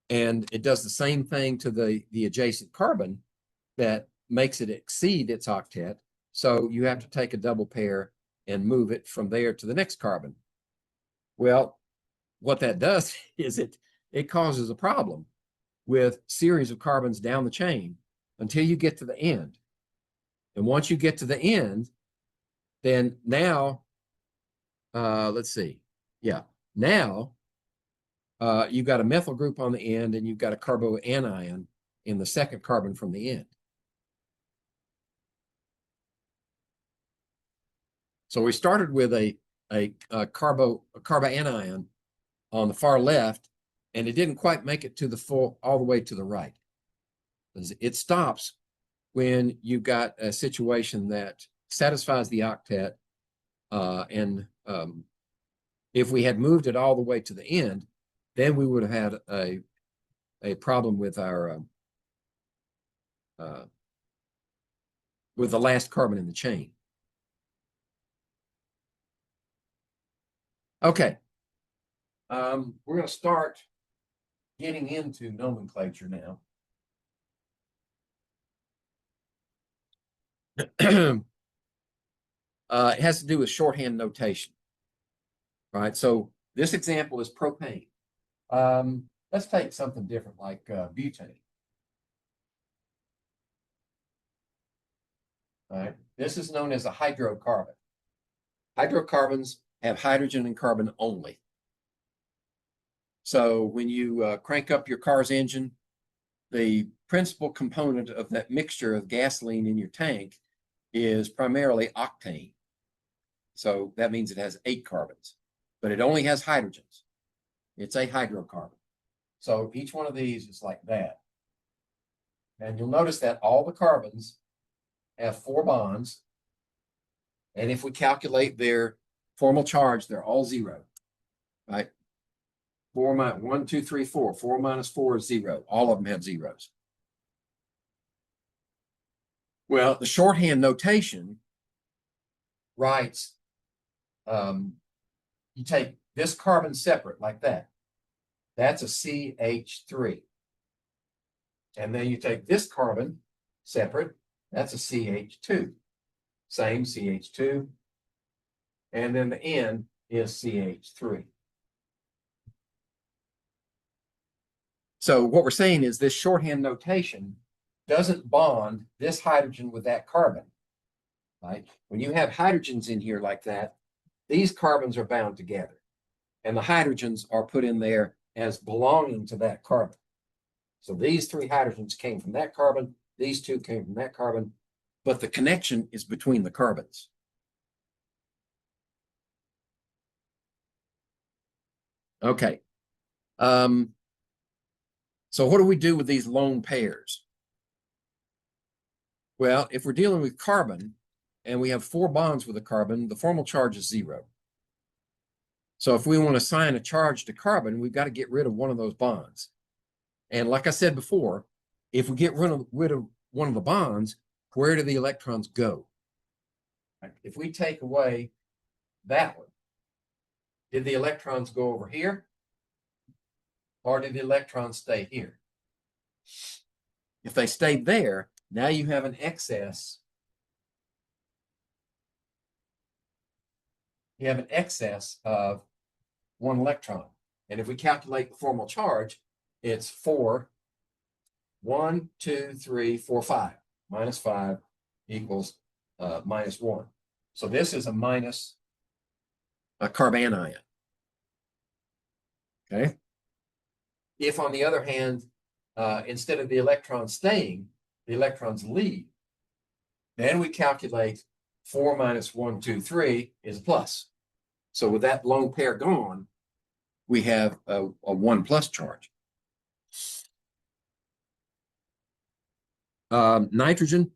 and it does the same thing to the adjacent carbon that makes it exceed its octet. So you have to take a double pair and move it from there to the next carbon. Well, what that does is it causes a problem with series of carbons down the chain until you get to the end. And once you get to the end, then now, let's see. Yeah, now you've got a methyl group on the end and you've got a carboanion in the second carbon from the end. So we started with a carboanion on the far left, and it didn't quite make it to the all the way to the right. It stops when you've got a situation that satisfies the octet, and if we had moved it all the way to the end, then we would have had a problem with our with the last carbon in the chain. Okay, we're going to start getting into nomenclature now. It has to do with shorthand notation, right? So this example is propane. Let's take something different like butane. All right, this is known as a hydrocarbon. Hydrocarbons have hydrogen and carbon only. So when you crank up your car's engine, the principal component of that mixture of gasoline in your tank is primarily octane. So that means it has 8 carbons, but it only has hydrogens. It's a hydrocarbon. So each one of these is like that. And you'll notice that all the carbons have 4 bonds. And if we calculate their formal charge, they're all 0, right? 4 minus 1, 2, 3, 4. 4 minus 4 is 0. All of them have zeros. Well, the shorthand notation writes, you take this carbon separate like that. That's a CH3. And then you take this carbon separate. That's a CH2. Same CH2. And then the N is CH3. So what we're saying is this shorthand notation doesn't bond this hydrogen with that carbon, right? When you have hydrogens in here like that, these carbons are bound together, and the hydrogens are put in there as belonging to that carbon. So these 3 hydrogens came from that carbon, these 2 came from that carbon, but the connection is between the carbons. Okay. So what do we do with these lone pairs? Well, if we're dealing with carbon and we have 4 bonds with a carbon, the formal charge is 0. So if we want to assign a charge to carbon, we've got to get rid of one of those bonds. And like I said before, if we get rid of one of the bonds, where do the electrons go? If we take away that one, did the electrons go over here? Or did the electrons stay here? If they stayed there, now you have an excess. You have an excess of 1 electron. And if we calculate the formal charge, it's 4, 1, 2, 3, 4, 5. Minus 5 equals minus 1. So this is a minus a carbanion. Okay. If, on the other hand, instead of the electrons staying, the electrons leave, then we calculate 4 minus 1, 2, 3 is a plus. So with that lone pair gone, we have a 1 plus charge. Nitrogen,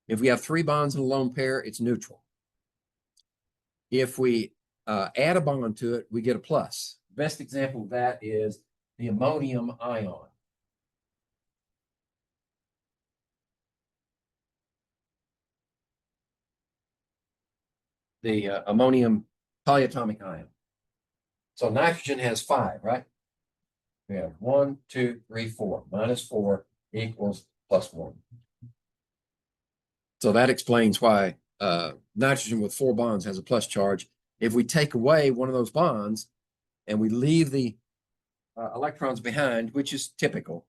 if we have 3 bonds in a lone pair, it's neutral. If we add a bond to it, we get a plus. Best example of that is the ammonium ion. The ammonium polyatomic ion. So nitrogen has 5, right? We have 1, 2, 3, 4. Minus 4 equals plus 1. So that explains why nitrogen with 4 bonds has a plus charge. If we take away one of those bonds and we leave the electrons behind, which is typical,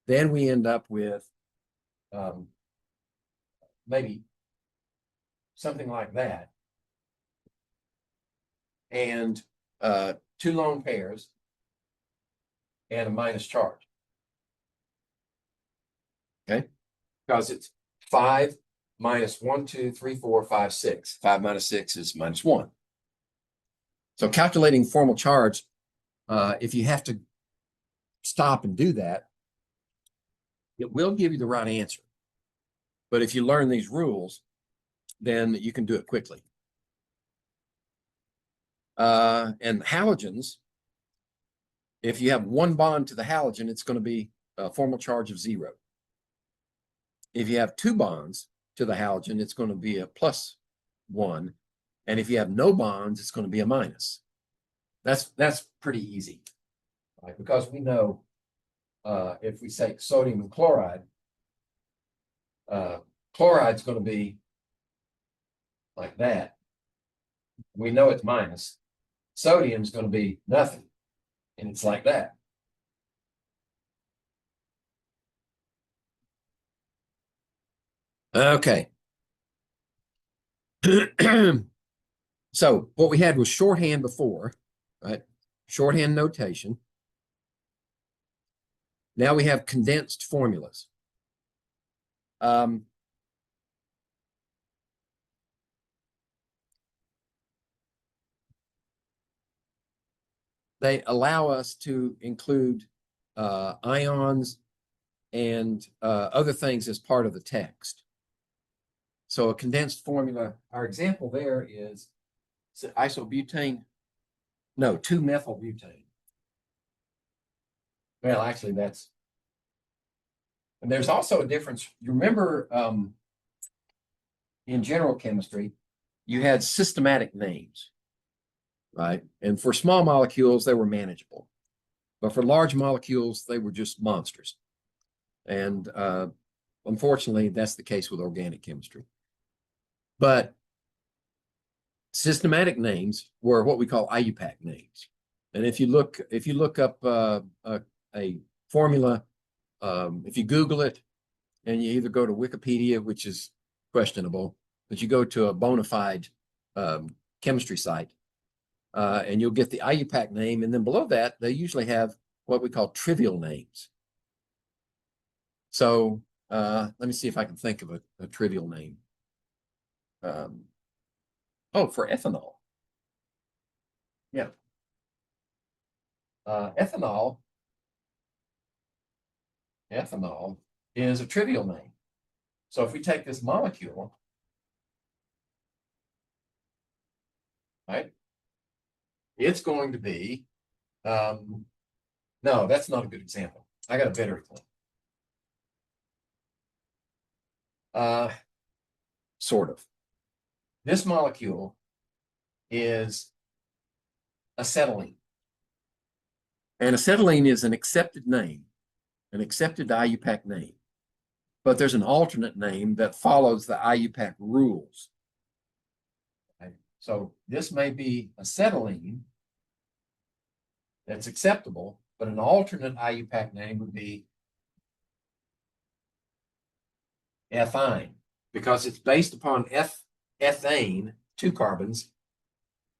then we end up with maybe something like that. And 2 lone pairs and a minus charge. Okay, because it's 5 minus 1, 2, 3, 4, 5, 6. 5 minus 6 is minus 1. So calculating formal charge, if you have to stop and do that, it will give you the right answer. But if you learn these rules, then you can do it quickly. And halogens, if you have 1 bond to the halogen, it's going to be a formal charge of 0. If you have 2 bonds to the halogen, it's going to be a plus 1. And if you have no bonds, it's going to be a minus. That's pretty easy, right? Because we know if we say sodium and chloride, chloride's going to be like that. We know it's minus. Sodium's going to be nothing, and it's like that. Okay. So what we had was shorthand before, right? Shorthand notation. Now we have condensed formulas. They allow us to include ions and other things as part of the text. So a condensed formula, our example there is isobutane, no, 2-methylbutane. Well, actually that's, and there's also a difference. You remember in general chemistry, you had systematic names, right? And for small molecules, they were manageable. But for large molecules, they were just monsters. And unfortunately, that's the case with organic chemistry. But systematic names were what we call IUPAC names. And if you look up a formula, if you Google it, and you either go to Wikipedia, which is questionable, but you go to a bona fide chemistry site, and you'll get the IUPAC name. And then below that, they usually have what we call trivial names. So let me see if I can think of a trivial name. Oh, for ethanol. Yeah. Ethanol is a trivial name. So if we take this molecule, right, it's going to be, no, that's not a good example. I got a better one. Sort of. This molecule is acetylene. And acetylene is an accepted name, an accepted IUPAC name. But there's an alternate name that follows the IUPAC rules. Okay. So this may be acetylene that's acceptable, but an alternate IUPAC name would be ethine, because it's based upon ethane, 2 carbons,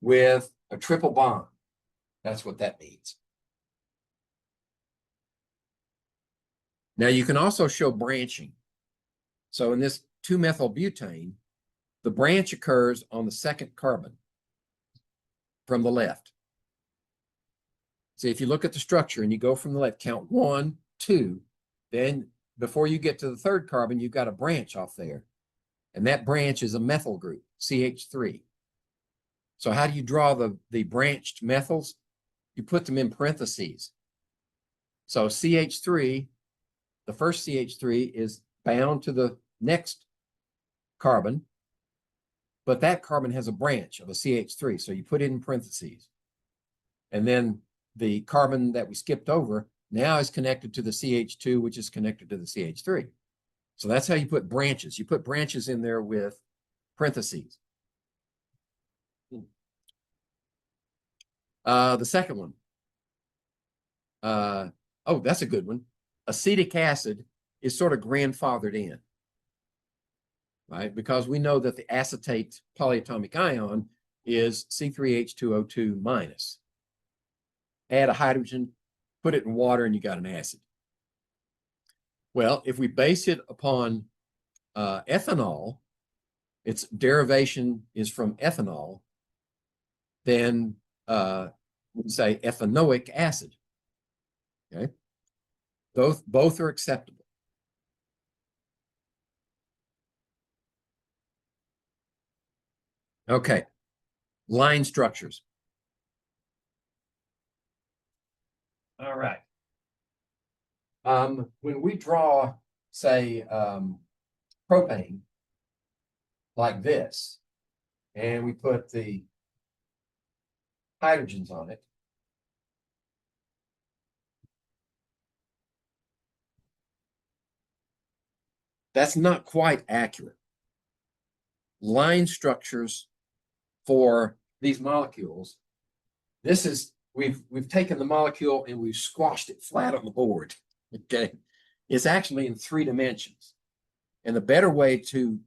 with a triple bond. That's what that means. Now you can also show branching. So in this 2-methylbutane, the branch occurs on the 2nd carbon from the left. See, if you look at the structure and you go from the left, count 1, 2, then before you get to the 3rd carbon, you've got a branch off there. And that branch is a methyl group, CH3. So how do you draw the branched methyls? You put them in parentheses. So CH3, the first CH3 is bound to the next carbon, but that carbon has a branch of a CH3. So you put it in parentheses. And then the carbon that we skipped over now is connected to the CH2, which is connected to the CH3. So that's how you put branches. You put branches in there with parentheses. The second one. Oh, that's a good one. Acetic acid is sort of grandfathered in, right? Because we know that the acetate polyatomic ion is C3H2O2 minus. Add a hydrogen, put it in water, and you got an acid. Well, if we base it upon ethanol, its derivation is from ethanol, then we say ethanoic acid. Okay, both are acceptable. Okay, line structures. All right. When we draw, say, propane like this, and we put the hydrogens on it, that's not quite accurate. Line structures for these molecules, this is, we've taken the molecule and we've squashed it flat on the board. Okay, it's actually in 3 dimensions. And the better way to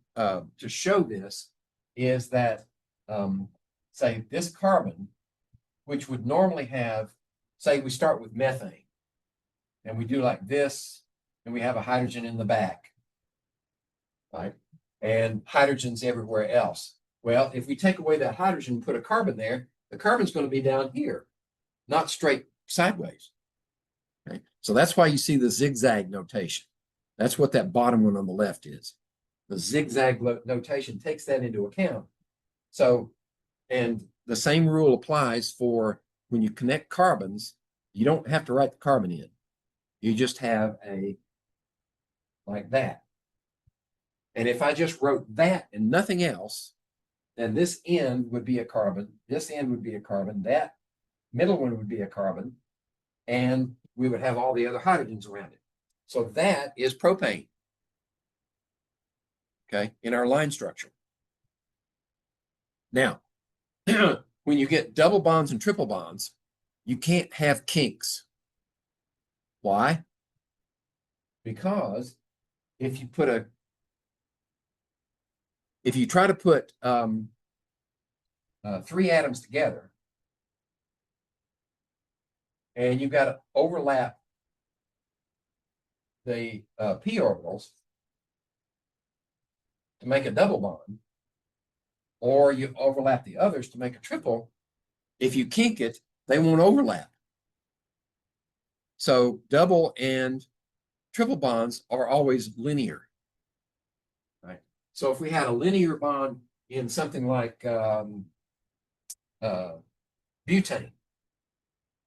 show this is that, say, this carbon, which would normally have, say, we start with methane, and we do like this, and we have a hydrogen in the back, right? And hydrogen's everywhere else. Well, if we take away that hydrogen and put a carbon there, the carbon's going to be down here, not straight sideways. Okay? So that's why you see the zigzag notation. That's what that bottom one on the left is. The zigzag notation takes that into account. So, and the same rule applies for when you connect carbons, you don't have to write the carbon in. You just have a, like that. And if I just wrote that and nothing else, then this end would be a carbon, this end would be a carbon, that middle one would be a carbon, and we would have all the other hydrogens around it. So that is propane, okay, in our line structure. Now, when you get double bonds and triple bonds, you can't have kinks. Why? Because if you try to put 3 atoms together, and you've got to overlap the p orbitals to make a double bond, or you overlap the others to make a triple, if you kink it, they won't overlap. So double and triple bonds are always linear, right? So if we had a linear bond in something like butane,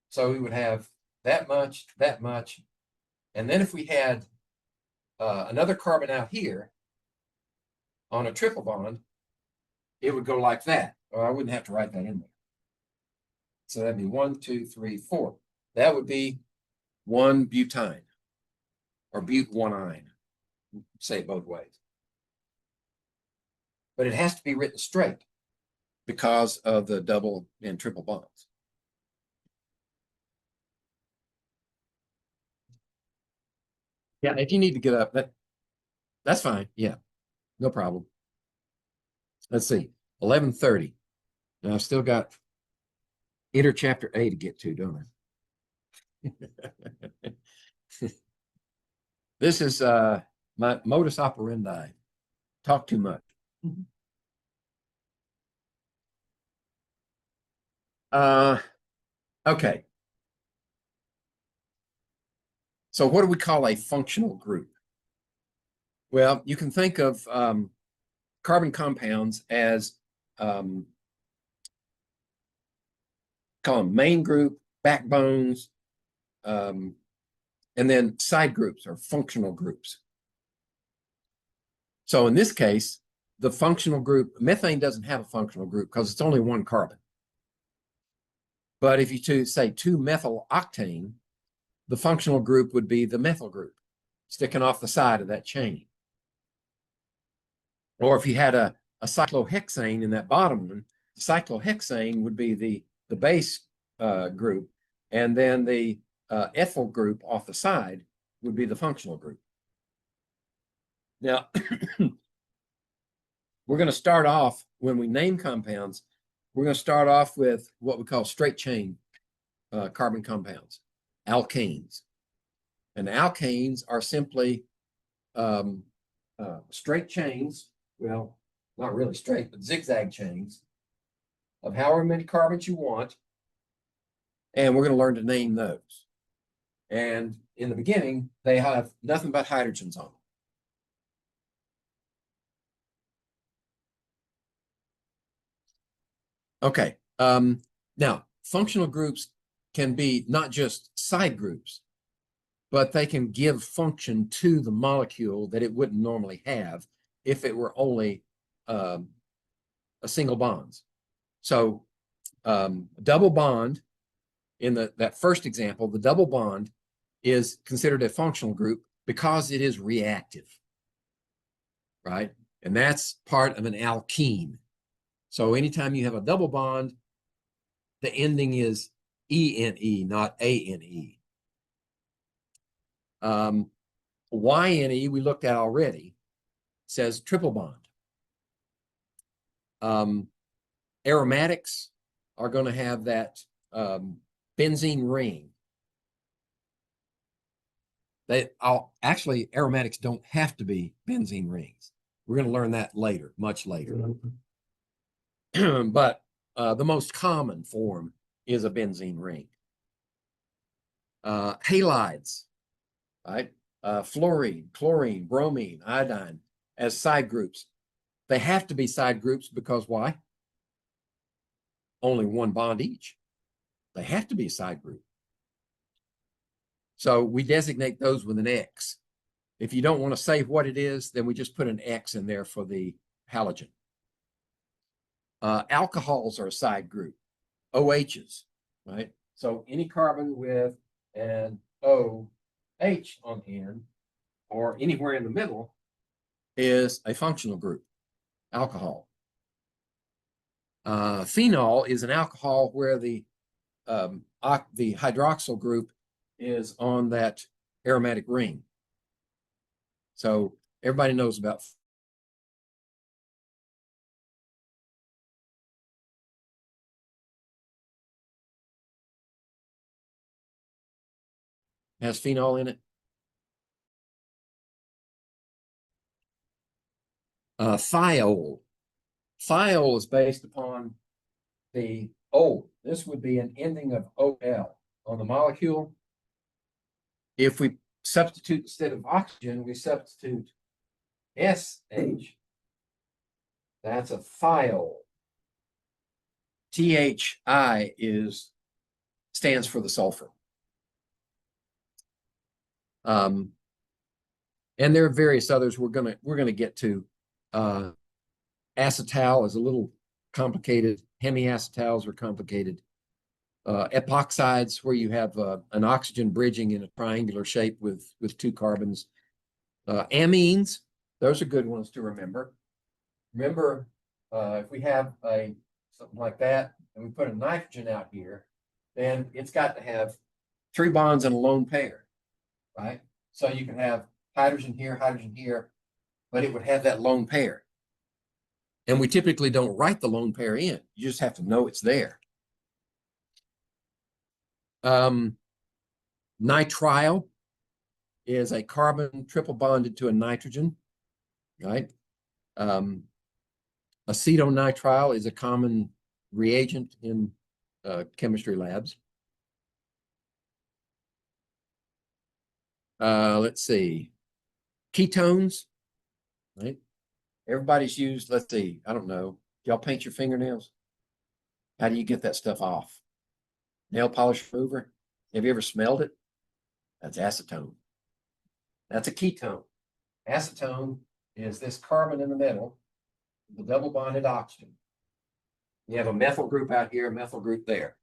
so we would have that much, and then if we had another carbon out here on a triple bond, it would go like that, or I wouldn't have to write that in there. So that'd be 1, 2, 3, 4. That would be 1 butine or but1-ine. Say it both ways. But it has to be written straight because of the double and triple bonds. Yeah, if you need to get up, that's fine. Yeah, no problem. Let's see, 11:30. Now I've still got Chapter A to get to, don't I? This is my modus operandi. Talk too much. Okay. So what do we call a functional group? Well, you can think of carbon compounds as call them main group, backbones, and then side groups or functional groups. So in this case, the functional group, methane doesn't have a functional group because it's only 1 carbon. But if you say 2-methyl octane, the functional group would be the methyl group sticking off the side of that chain. Or if you had a cyclohexane in that bottom one, the cyclohexane would be the base group, and then the ethyl group off the side would be the functional group. Now, we're going to start off, when we name compounds, we're going to start off with what we call straight chain carbon compounds, alkanes. And alkanes are simply straight chains, well, not really straight, but zigzag chains of however many carbons you want. And we're going to learn to name those. And in the beginning, they have nothing but hydrogens on them. Okay. Now, functional groups can be not just side groups, but they can give function to the molecule that it wouldn't normally have if it were only a single bonds. So double bond, in that first example, the double bond is considered a functional group because it is reactive, right? And that's part of an alkene. So anytime you have a double bond, the ending is ENE, not ANE. YNE we looked at already. says triple bond. Aromatics are going to have that benzene ring. Actually, aromatics don't have to be benzene rings. We're going to learn that later, much later. But the most common form is a benzene ring. Halides, right? Fluorine, chlorine, bromine, iodine as side groups. They have to be side groups because why? Only one bond each. They have to be a side group. So we designate those with an X. If you don't want to say what it is, then we just put an X in there for the halogen. Alcohols are a side group, OHs, right? So any carbon with an OH on the end or anywhere in the middle is a functional group, alcohol. Phenol is an alcohol where the hydroxyl group is on that aromatic ring. So everybody knows about has phenol in it. Thiol. Thiol is based upon the O. This would be an ending of OL on the molecule. If we substitute instead of oxygen, we substitute SH. That's a thiol. THI stands for the sulfur. And there are various others we're gonna get to. Acetal is a little complicated. Hemiacetals are complicated. Epoxides, where you have an oxygen bridging in a triangular shape with two carbons. Amines, those are good ones to remember. Remember, if we have something like that, and we put a nitrogen out here, then it's got to have 3 bonds and a lone pair, right? So you can have hydrogen here, but it would have that lone pair. And we typically don't write the lone pair in. You just have to know it's there. Nitrile is a carbon triple bonded to a nitrogen, right? Acetonitrile is a common reagent in chemistry labs. Let's see. Ketones, right? Everybody's used, let's see, I don't know. Y'all paint your fingernails? How do you get that stuff off? Nail polish remover? Have you ever smelled it? That's acetone. That's a ketone. Acetone is this carbon in the middle, the double bonded oxygen. You have a methyl group out here, a methyl group there.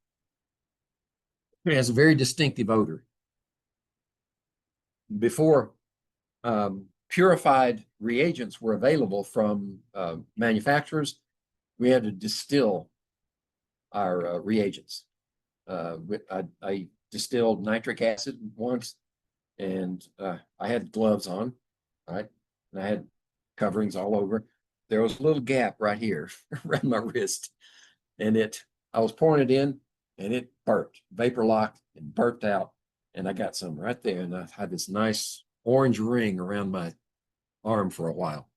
It has a very distinctive odor. Before purified reagents were available from manufacturers, we had to distill our reagents. I distilled nitric acid once, and I had gloves on, right? And I had coverings all over. There was a little gap right here around my wrist, and I was pouring it in, and it burped, vapor locked, and burped out, and I got some right there, and I had this nice orange ring around my arm for a while.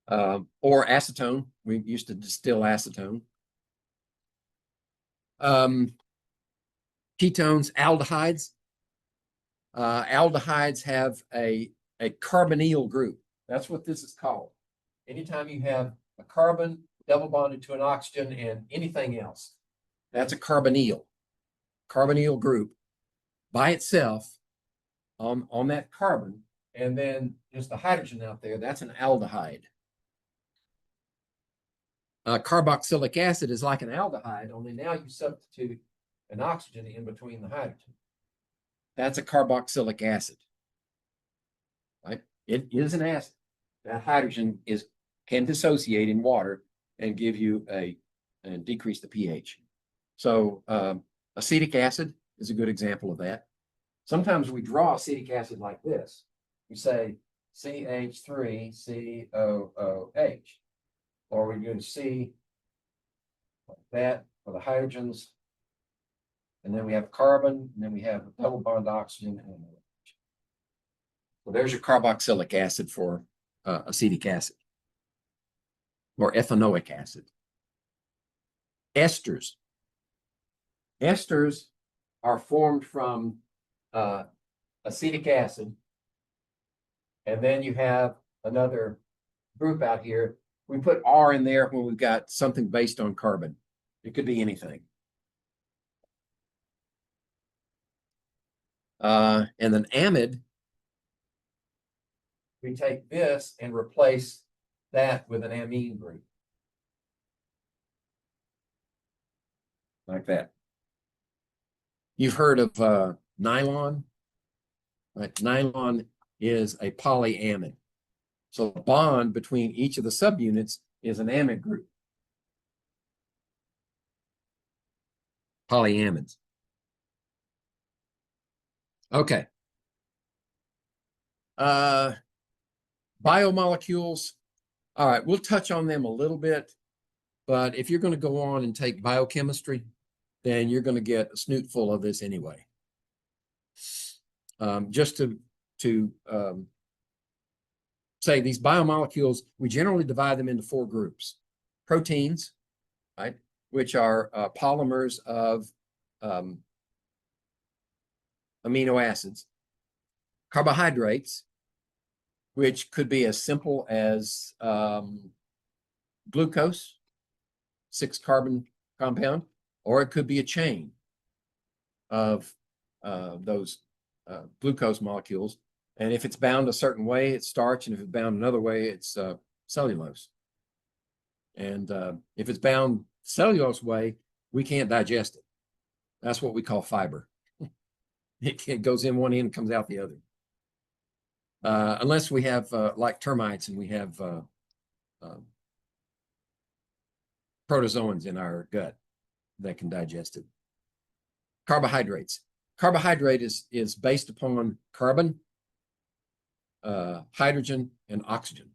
Or acetone. We used to distill acetone. Ketones, aldehydes. Aldehydes have a carbonyl group. That's what this is called. Anytime you have a carbon double bonded to an oxygen and anything else, that's a carbonyl group by itself on that carbon, and then just the hydrogen out there, that's an aldehyde. Carboxylic acid is like an aldehyde, only now you substitute an oxygen in between the hydrogen. That's a carboxylic acid, right? It is an acid. That hydrogen can dissociate in water and give you and decrease the pH. So acetic acid is a good example of that. Sometimes we draw acetic acid like this. We say CH3COOH. Or we're going to C like that for the hydrogens. And then we have carbon, and then we have double bond oxygen. And so there's your carboxylic acid for acetic acid or ethanoic acid. Esters. Esters are formed from acetic acid. And then you have another group out here. We put R in there when we've got something based on carbon. It could be anything. And then amide, we take this and replace that with an amine group. Like that. You've heard of nylon, right? Nylon is a polyamide. So the bond between each of the subunits is an amide group. Polyamides. Okay. Biomolecules. All right, we'll touch on them a little bit, but if you're going to go on and take biochemistry, then you're going to get a snootful of this anyway. Just to say these biomolecules, we generally divide them into 4 groups. Proteins, right, which are polymers of amino acids. Carbohydrates, which could be as simple as glucose, 6-carbon compound, or it could be a chain of those glucose molecules. And if it's bound a certain way, it's starch, and if it's bound another way, it's cellulose. And if it's bound cellulose way, we can't digest it. That's what we call fiber. It goes in one end and comes out the other. Unless we have like termites and we have protozoans in our gut that can digest it. Carbohydrates. Carbohydrate is based upon carbon, hydrogen, and oxygen.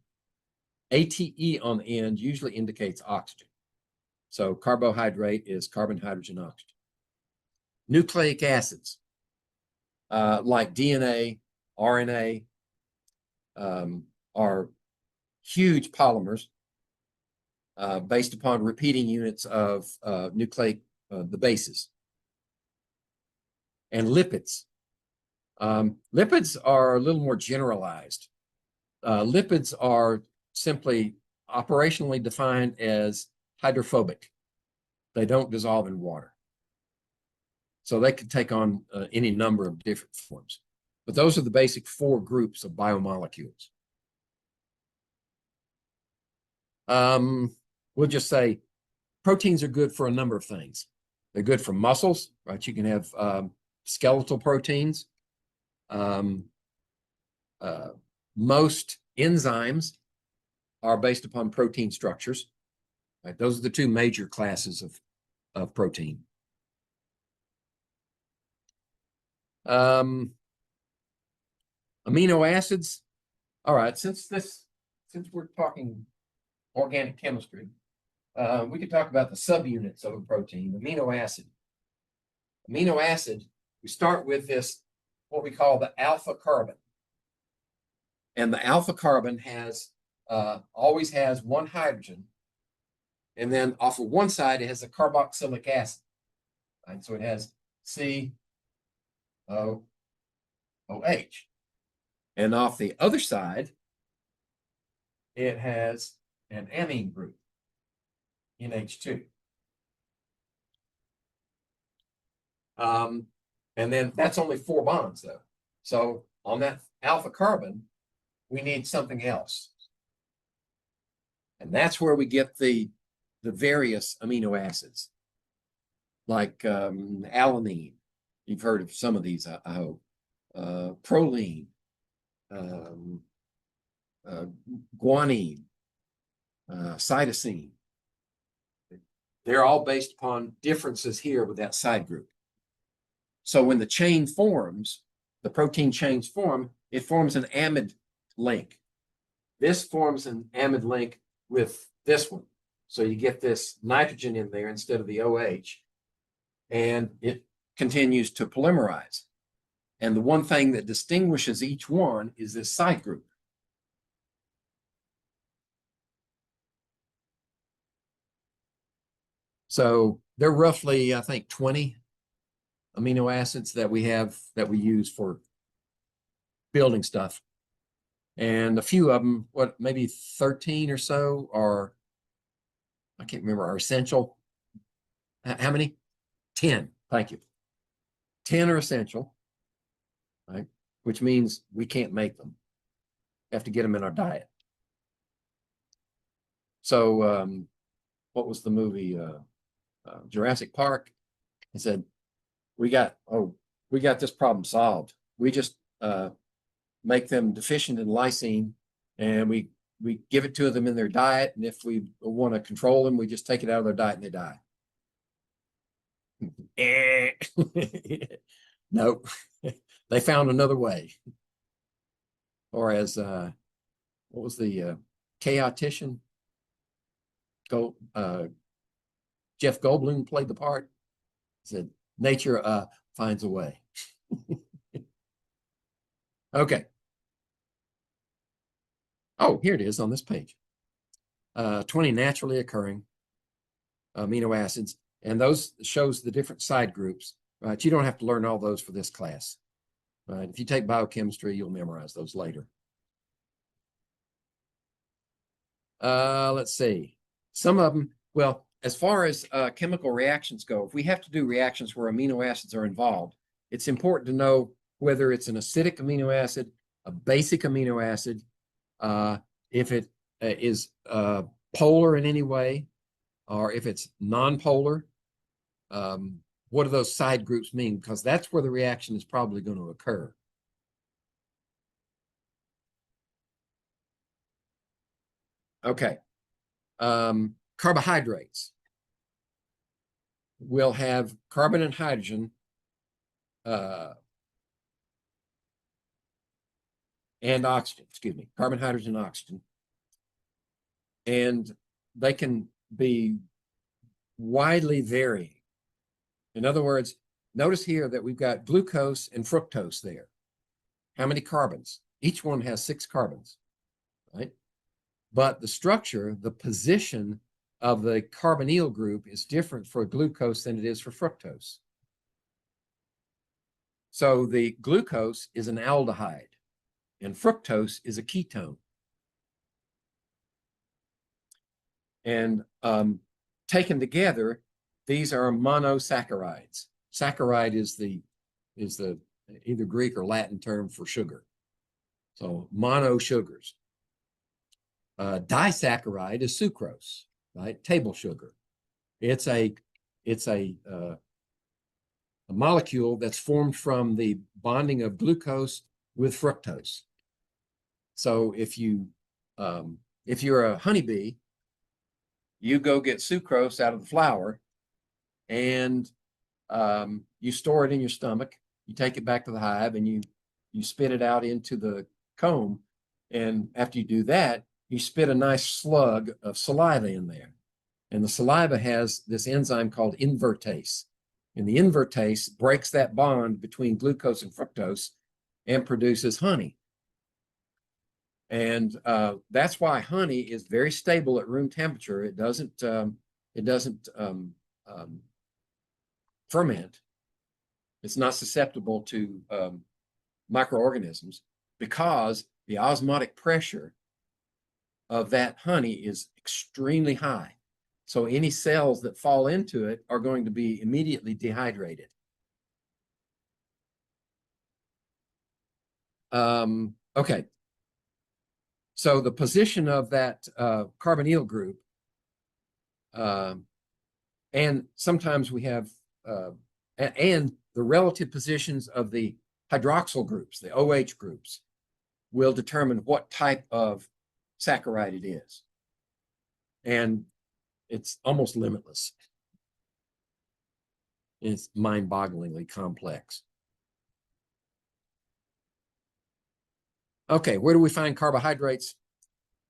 ATE on the end usually indicates oxygen. So carbohydrate is carbon, hydrogen, oxygen. Nucleic acids, like DNA, RNA, are huge polymers based upon repeating units of nucleic, the bases. And lipids. Lipids are a little more generalized. Lipids are simply operationally defined as hydrophobic. They don't dissolve in water. So they could take on any number of different forms. But those are the basic 4 groups of biomolecules. We'll just say proteins are good for a number of things. They're good for muscles, right? You can have skeletal proteins. Most enzymes are based upon protein structures. Right? Those are the 2 major classes of protein. Amino acids. All right, since we're talking organic chemistry, we could talk about the subunits of a protein. Amino acid. Amino acid, we start with this, what we call the alpha carbon. And the alpha carbon has always has 1 hydrogen. And then off of one side, it has a carboxylic acid. Right? So it has COOH. And off the other side, it has an amine group, NH2. And then that's only 4 bonds, though. So on that alpha carbon, we need something else. And that's where we get the various amino acids, like alanine. You've heard of some of these, I hope. Proline, guanine, cytosine. They're all based upon differences here with that side group. So when the chain forms, the protein chains form, it forms an amide link. This forms an amide link with this one. So you get this nitrogen in there instead of the OH, and it continues to polymerize. And the one thing that distinguishes each one is this side group. So they're roughly, I think, 20 amino acids that we have that we use for building stuff. And a few of them, what, maybe 13 or so are, I can't remember, are essential. How many? 10. Thank you. 10 are essential, right? Which means we can't make them. We have to get them in our diet. So what was the movie? Jurassic Park. He said, we got this problem solved. We just make them deficient in lysine, and we give it to them in their diet. And if we want to control them, we just take it out of their diet and they die. Nope. They found another way. Or as what was the chaotician? Jeff Goldblum played the part. He said, nature finds a way. Okay. Oh, here it is on this page. 20 naturally occurring amino acids, and those shows the different side groups, right? You don't have to learn all those for this class, right? If you take biochemistry, you'll memorize those later. Let's see. Some of them, well, as far as chemical reactions go, if we have to do reactions where amino acids are involved, it's important to know whether it's an acidic amino acid, a basic amino acid, if it is polar in any way, or if it's non-polar. What do those side groups mean? Because that's where the reaction is probably going to occur. Okay. Carbohydrates will have carbon and hydrogen and oxygen, excuse me, carbon, hydrogen, oxygen. And they can be widely varying. In other words, notice here that we've got glucose and fructose there. How many carbons? Each one has 6 carbons, right? But the structure, the position of the carbonyl group is different for glucose than it is for fructose. So the glucose is an aldehyde and fructose is a ketone. And taken together, these are monosaccharides. Saccharide is the either Greek or Latin term for sugar. So mono sugars. Disaccharide is sucrose, right? Table sugar. It's a molecule that's formed from the bonding of glucose with fructose. So if you're a honeybee, you go get sucrose out of the flower, and you store it in your stomach. You take it back to the hive, and you spit it out into the comb. And after you do that, you spit a nice slug of saliva in there. And the saliva has this enzyme called invertase. And the invertase breaks that bond between glucose and fructose and produces honey. And that's why honey is very stable at room temperature. It doesn't ferment. It's not susceptible to microorganisms because the osmotic pressure of that honey is extremely high. So any cells that fall into it are going to be immediately dehydrated. Okay. So the position of that carbonyl group, and sometimes we have, and the relative positions of the hydroxyl groups, the OH groups, will determine what type of saccharide it is. And it's almost limitless. It's mind-bogglingly complex. Okay, where do we find carbohydrates?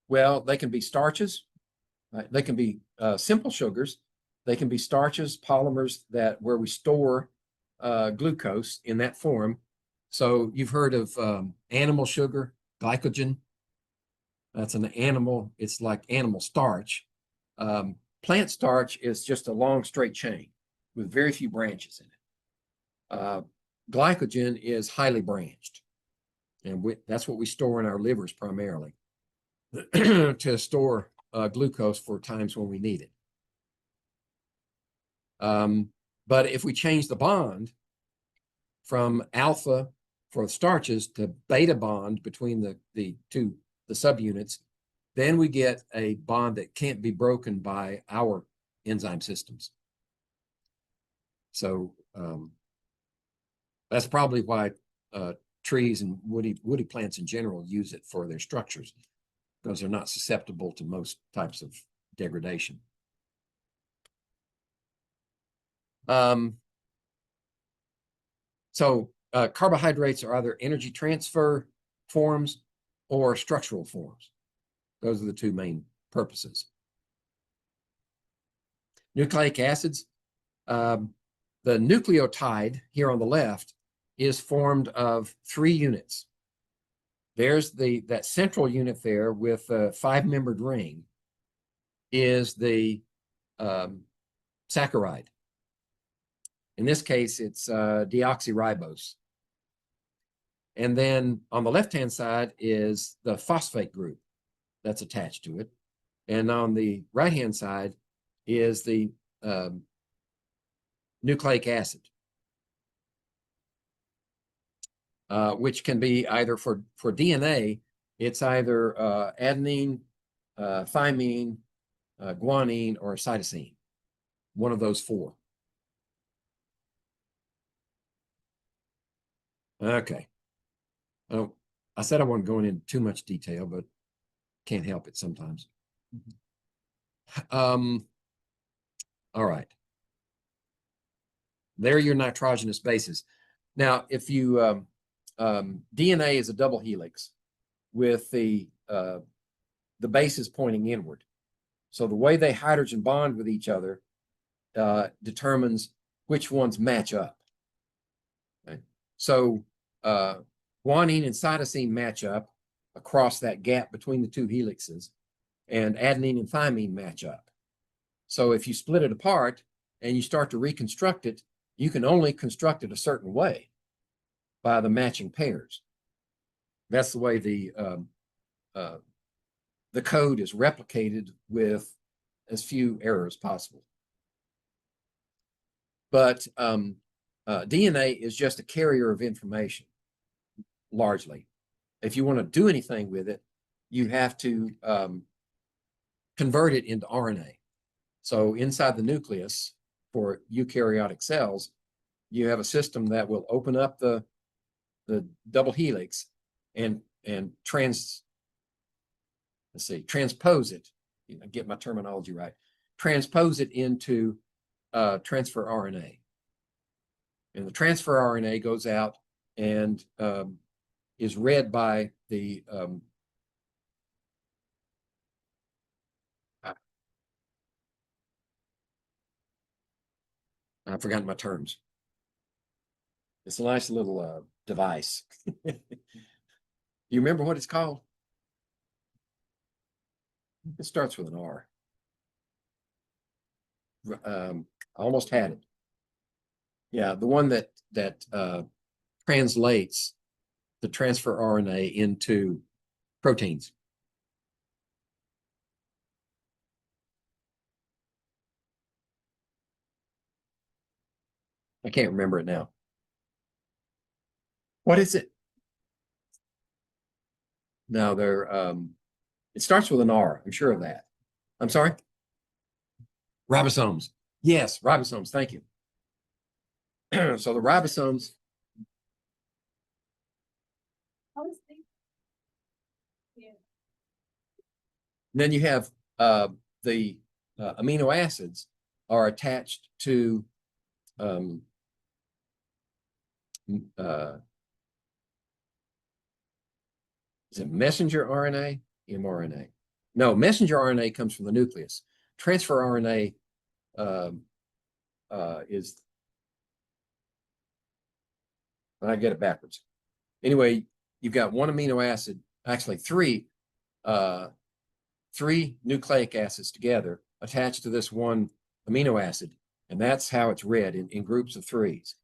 Well, they can be starches. Right? They can be simple sugars. They can be starches, polymers that where we store glucose in that form. So you've heard of animal sugar, glycogen. That's an animal. It's like animal starch. Plant starch is just a long straight chain with very few branches in it. Glycogen is highly branched, and that's what we store in our livers primarily to store glucose for times when we need it. But if we change the bond from alpha for starches to beta bond between the subunits, then we get a bond that can't be broken by our enzyme systems. So that's probably why trees and woody plants in general use it for their structures, because they're not susceptible to most types of degradation. So carbohydrates are either energy transfer forms or structural forms. Those are the two main purposes. Nucleic acids. The nucleotide here on the left is formed of 3 units. There's that central unit there with a 5-membered ring is the saccharide. In this case, it's deoxyribose. And then on the left-hand side is the phosphate group that's attached to it. And on the right-hand side is the nucleic acid, which can be either for DNA, it's either adenine, thymine, guanine, or cytosine, one of those 4. Okay. Oh, I said I wasn't going into too much detail, but can't help it sometimes. All right. There are your nitrogenous bases. Now, if you DNA is a double helix with the bases pointing inward. So the way they hydrogen bond with each other determines which ones match up. Okay? So guanine and cytosine match up across that gap between the 2 helixes, and adenine and thymine match up. So if you split it apart and you start to reconstruct it, you can only construct it a certain way by the matching pairs. That's the way the code is replicated with as few errors possible. But DNA is just a carrier of information, largely. If you want to do anything with it, you have to convert it into RNA. So inside the nucleus for eukaryotic cells, you have a system that will open up the double helix and transpose it, get my terminology right, transpose it into transfer RNA. And the transfer RNA goes out and is read by the I've forgotten my terms. It's a nice little device. You remember what it's called? It starts with an R. I almost had it. Yeah, the one that translates the transfer RNA into proteins. I can't remember it now. What is it? No, it starts with an R. I'm sure of that. I'm sorry? Ribosomes. Yes, ribosomes. Thank you. So the ribosomes. Then you have the amino acids are attached to Is it messenger RNA, mRNA? No, messenger RNA comes from the nucleus. Transfer RNA is, I get it backwards. Anyway, you've got one amino acid, actually three nucleic acids together attached to this one amino acid, and that's how it's read in groups of threes.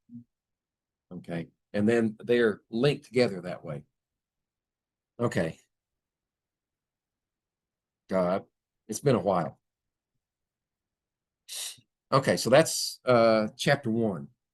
Okay, and then they're linked together that way. Okay. God, it's been a while. Okay, so that's chapter 1.